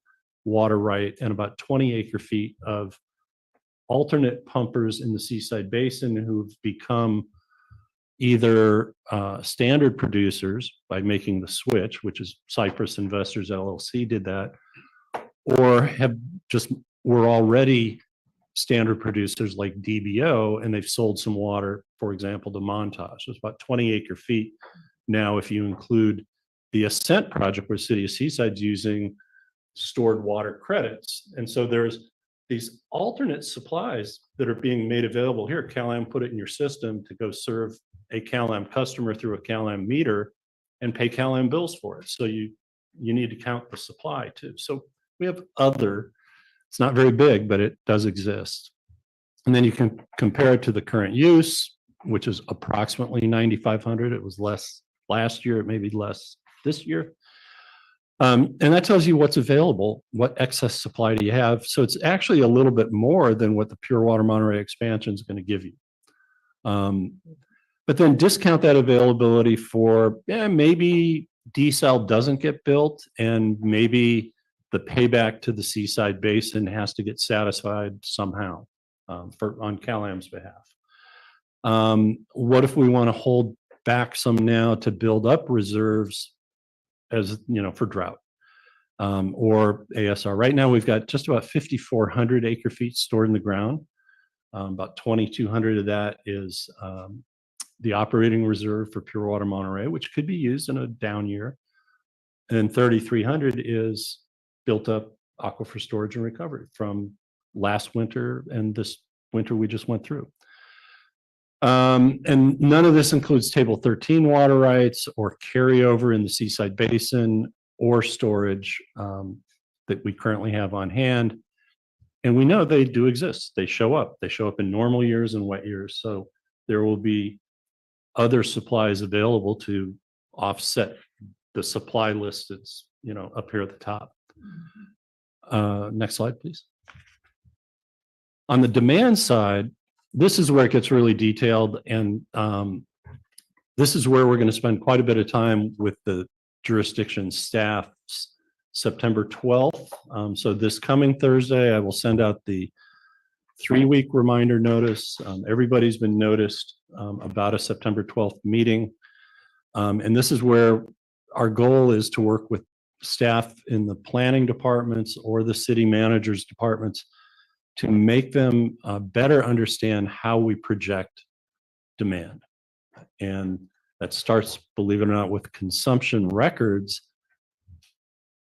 water right and about 20 acre feet of alternate pumpers in the Seaside Basin who've become either standard producers by making the switch, which is Cypress Investors LLC did that, or were already standard producers like DBO, and they've sold some water, for example, to Montage. So it's about 20 acre feet now if you include the Ascent project where City of Seaside's using stored water credits. And so there's these alternate supplies that are being made available here. CalAM put it in your system to go serve a CalAM customer through a CalAM meter and pay CalAM bills for it. So you need to count the supply too. So we have it's not very big, but it does exist. And then you can compare it to the current use, which is approximately 9,500. It was less last year, it may be less this year. And that tells you what's available, what excess supply do you have. So it's actually a little bit more than what the Pure Water Monterey expansion is going to give you. But then discount that availability for maybe desal doesn't get built, and maybe the payback to the Seaside Basin has to get satisfied somehow on CalAM's behalf. What if we want to hold back some now to build up reserves as for drought or ASR? Right now we've got just about 5,400 acre feet stored in the ground. About 2,200 of that is the operating reserve for Pure Water Monterey, which could be used in a down year. And then 3,300 is built up aquifer storage and recovery from last winter and this winter we just went through. And none of this includes Table 13 water rights or carryover in the Seaside Basin or storage that we currently have on hand. And we know they do exist. They show up. They show up in normal years and wet years. So there will be other supplies available to offset the supply list that's up here at the top. Next slide, please. On the demand side, this is where it gets really detailed, and this is where we're going to spend quite a bit of time with the jurisdiction staff September 12th. So this coming Thursday, I will send out the 3-week reminder notice. Everybody's been noticed about a September 12th meeting. And this is where our goal is to work with staff in the planning departments or the city managers departments to make them better understand how we project demand. And that starts, believe it or not, with consumption records,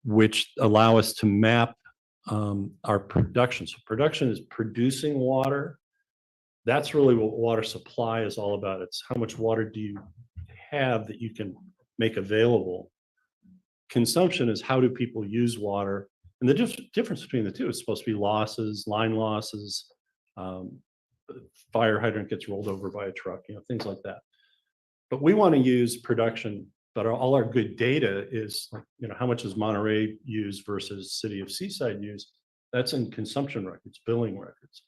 which allow us to map our production. So production is producing water. That's really what water supply is all about. It's how much water do you have that you can make available consumption is how do people use water? And the difference between the two is supposed to be losses, line losses, fire hydrant gets rolled over by a truck, things like that. But we want to use production, but all our good data is like, how much does Monterey use versus City of Seaside use? That's in consumption records, billing records.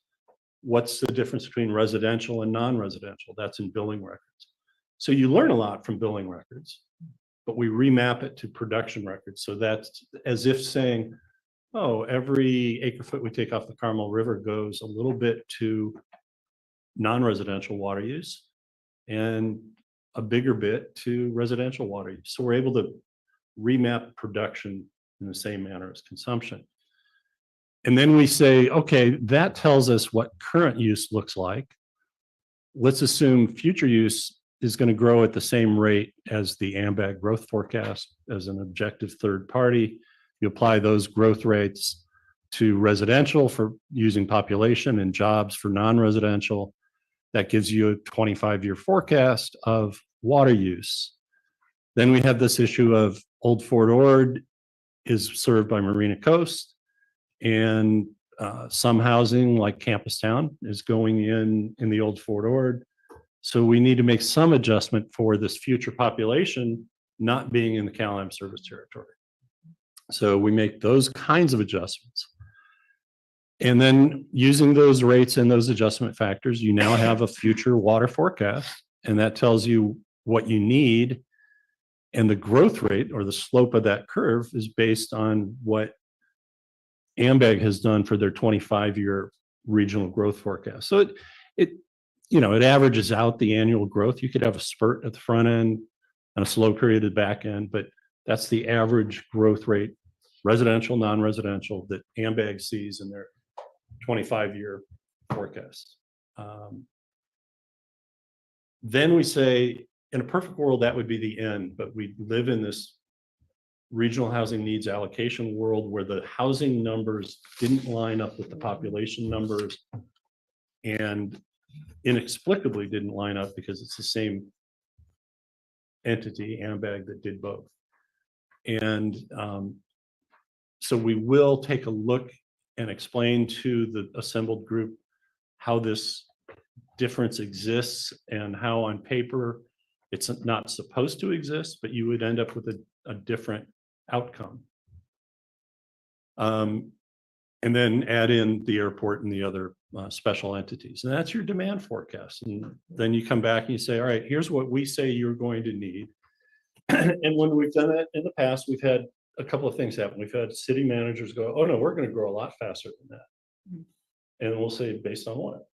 What's the difference between residential and non-residential? That's in billing records. So you learn a lot from billing records, but we remap it to production records. So that's as if saying, oh, every acre foot we take off the Carmel River goes a little bit to non-residential water use and a bigger bit to residential water use. So we're able to remap production in the same manner as consumption. And then we say, okay, that tells us what current use looks like. Let's assume future use is going to grow at the same rate as the AMBAG growth forecast as an objective third party. You apply those growth rates to residential for using population and jobs for non-residential. That gives you a 25-year forecast of water use. Then we have this issue of Old Fort Ord is served by Marina Coast, and some housing like Campus Town is going in the Old Fort Ord. So we need to make some adjustment for this future population not being in the Cal-Am service territory. So we make those kinds of adjustments. And then using those rates and those adjustment factors, you now have a future water forecast, and that tells you what you need. And the growth rate or the slope of that curve is based on what AMBAG has done for their 25-year regional growth forecast. So it averages out the annual growth. You could have a spurt at the front end and a slow period at the back end, but that's the average growth rate, residential, non-residential, that AMBAG sees in their 25-year forecast. Then we say, in a perfect world, that would be the end, but we live in this regional housing needs allocation world where the housing numbers didn't line up with the population numbers and inexplicably didn't line up because it's the same entity, AMBAG, that did both. And so we will take a look and explain to the assembled group how this difference exists and how on paper it's not supposed to exist, but you would end up with a different outcome. And then add in the airport and the other special entities. And that's your demand forecast. And then you come back and you say, all right, here's what we say you're going to need. And when we've done that in the past, we've had a couple of things happen. We've had city managers go, oh no, we're going to grow a lot faster than that. And we'll say, based on what?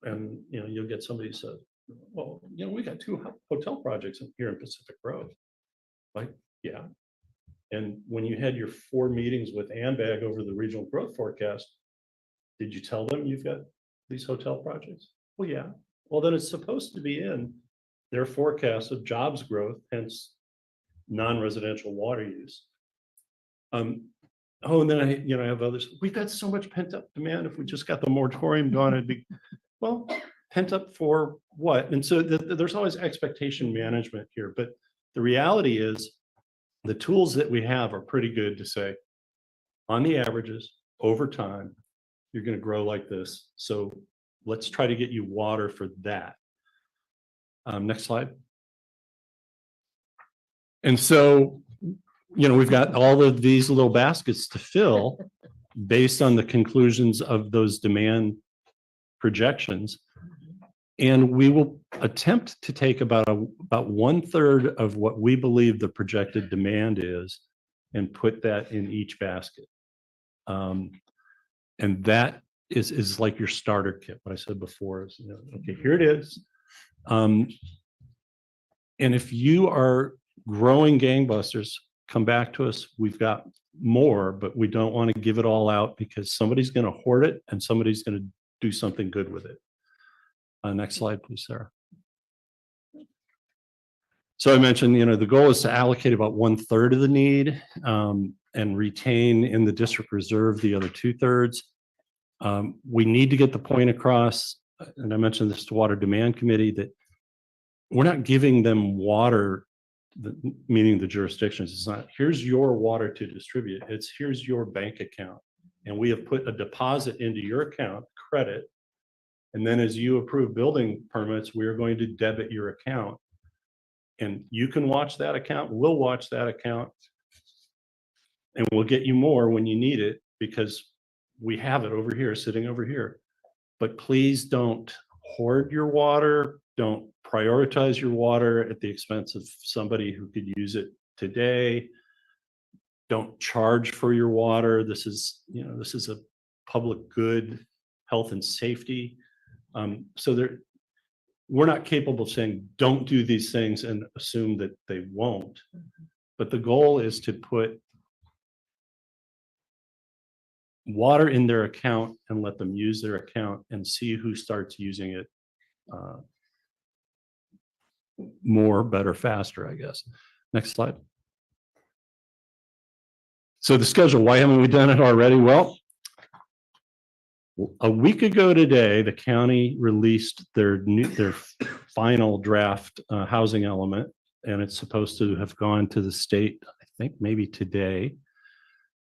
And you'll get somebody who says, well, we got 2 hotel projects here in Pacific Grove. Like, yeah. And when you had your 4 meetings with AMBAG over the regional growth forecast, did you tell them you've got these hotel projects? Well, yeah. Well, then it's supposed to be in their forecast of jobs growth, hence non-residential water use. Oh, and then I have others. We've got so much pent up demand. If we just got the moratorium gone, it'd be, well, pent up for what? And so there's always expectation management here. But the reality is the tools that we have are pretty good to say, on the averages, over time, you're going to grow like this. So let's try to get you water for that. Next slide. And so, we've got all of these little baskets to fill based on the conclusions of those demand projections. And we will attempt to take about 1/3 of what we believe the projected demand is and put that in each basket. And that is like your starter kit. What I said before is, okay, here it is. And if you are growing gangbusters, come back to us. We've got more, but we don't want to give it all out because somebody's going to hoard it and somebody's going to do something good with it. Next slide, please, Sarah. So I mentioned, the goal is to allocate about 1/3 of the need and retain in the district reserve the other 2/3. We need to get the point across, and I mentioned this to Water Demand Committee, that we're not giving them water meaning the jurisdictions. It's not, here's your water to distribute. It's here's your bank account. And we have put a deposit into your account, credit. And then as you approve building permits, we are going to debit your account. And you can watch that account. We'll watch that account. And we'll get you more when you need it because we have it over here, sitting over here. But please don't hoard your water. Don't prioritize your water at the expense of somebody who could use it today. Don't charge for your water. This is a public good, health and safety. So we're not capable of saying, don't do these things and assume that they won't. But the goal is to put water in their account and let them use their account and see who starts using it more, better, faster, I guess. Next slide. So the schedule, why haven't we done it already? Well, a week ago today, the county released their final draft housing element, and it's supposed to have gone to the state, I think maybe today.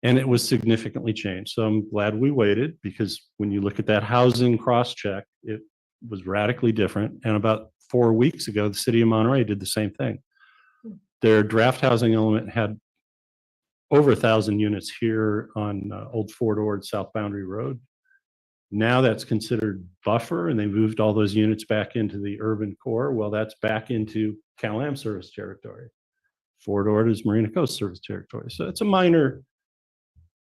And it was significantly changed. So I'm glad we waited because when you look at that housing cross-check, it was radically different. And about 4 weeks ago, the city of Monterey did the same thing. Their draft housing element had over 1,000 units here on Old Fort Ord South Boundary Road. Now that's considered buffer, and they moved all those units back into the urban core. Well, that's back into Cal-Am service territory. Fort Ord is Marina Coast service territory. So it's a minor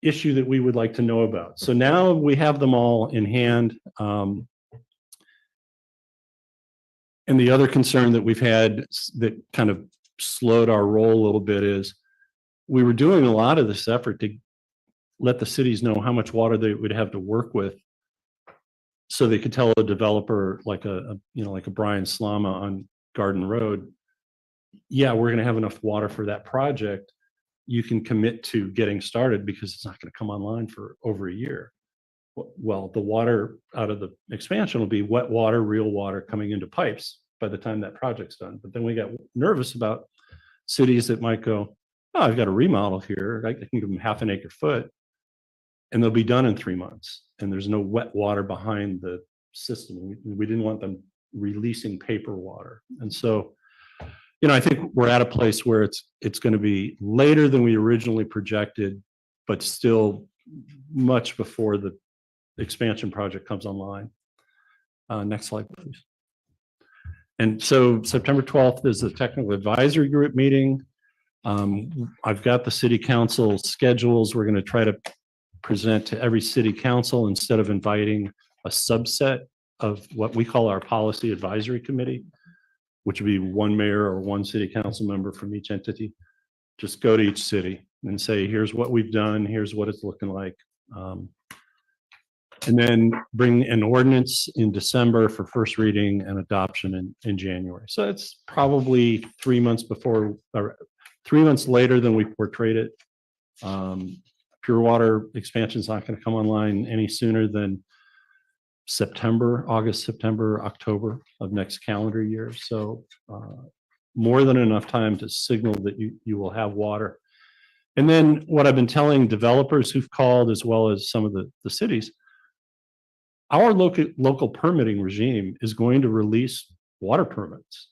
issue that we would like to know about. So now we have them all in hand. And the other concern that we've had that kind of slowed our roll a little bit is we were doing a lot of this effort to let the cities know how much water they would have to work with so they could tell a developer like a Brian Slama on Garden Road, yeah, we're going to have enough water for that project. You can commit to getting started because it's not going to come online for over a year. Well, the water out of the expansion will be wet water, real water coming into pipes by the time that project's done. But then we got nervous about cities that might go, oh, I've got a remodel here. I can give them half an acre foot and they'll be done in 3 months. And there's no wet water behind the system. We didn't want them releasing paper water. And so, I think we're at a place where it's going to be later than we originally projected, but still much before the expansion project comes online. Next slide, please. And so September 12th is the technical advisory group meeting. I've got the city council schedules. We're going to try to present to every city council instead of inviting a subset of what we call our policy advisory committee, which would be one mayor or one city council member from each entity. Just go to each city and say, here's what we've done, here's what it's looking like. And then bring an ordinance in December for first reading and adoption in January. So it's probably 3 months before, or 3 months later than we portrayed it. Pure water expansion is not going to come online any sooner than August, September, October of next calendar year. So more than enough time to signal that you will have water. And then what I've been telling developers who've called, as well as some of the cities, our local permitting regime is going to release water permits.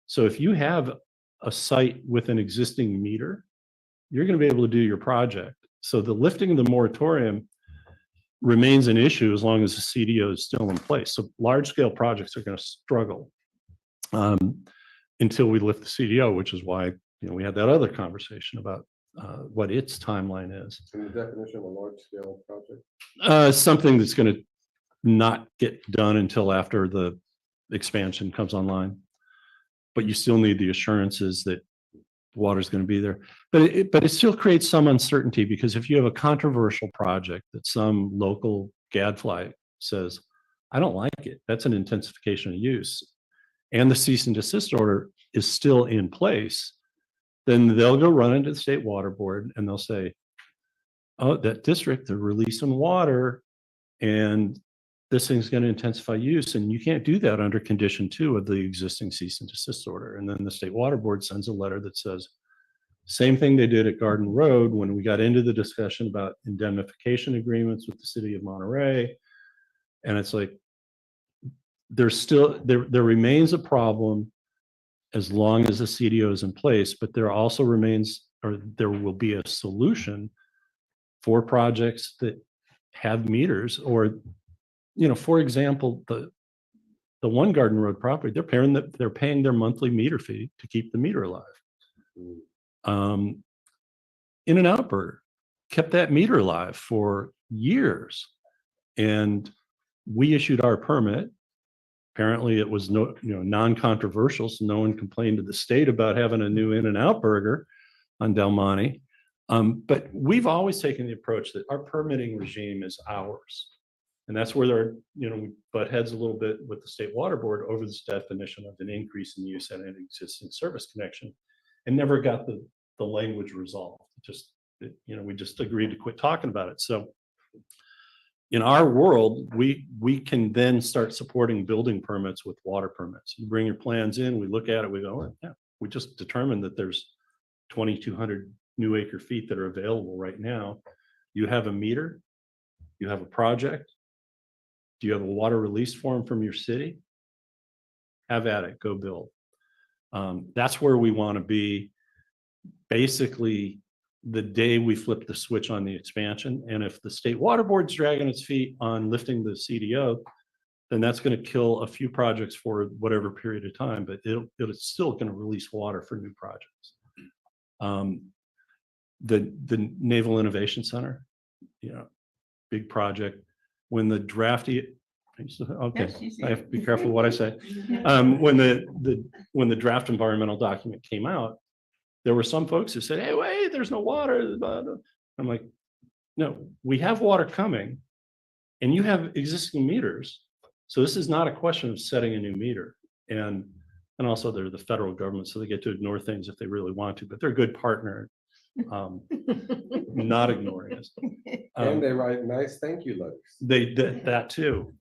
So if you have a site with an existing meter, you're going to be able to do your project. So the lifting of the moratorium remains an issue as long as the CDO is still in place. So large scale projects are going to struggle until we lift the CDO, which is why we had that other conversation about what its timeline is. And the definition of a large scale project? Something that's going to not get done until after the expansion comes online. But you still need the assurances that water is going to be there. But it still creates some uncertainty because if you have a controversial project that some local gadfly says, I don't like it, that's an intensification of use, and the cease and desist order is still in place, then they'll go run into the state water board and they'll say, oh, that district, they're releasing water and this thing's going to intensify use, and you can't do that under condition 2 of the existing cease and desist order. And then the State Water Board sends a letter that says, same thing they did at Garden Road when we got into the discussion about indemnification agreements with the city of Monterey. And it's like, there's still, there remains a problem as long as the CDO is in place, but there also remains, or there will be a solution for projects that have meters, or, you know, for example, the one Garden Road property, they're paying their monthly meter fee to keep the meter alive. In-N-Out Burger kept that meter alive for years, and we issued our permit. Apparently it was non-controversial, so no one complained to the state about having a new In-N-Out Burger on Del Monte. But we've always taken the approach that our permitting regime is ours. And that's where we butt heads a little bit with the State Water Board over this definition of an increase in use at an existing service connection, and never got the language resolved. We just agreed to quit talking about it. So in our world, we can then start supporting building permits with water permits. You bring your plans in, we look at it, we go, oh, yeah, we just determined that there's 2,200 new acre feet that are available right now. You have a meter, you have a project, do you have a water release form from your city? Have at it, go build. That's where we want to be basically the day we flip the switch on the expansion. And if the State Water Board's dragging its feet on lifting the CDO, then that's going to kill a few projects for whatever period of time, but it's still going to release water for new projects. The Naval Innovation Center, big project. When the drafty, okay, I have to be careful what I say. When the draft environmental document came out, there were some folks who said, hey, wait, there's no water. I'm like, no, we have water coming and you have existing meters. So this is not a question of setting a new meter. And also they're the federal government, so they get to ignore things if they really want to, but they're a good partner, not ignoring us. And they write nice thank you letters. They did that too.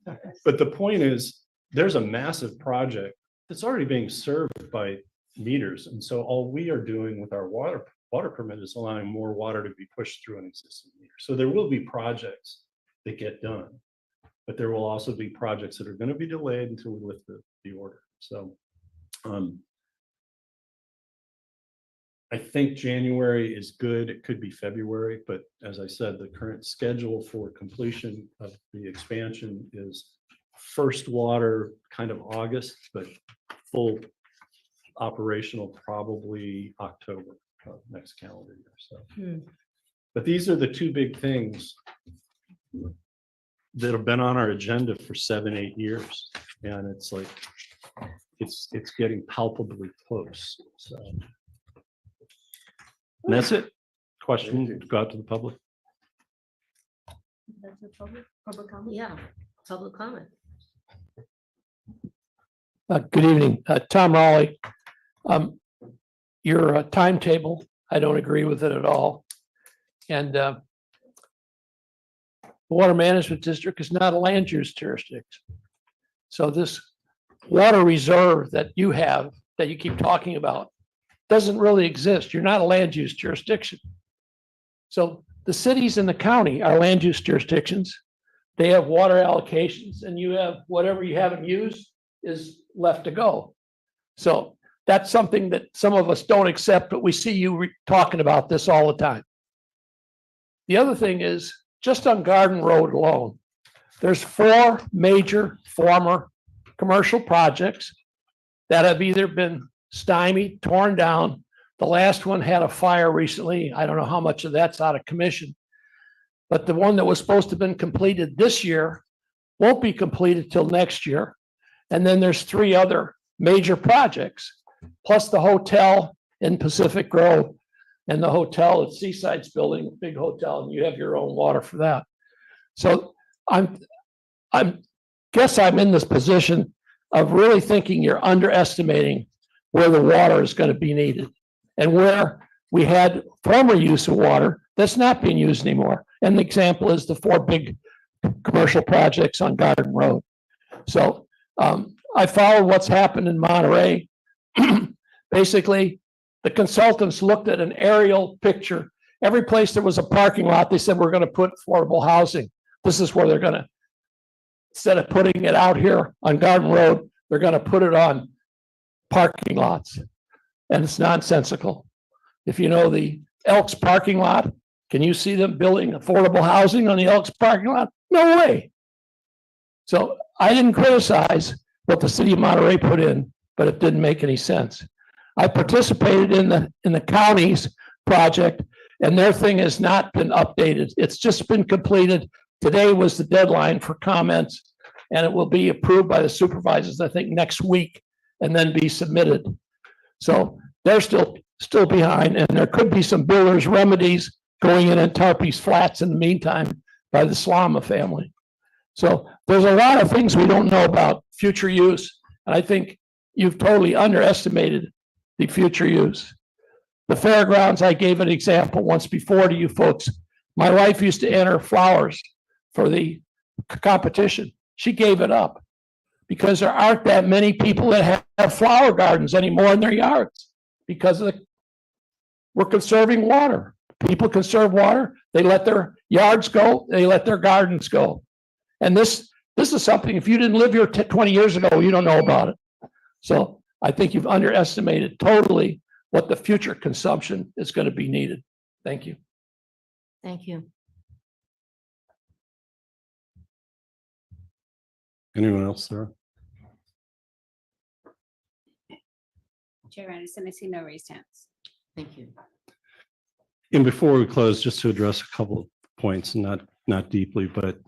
But the point is, there's a massive project that's already being served by meters. And so all we are doing with our water permit is allowing more water to be pushed through an existing meter. So there will be projects that get done, but there will also be projects that are going to be delayed until we lift the order. So I think January is good. It could be February, but as I said, the current schedule for completion of the expansion is first water kind of August, but full operational probably October of next calendar year. So, but these are the two big things that have been on our agenda for 7-8 years, and it's like it's getting palpably close. So, and that's it. Question to go out to the public. That's a public comment? Yeah, public comment. Good evening, Tom Raleigh. Your timetable, I don't agree with it at all. And the Water Management District is not a land use jurisdiction. So this water reserve that you have, that you keep talking about, doesn't really exist. You're not a land use jurisdiction. So the cities and the county are land use jurisdictions. They have water allocations, and you have whatever you haven't used is left to go. So that's something that some of us don't accept, but we see you talking about this all the time. The other thing is, just on Garden Road alone, there's 4 major former commercial projects that have either been stymied, torn down. The last one had a fire recently. I don't know how much of that's out of commission, but the one that was supposed to have been completed this year won't be completed till next year. And then there's 3 other major projects, plus the hotel in Pacific Grove and the hotel at Seaside's building, a big hotel, and you have your own water for that. So I'm guess I'm in this position of really thinking you're underestimating where the water is going to be needed and where we had former use of water that's not being used anymore. And the example is the 4 big commercial projects on Garden Road. So I followed what's happened in Monterey. Basically, the consultants looked at an aerial picture. Every place there was a parking lot, they said, we're going to put affordable housing. This is where they're going to, instead of putting it out here on Garden Road, they're going to put it on parking lots. And it's nonsensical. If you know the Elks parking lot, can you see them building affordable housing on the Elks parking lot? No way. So I didn't criticize what the city of Monterey put in, but it didn't make any sense. I participated in the county's project, and their thing has not been updated. It's just been completed. Today was the deadline for comments, and it will be approved by the supervisors, I think, next week, and then be submitted. So they're still behind, and there could be some builders' remedies going in Tarpey's Flats in the meantime by the Slama family. So there's a lot of things we don't know about future use, and I think you've totally underestimated the future use. The fairgrounds, I gave an example once before to you folks. My wife used to enter flowers for the competition. She gave it up because there aren't that many people that have flower gardens anymore in their yards because we're conserving water. People conserve water. They let their yards go. They let their gardens go. And this is something, if you didn't live here 20 years ago, you don't know about it. So I think you've underestimated totally what the future consumption is going to be needed. Thank you. Thank you. Anyone else, Sarah? Chair Anderson, I see no raised hands. Thank you. And before we close, just to address a couple of points, not deeply, but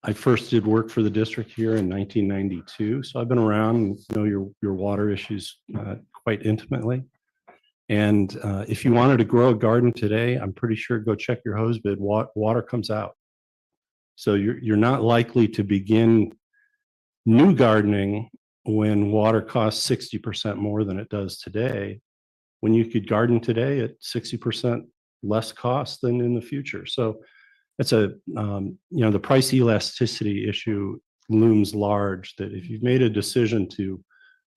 I first did work for the district here in 1992. So I've been around and know your water issues quite intimately. And if you wanted to grow a garden today, I'm pretty sure go check your hose bid, water comes out. So you're not likely to begin new gardening when water costs 60% more than it does today, when you could garden today at 60% less cost than in the future. So it's the price elasticity issue looms large, that if you've made a decision to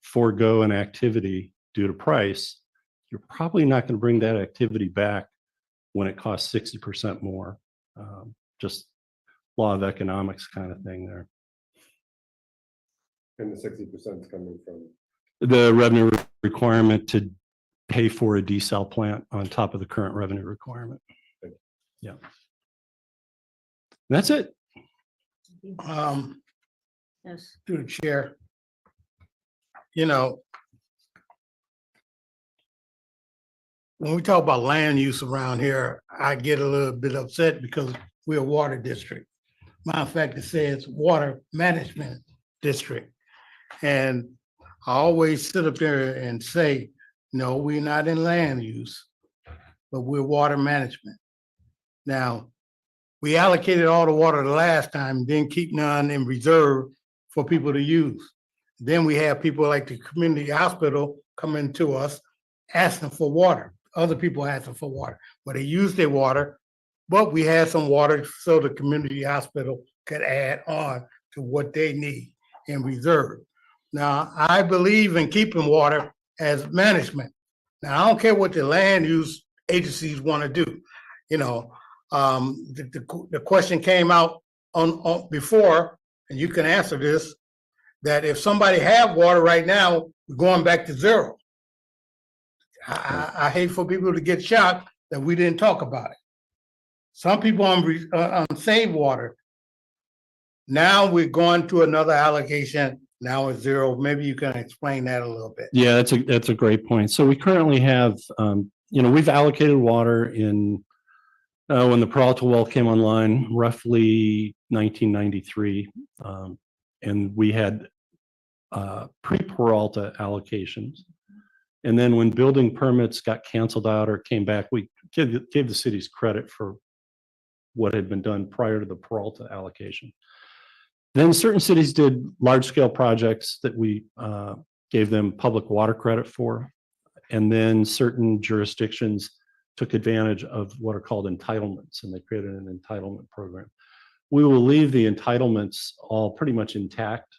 forego an activity due to price, you're probably not going to bring that activity back when it costs 60% more. Just law of economics kind of thing there. And the 60% is coming from? The revenue requirement to pay for a desal plant on top of the current revenue requirement. Yeah. That's it. Yes. Through the chair. You know, when we talk about land use around here, I get a little bit upset because we're a water district. Matter of fact, it says water management district. And I always sit up there and say, no, we're not in land use, but we're water management. Now, we allocated all the water the last time, didn't keep none in reserve for people to use. Then we have people like the community hospital coming to us asking for water. Other people asking for water, but they use their water, but we had some water so the community hospital could add on to what they need in reserve. Now, I believe in keeping water as management. Now, I don't care what the land use agencies want to do. You know, the question came out on before, and you can answer this, that if somebody have water right now, we're going back to zero. I hate for people to get shocked that we didn't talk about it. Some people on save water. Now we're going to another allocation. Now it's zero. Maybe you can explain that a little bit. Yeah, that's a great point. So we currently have, we've allocated water in when the Peralta well came online, roughly 1993, and we had pre-Peralta allocations. And then when building permits got canceled out or came back, we gave the cities credit for what had been done prior to the Peralta allocation. Then certain cities did large-scale projects that we gave them public water credit for. And then certain jurisdictions took advantage of what are called entitlements, and they created an entitlement program. we will leave the entitlements all pretty much intact.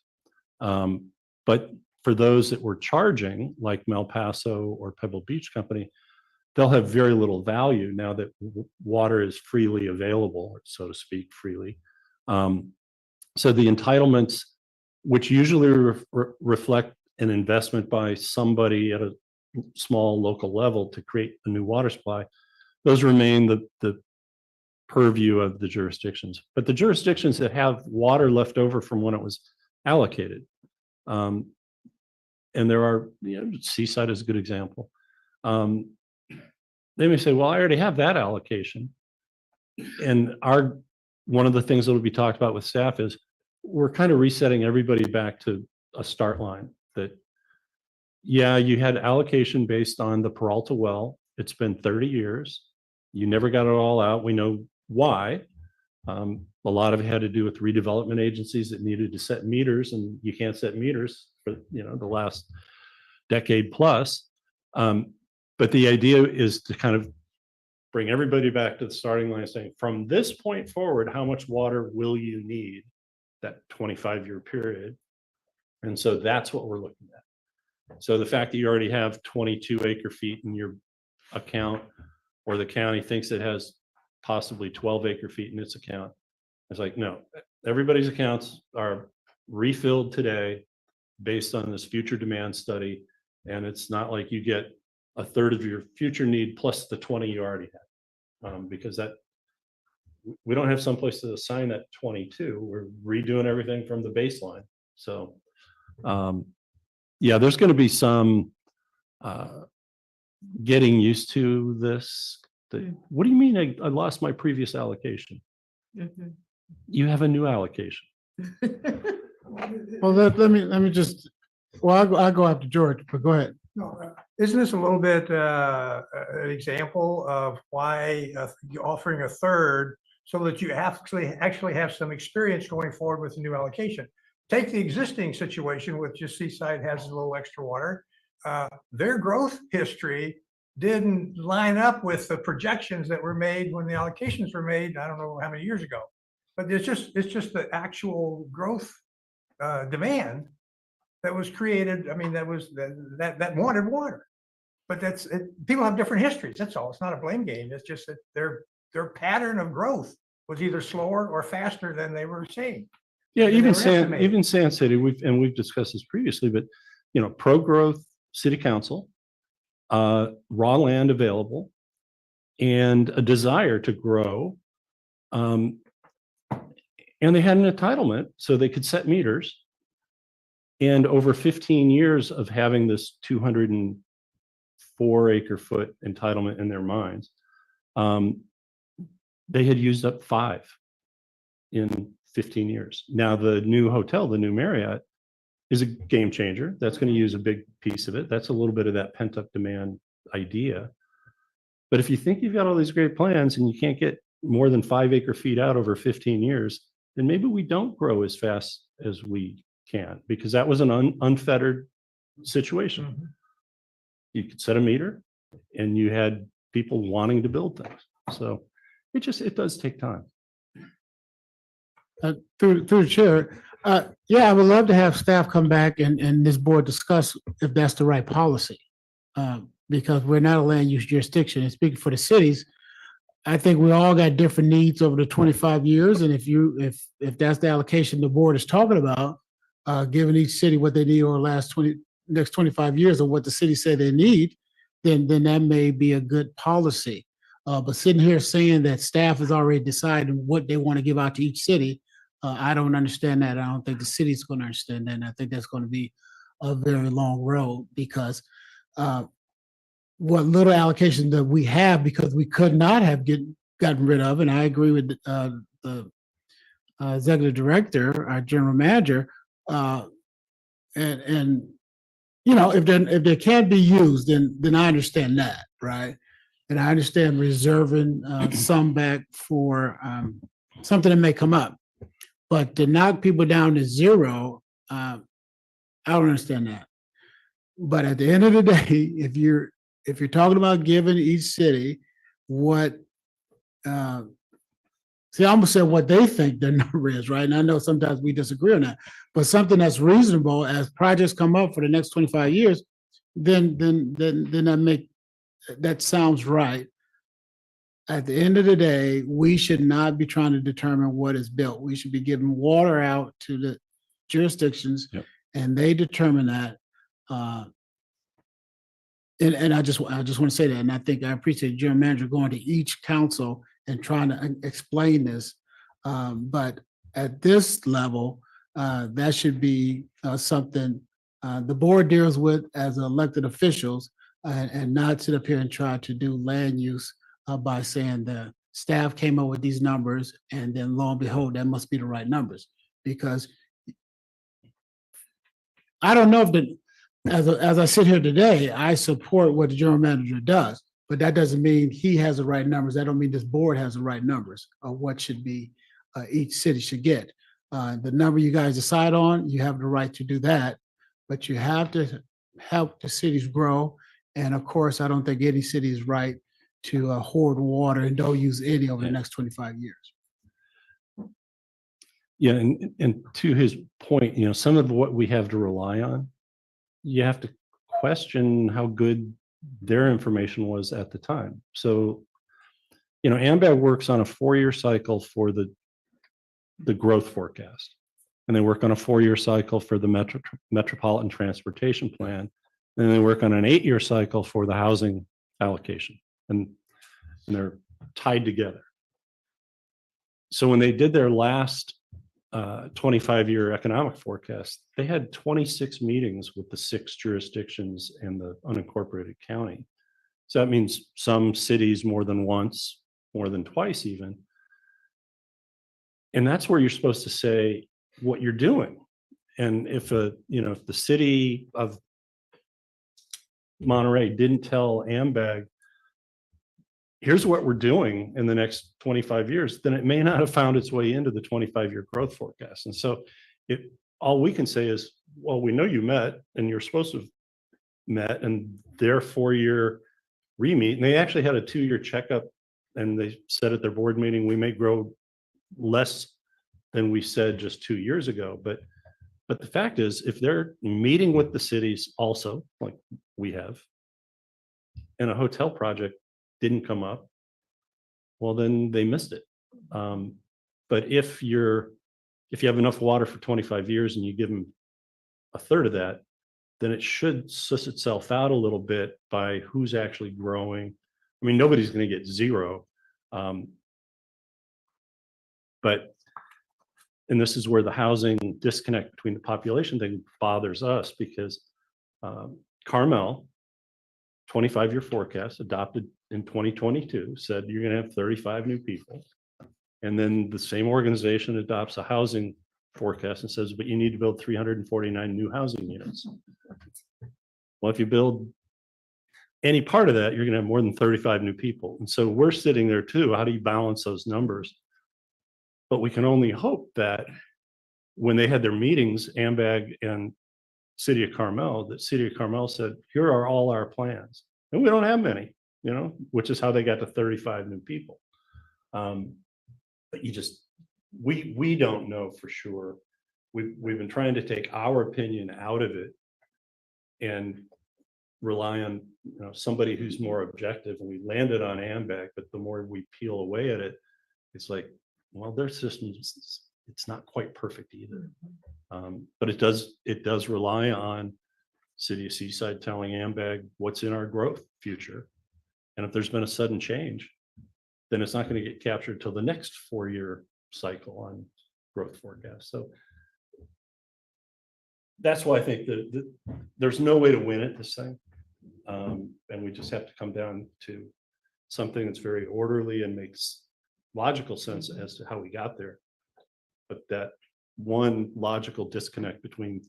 But for those that we're charging, like Mel Paso or Pebble Beach Company, they'll have very little value now that water is freely available, so to speak, freely. So the entitlements, which usually reflect an investment by somebody at a small local level to create a new water supply, those remain the purview of the jurisdictions. But the jurisdictions that have water left over from when it was allocated, and there are, Seaside is a good example. They may say, well, I already have that allocation. And one of the things that will be talked about with staff is we're kind of resetting everybody back to a start line that, yeah, you had allocation based on the Peralta well. It's been 30 years. You never got it all out. We know why. A lot of it had to do with redevelopment agencies that needed to set meters, and you can't set meters for the last decade plus. But the idea is to kind of bring everybody back to the starting line, saying, from this point forward, how much water will you need that 25-year period? And so that's what we're looking at. So the fact that you already have 22 acre feet in your account, or the county thinks it has possibly 12 acre feet in its account, it's like, no, everybody's accounts are refilled today based on this future demand study. And it's not like you get a third of your future need plus the 20 you already have, because we don't have someplace to assign that 22. We're redoing everything from the baseline. So yeah, there's going to be some getting used to this. What do you mean I lost my previous allocation? You have a new allocation. Well, let me just, well, I'll go after George, but go ahead. No, isn't this a little bit an example of why you're offering a third so that you actually have some experience going forward with the new allocation? Take the existing situation with just Seaside has a little extra water. Their growth history didn't line up with the projections that were made when the allocations were made. I don't know how many years ago, but it's just the actual growth demand that was created. I mean, that wanted water, but people have different histories. That's all. It's not a blame game. It's just that their pattern of growth was either slower or faster than they were seeing. Yeah, even Sand City, we've discussed this previously, but pro-growth city council, raw land available, and a desire to grow. And they had an entitlement so they could set meters. And over 15 years of having this 204 acre foot entitlement in their minds, they had used up 5 in 15 years. Now the new hotel, the new Marriott, is a game changer. That's going to use a big piece of it. That's a little bit of that pent up demand idea. But if you think you've got all these great plans and you can't get more than 5 acre feet out over 15 years, then maybe we don't grow as fast as we can, because that was an unfettered situation. You could set a meter and you had people wanting to build things. So it does take time. Through the chair, yeah, I would love to have staff come back and this board discuss if that's the right policy, because we're not a land use jurisdiction. And speaking for the cities, I think we all got different needs over the 25 years. And if that's the allocation the board is talking about, giving each city what they need over the next 25 years of what the city say they need, then that may be a good policy. But sitting here saying that staff has already decided what they want to give out to each city, I don't understand that. I don't think the city's going to understand that. And I think that's going to be a very long road, because what little allocation that we have, because we could not have gotten rid of, and I agree with the executive director, our general manager, and if they can't be used, then I understand that, right? And I understand reserving some back for something that may come up. But to knock people down to zero, I don't understand that. But at the end of the day, if you're talking about giving each city what See, I almost said what they think their number is, right? And I know sometimes we disagree on that, but something that's reasonable as projects come up for the next 25 years, then that sounds right. At the end of the day, we should not be trying to determine what is built. We should be giving water out to the jurisdictions, Yep. and they determine that. And I just want to say that, and I think I appreciate the general manager going to each council and trying to explain this. But at this level, that should be something the board deals with as elected officials, and not sit up here and try to do land use by saying the staff came up with these numbers, and then lo and behold, that must be the right numbers. Because I don't know if as I sit here today, I support what the general manager does, but that doesn't mean he has the right numbers. That don't mean this board has the right numbers of what should be each city should get. The number you guys decide on, you have the right to do that, but you have to help the cities grow. And of course, I don't think any city is right to hoard water and don't use any over the next 25 years. Yeah, and to his point, some of what we have to rely on, you have to question how good their information was at the time. So, AMBAG works on a 4-year cycle for the growth forecast, and they work on a 4-year cycle for the metropolitan transportation plan, and they work on an 8-year cycle for the housing allocation, and they're tied together. So when they did their last 25-year economic forecast, they had 26 meetings with the 6 jurisdictions and the unincorporated county. So that means some cities more than once, more than twice even. And that's where you're supposed to say what you're doing. And if if the city of Monterey didn't tell AMBAG, here's what we're doing in the next 25 years, then it may not have found its way into the 25-year growth forecast. And so all we can say is, well, we know you met and you're supposed to have met, and their 4-year re-meet, and they actually had a 2-year checkup, and they said at their board meeting, we may grow less than we said just 2 years ago. But the fact is, if they're meeting with the cities also, like we have, and a hotel project didn't come up, well, then they missed it. But if you have enough water for 25 years and you give them a third of that, then it should suss itself out a little bit by who's actually growing. I mean, nobody's going to get zero. And this is where the housing disconnect between the population thing bothers us, because Carmel, 25-year forecast adopted in 2022 said you're going to have 35 new people. And then the same organization adopts a housing forecast and says, but you need to build 349 new housing units. Well, if you build any part of that, you're going to have more than 35 new people. And so we're sitting there too. How do you balance those numbers? But we can only hope that when they had their meetings, AMBAG and City of Carmel, that City of Carmel said, here are all our plans. And we don't have many, which is how they got to 35 new people. But we don't know for sure. We've been trying to take our opinion out of it and rely on somebody who's more objective. And we landed on AMBAG, but the more we peel away at it, it's like, well, their system, it's not quite perfect either. But it does rely on City of Seaside telling AMBAG what's in our growth future. And if there's been a sudden change, then it's not going to get captured till the next 4-year cycle on growth forecast. So that's why I think that there's no way to win it this thing. And we just have to come down to something that's very orderly and makes logical sense as to how we got there. But that one logical disconnect between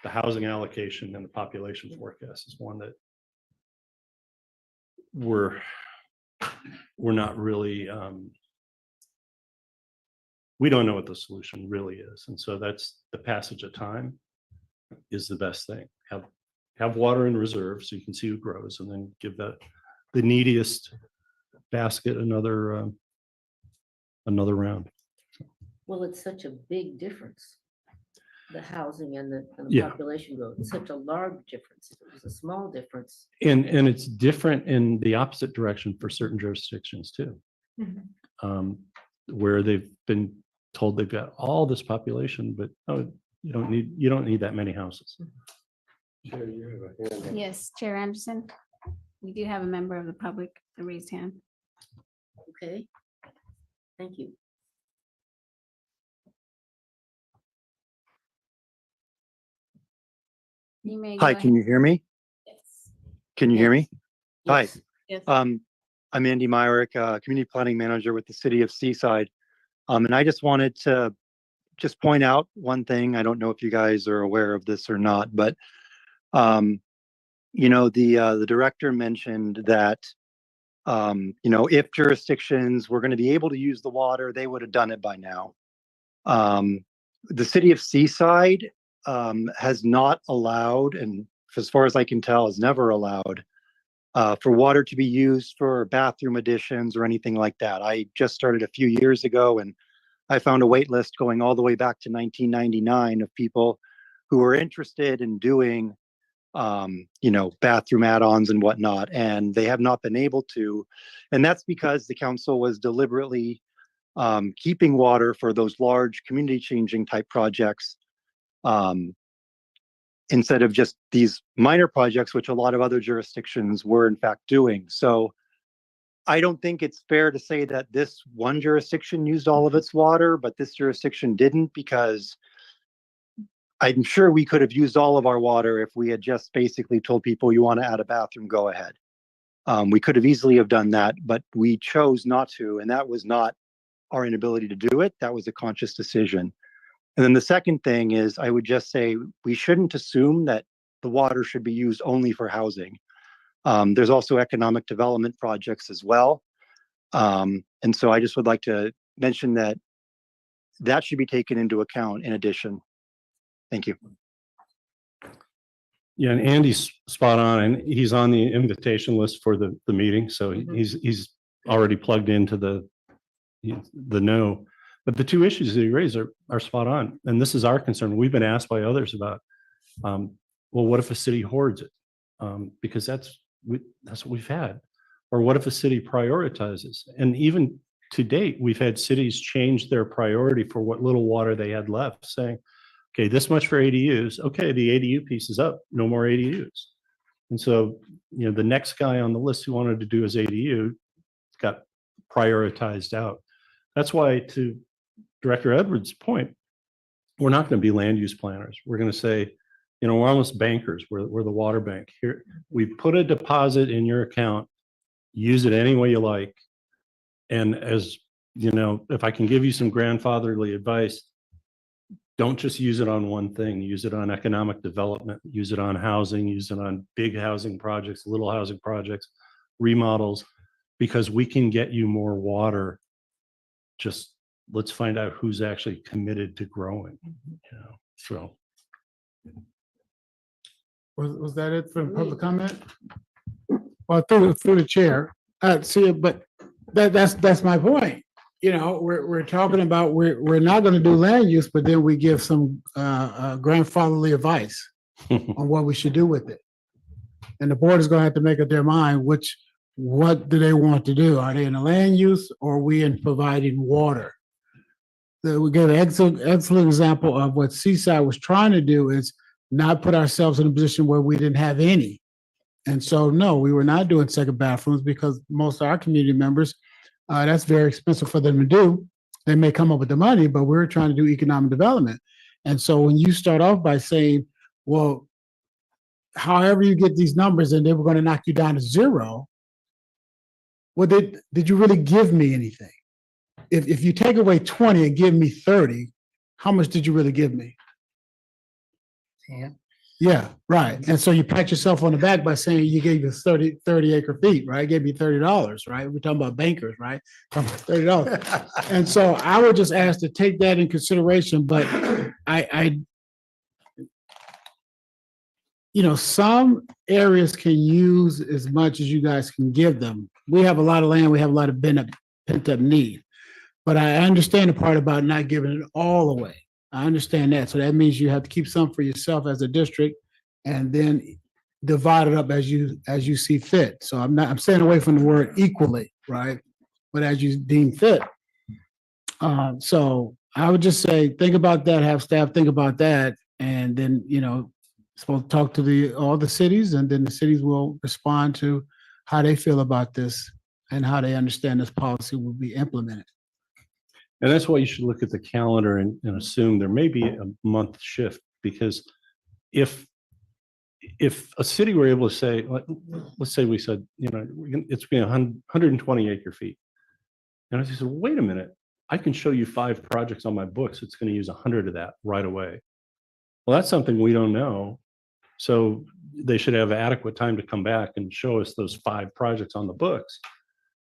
the housing allocation and the population forecast is one that we're not really, we don't know what the solution really is. And so that's the passage of time is the best thing. Have water in reserve so you can see who grows, and then give the neediest basket another another round. Well, it's such a big difference. The housing and the Yeah. population growth, it's such a large difference. If it was a small difference. And it's different in the opposite direction for certain jurisdictions too. Where they've been told they've got all this population, but oh, you don't need that many houses. Chair, you have a hand up. Yes, Chair Anderson. We do have a member of the public, the raised hand. Okay. Thank you. You may Hi, go can you hear me? ahead. Can you hear me? Hi. Yes. Yes. I'm Andy Myrick, Community Planning Manager with the City of Seaside. And I just wanted to just point out one thing. I don't know if you guys are aware of this or not, but you know, the director mentioned that you know, if jurisdictions were going to be able to use the water, they would have done it by now. The City of Seaside has not allowed, and as far as I can tell, has never allowed for water to be used for bathroom additions or anything like that. I just started a few years ago, and I found a wait list going all the way back to 1999 of people who were interested in doing, you know, bathroom add-ons and whatnot, and they have not been able to. And that's because the council was deliberately keeping water for those large community changing type projects instead of just these minor projects, which a lot of other jurisdictions were in fact doing. So I don't think it's fair to say that this one jurisdiction used all of its water, but this jurisdiction didn't, because I'm sure we could have used all of our water if we had just basically told people, you want to add a bathroom, go ahead. We could have easily have done that, but we chose not to, and that was not our inability to do it. That was a conscious decision. And then the second thing is, I would just say we shouldn't assume that the water should be used only for housing. There's also economic development projects as well. And so I just would like to mention that that should be taken into account in addition. Thank you. Yeah, and Andy's spot on, and he's on the invitation list for the meeting, so he's already plugged into the no. But the two issues that he raised are spot on, and this is our concern. We've been asked by others about, well, what if a city hoards it? Because that's what we've had. Or what if a city prioritizes? And even to date, we've had cities change their priority for what little water they had left, saying, okay, this much for ADUs. Okay, the ADU piece is up, no more ADUs. And so, you know, the next guy on the list who wanted to do his ADU got prioritized out. That's why, to Director Edwards' point, we're not going to be land use planners. We're going to say, you know, we're almost bankers. We're the water bank. Here, we put a deposit in your account, use it any way you like. And as you know, if I can give you some grandfatherly advice, don't just use it on one thing. Use it on economic development, use it on housing, use it on big housing projects, little housing projects, remodels, because we can get you more water. Just let's find out who's actually committed to growing. You know, so. Was that it for public comment? Well, through the chair, see, but that's my point. You know, we're talking about, we're not going to do land use, but then we give some grandfatherly advice on what we should do with it. And the board is going to have to make up their mind, what do they want to do? Are they in the land use, or are we in providing water? So we get an excellent example of what Seaside was trying to do, is not put ourselves in a position where we didn't have any. And so, no, we were not doing second bathrooms, because most of our community members, that's very expensive for them to do. They may come up with the money, but we're trying to do economic development. And so when you start off by saying, well, however you get these numbers and they were going to knock you down to zero, well, did you really give me anything? If you take away 20 and give me 30, how much did you really give me? 10. Yeah, right. And so you pat yourself on the back by saying you gave us 30 acre feet, right? Gave you $30, right? We're talking about bankers, right? Talking about $30. And so I would just ask to take that in consideration, but you know, some areas can use as much as you guys can give them. We have a lot of land, we have a lot of pent up need. But I understand the part about not giving it all away. I understand that. So that means you have to keep some for yourself as a district and then divide it up as you see fit. So I'm staying away from the word equally, right? But as you deem fit. So I would just say, think about that, have staff think about that, and then, supposed to talk to all the cities, and then the cities will respond to how they feel about this and how they understand this policy will be implemented. And that's why you should look at the calendar and assume there may be a month shift, because if a city were able to say, let's say we said, it's being 120 acre feet. And I said, wait a minute, I can show you 5 projects on my books. It's going to use 100 of that right away. Well, that's something we don't know. So they should have adequate time to come back and show us those 5 projects on the books,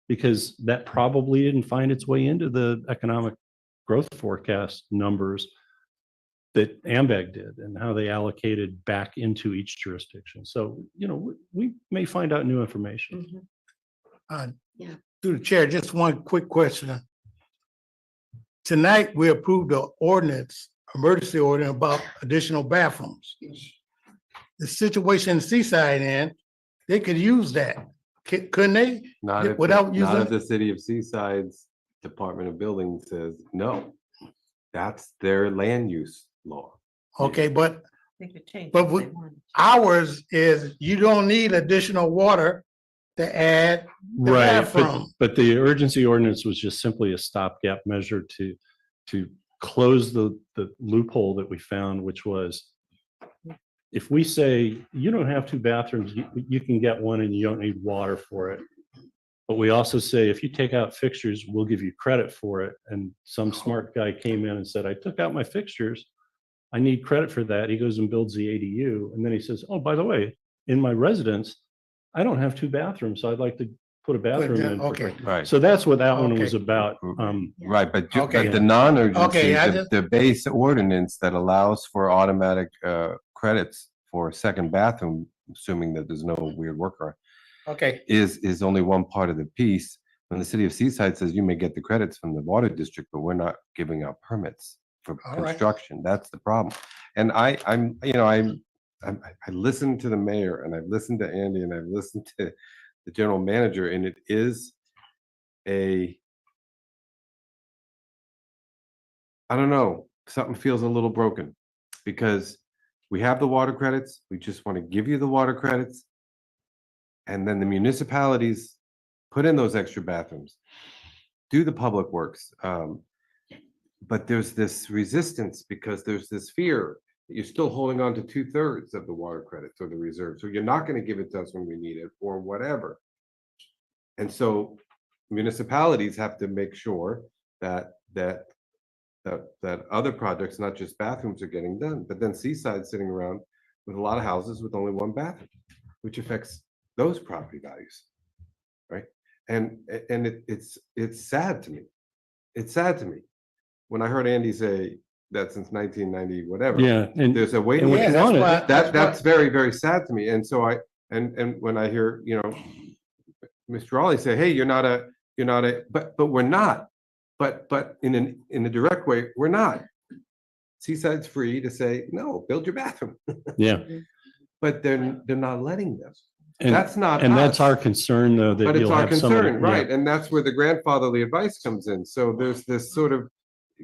because that probably didn't find its way into the economic growth forecast numbers that AMBAG did and how they allocated back into each jurisdiction. So, we may find out new information. Yeah. Through the chair, just one quick question. Tonight, we approved the emergency ordinance about additional bathrooms. The situation in Seaside end, they could use that, couldn't they? Not if, Without not if using, the city of Seaside's Department of Building says no. That's their land use law. okay, but They could change But if we- they wanted. ours is you don't need additional water to add the Right, bathroom. but the urgency ordinance was just simply a stopgap measure to close the loophole that we found, which was, if we say you don't have 2 bathrooms, you can get one and you don't need water for it. But we also say, if you take out fixtures, we'll give you credit for it. And some smart guy came in and said, I took out my fixtures. I need credit for that. He goes and builds the ADU. And then he says, oh, by the way, in my residence, I don't have 2 bathrooms, so I'd like to put a bathroom in. for okay. free." Right. So that's what that one Okay. was about. Right, but Okay. but the non-urgency, Okay, I the base ordinance that allows for automatic credits for a second bathroom, assuming that there's no weird workaround, Okay, is only one part of the piece. When the city of Seaside says you may get the credits from the water district, but we're not giving out permits for All right. construction. That's the problem. And I listened to the mayor, and I've listened to Andy, and I've listened to the general manager, and it is I don't know, something feels a little broken, because we have the water credits. We just want to give you the water credits. And then the municipalities put in those extra bathrooms, do the public works. But there's this resistance because there's this fear that you're still holding on to 2/3 of the water credits or the reserve. So you're not going to give it to us when we need it or whatever. And so municipalities have to make sure that other projects, not just bathrooms, are getting done. But then Seaside's sitting around with a lot of houses with only 1 bathroom, which affects those property values, right? And it's sad to me. It's sad to me when I heard Andy say that since 1990, whatever. Yeah, and There's a waiting and what list. you that's wanted- why- That's very, very sad to me. And so and when I hear, Mr. Raleigh say, hey, you're not a, but we're not. But in a direct way, we're not. Seaside's free to say, no, build your bathroom. Yeah. But they're not letting them. And That's not and that's us. our concern, though, that But it's you'll our have somebody. concern, right? And that's where the grandfatherly advice comes in. So there's this sort of,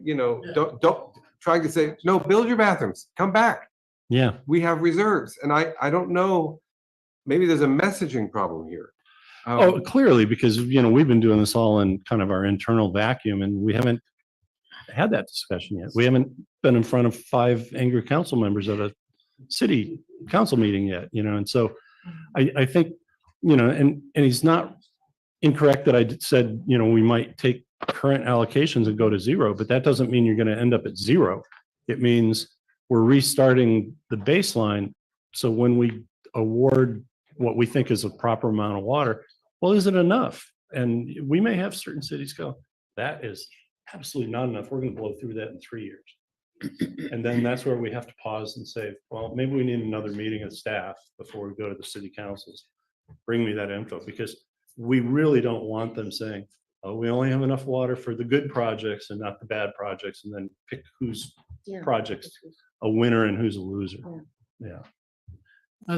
don't trying to say, no, build your bathrooms, come back. Yeah. We have reserves. And I don't know, maybe there's a messaging problem here. Oh, clearly, because, we've been doing this all in kind of our internal vacuum, and we haven't had that discussion yet. We haven't been in front of 5 angry council members at a city council meeting yet, and so I think, and he's not incorrect that I said, we might take current allocations and go to 0, but that doesn't mean you're going to end up at 0. It means we're restarting the baseline. So when we award what we think is a proper amount of water, well, is it enough? And we may have certain cities go, that is absolutely not enough. We're going to blow through that in 3 years. And then that's where we have to pause and say, well, maybe we need another meeting of staff before we go to the city councils. Bring me that info, because we really don't want them saying, oh, we only have enough water for the good projects and not the bad projects, and then pick whose Yeah. project's a winner and who's a loser. Yeah.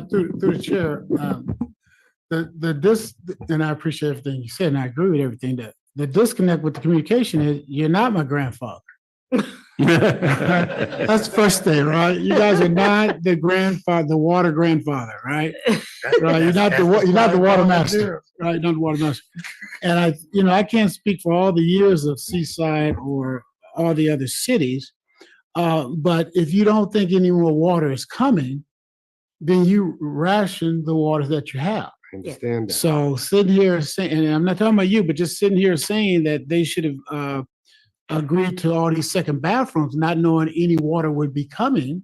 Through the chair, and I appreciate everything you said, and I agree with everything that the disconnect with the communication is you're not my grandfather. That's the first thing, right? You guys are not the grandfather, the water grandfather, right? Right, you're not the water master, right? Not the water master. And I can't speak for all the years of Seaside or all the other cities. But if you don't think any more water is coming, then you ration the water that you have. I understand that. So sitting here saying, and I'm not talking about you, but just sitting here saying that they should have agreed to all these second bathrooms, not knowing any water would be coming,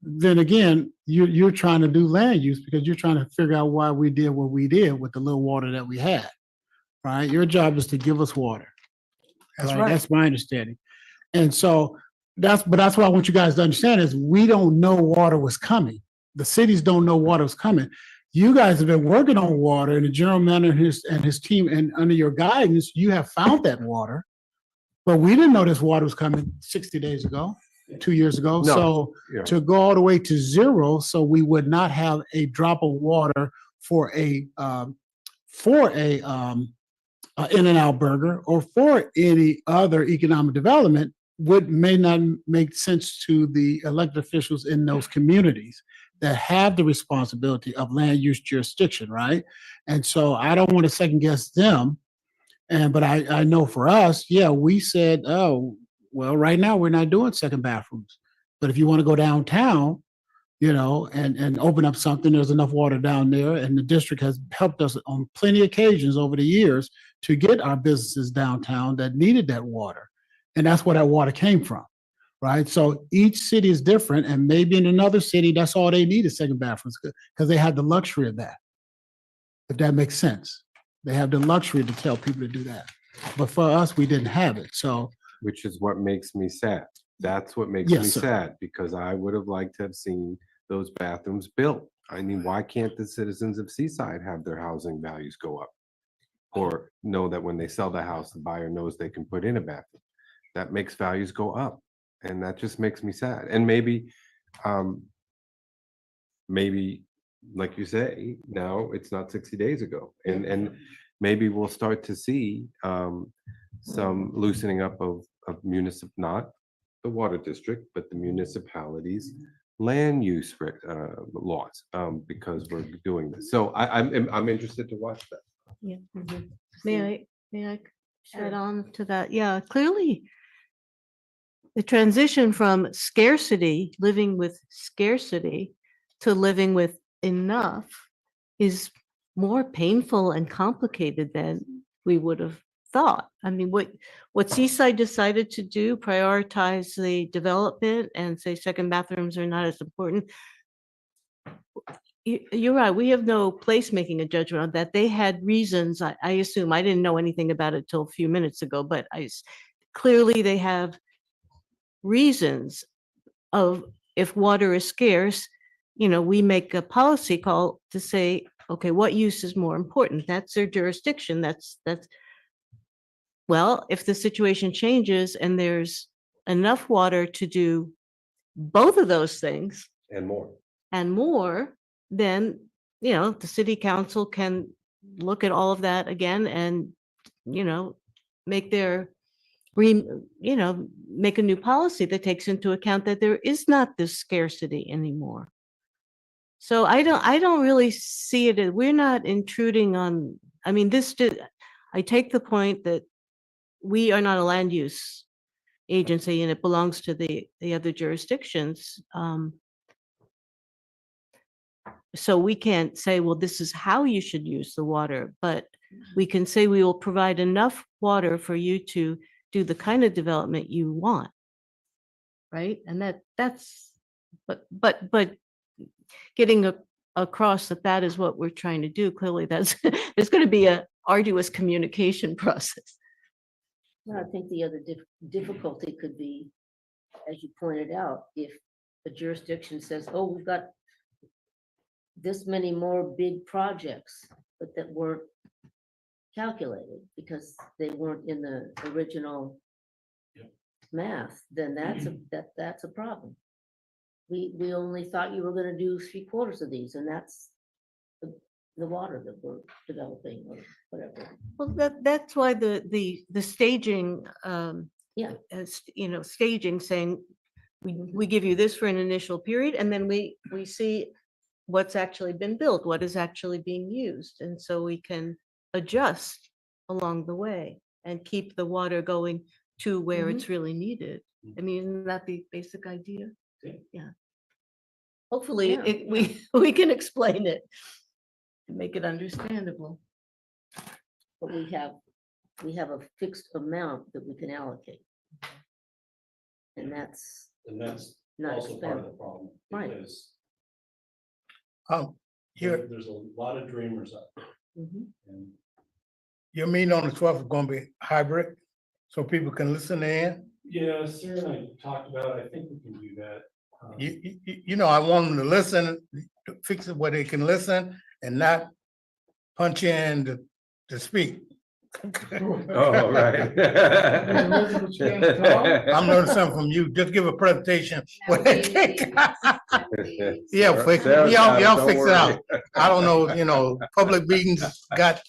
then again, you're trying to do land use because you're trying to figure out why we did what we did with the little water that we had, right? Your job is to give us water. That's right. That's my understanding. And so that's why I want you guys to understand is we don't know water was coming. The cities don't know water was coming. You guys have been working on water, and the general manager and his team, and under your guidance, you have found that water. But we didn't know this water was coming 60 days ago, 2 years ago. No. So Yeah. to go all the way to zero, so we would not have a drop of water for a In-N-Out burger or for any other economic development may not make sense to the elected officials in those communities that have the responsibility of land use jurisdiction, right? And so I don't want to second guess them. But I know for us, yeah, we said, oh, well, right now we're not doing second bathrooms. But if you want to go downtown, and open up something, there's enough water down there. And the district has helped us on plenty of occasions over the years to get our businesses downtown that needed that water. And that's where that water came from, right? So each city is different. And maybe in another city, that's all they need is second bathrooms because they have the luxury of that, if that makes sense. They have the luxury to tell people to do that. But for us, we didn't have it. So, Which is what makes me sad. That's what makes me Yes, sir. sad, because I would have liked to have seen those bathrooms built. I mean, why can't the citizens of Seaside have their housing values go up? Or know that when they sell the house, the buyer knows they can put in a bathroom. That makes values go up. And that just makes me sad. And maybe, like you say, now it's not 60 days ago. And maybe we'll start to see some loosening up of not the water district, but the municipalities' land use laws, because we're doing this. So I'm interested to watch that. Yeah. May I add on to that? Yeah, clearly the transition from scarcity, living with scarcity, to living with enough is more painful and complicated than we would have thought. I mean, what Seaside decided to do, prioritize the development and say second bathrooms are not as important. You're right. We have no place making a judgment on that. They had reasons. I assume I didn't know anything about it till a few minutes ago, but clearly they have reasons of if water is scarce, we make a policy call to say, okay, what use is more important? That's their jurisdiction. Well, if the situation changes and there's enough water to do both of those things And more. then, the city council can look at all of that again and, make make a new policy that takes into account that there is not this scarcity anymore. So I don't really see it as we're not intruding on, I mean, I take the point that we are not a land use agency and it belongs to the other jurisdictions. So we can't say, well, this is how you should use the water, but we can say we will provide enough water for you to do the kind of development you want. Right? And but getting across that is what we're trying to do. Clearly there's going to be a arduous communication process. Well, I think the other difficulty could be, as you pointed out, if a jurisdiction says, oh, we've got this many more big projects, but that we're calculated because they weren't in the original math, then that's a problem. We only thought you were gonna do 3/4 of these, and that's the water that we're developing or whatever. Well, that's why the staging, Yeah. staging saying, we give you this for an initial period, and then we see what's actually been built, what is actually being used, and so we can adjust along the way and keep the water going to where it's really needed. I mean, isn't that the basic idea? Yeah. Hopefully, Yeah. we can explain it and make it understandable. But we have a fixed amount that we can allocate. And that's not also part of the expensive. problem. Right. Because Your, there's a lot of dreamers out there. Mhm. And your meeting on the 12th is gonna be hybrid, so people can listen in. yeah, Sarah and I talked about it. I think we can do that. You know, I want them to listen, to fix it where they can listen and not punch in to speak. Oh, right. I'm learning something from you. Just give a presentation. Yeah, fix, Sarah's got it, y'all don't fix it worry. out. I don't know, public meetings got,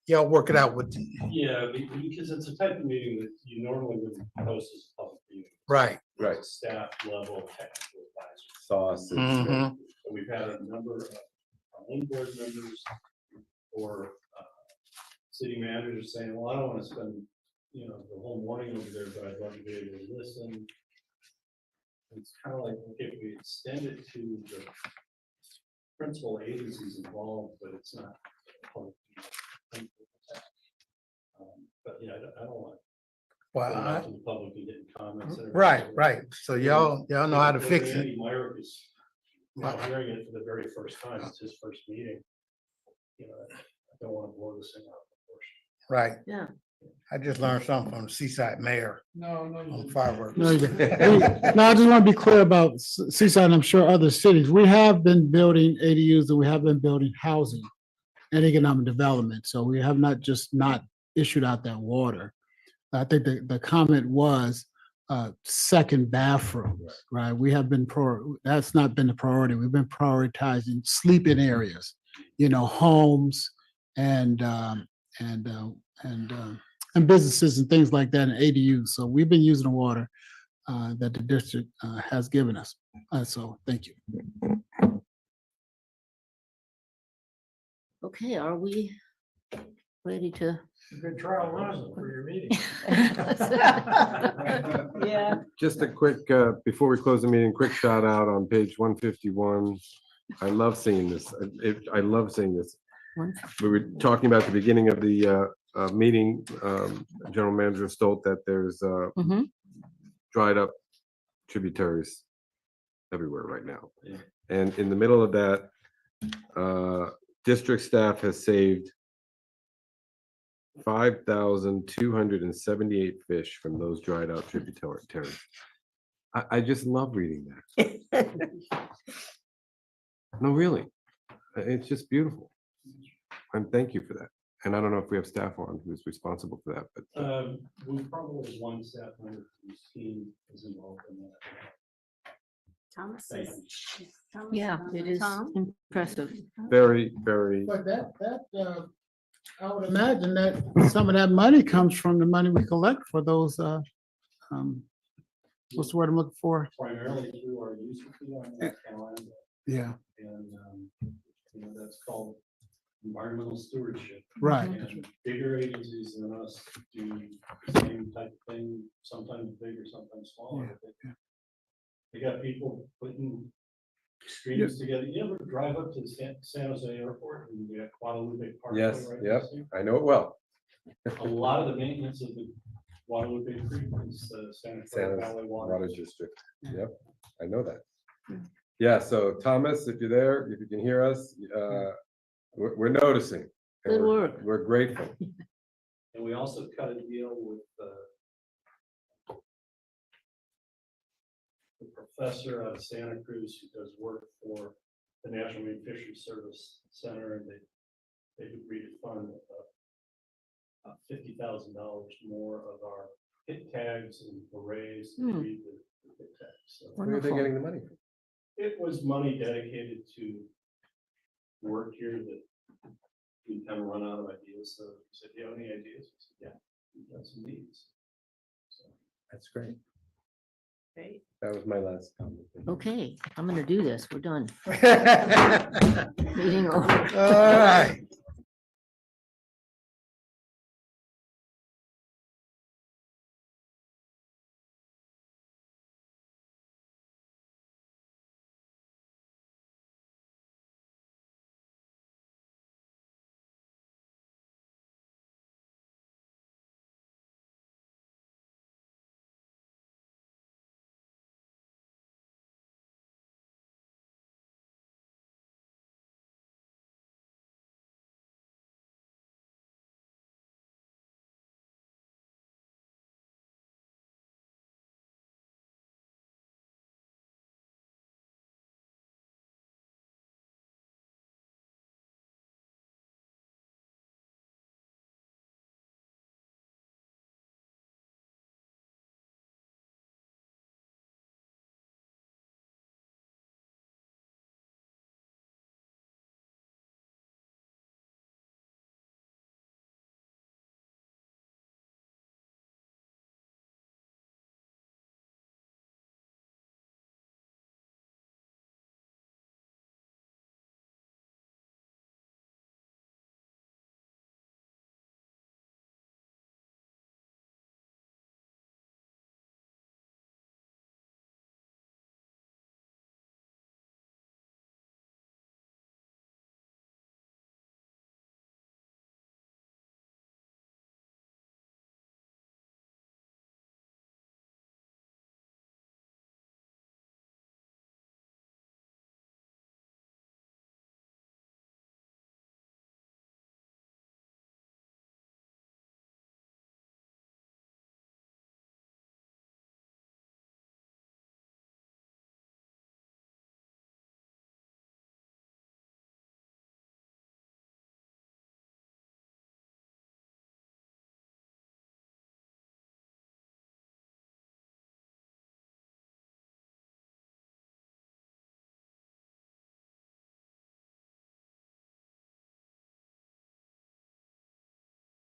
y'all work it out with, Yeah, because it's a type of meeting that you normally wouldn't post as a public meeting. right. Right. Staff level technical advisors. Sausage. Mhm. So we've had a number of our own board members or city managers saying, well, I don't want to spend, the whole morning over there, but I'd love to be able to listen. It's kind of like, okay, if we extend it to the principal agencies involved, but it's not public. But yeah, I don't want Well, going out to the public and getting comments. and right, everything. right. So y'all know how to fix it. Andy Myrick is hearing it for the very first time. It's his first meeting. I don't want to blow this thing out of proportion. Right. Yeah. I just learned something from the Seaside Mayor on fireworks. No, you didn't. No, I just want to be clear about Seaside, and I'm sure other cities. We have been building ADUs and we have been building housing and economic development. So we have not just not issued out that water. I think the comment was second bathrooms, right? We have been that's not been the priority. We've been prioritizing sleeping areas, homes and businesses and things like that, and ADUs. So we've been using the water that the district has given us. So thank you. Okay, are we ready to? Good trial run for your meeting. Yeah. Just a quick, before we close the meeting, quick shout out on page 151. I love seeing this. I love seeing this. We were talking about the beginning of the meeting, General Manager Stolt, that there's Mhm. dried up tributaries everywhere right now. Yeah. And in the middle of that, district staff has saved 5,278 fish from those dried out tributaries. I just love reading that. No, really. It's just beautiful. And thank you for that. And I don't know if we have staff on who's responsible for that, but We probably have one staff member whose team is involved in that. Thomas Thank is. you. Thomas Yeah, on it the is Tom? impressive. very, very, But I would imagine that some of that money comes from the money we collect for those, what's the word I'm looking for? Primarily through our user fee on that calendar. Yeah, And, that's called environmental stewardship. right. And bigger agencies than us do the same type of thing, sometimes bigger, sometimes smaller. They got people putting streams together. You ever drive up to the San Jose Airport and you got Guadalupe Parkway? yes, right yep, next to you? I know it well. A lot of the maintenance of the Guadalupe Creek is Santa Clara Valley Water District. Yep, I know that. Yeah, so Thomas, if you're there, if you can hear us, we're noticing. And Good we're- work. We're grateful. And we also cut a deal with the professor out of Santa Cruz who does work for the National Marine Fisheries Service Center, and they agreed to fund $50,000 more of our hit tags and arrays. to Hmm. read the hit tags. So Where are they Wonderful. getting the money from? it was money dedicated to work here that we kind of run out of ideas. So he said, "Do you have any ideas?" I said, "Yeah, we've got some needs." So That's great. Great. That was my last comment. Okay, I'm gonna do this. We're done. All Meeting over. All right.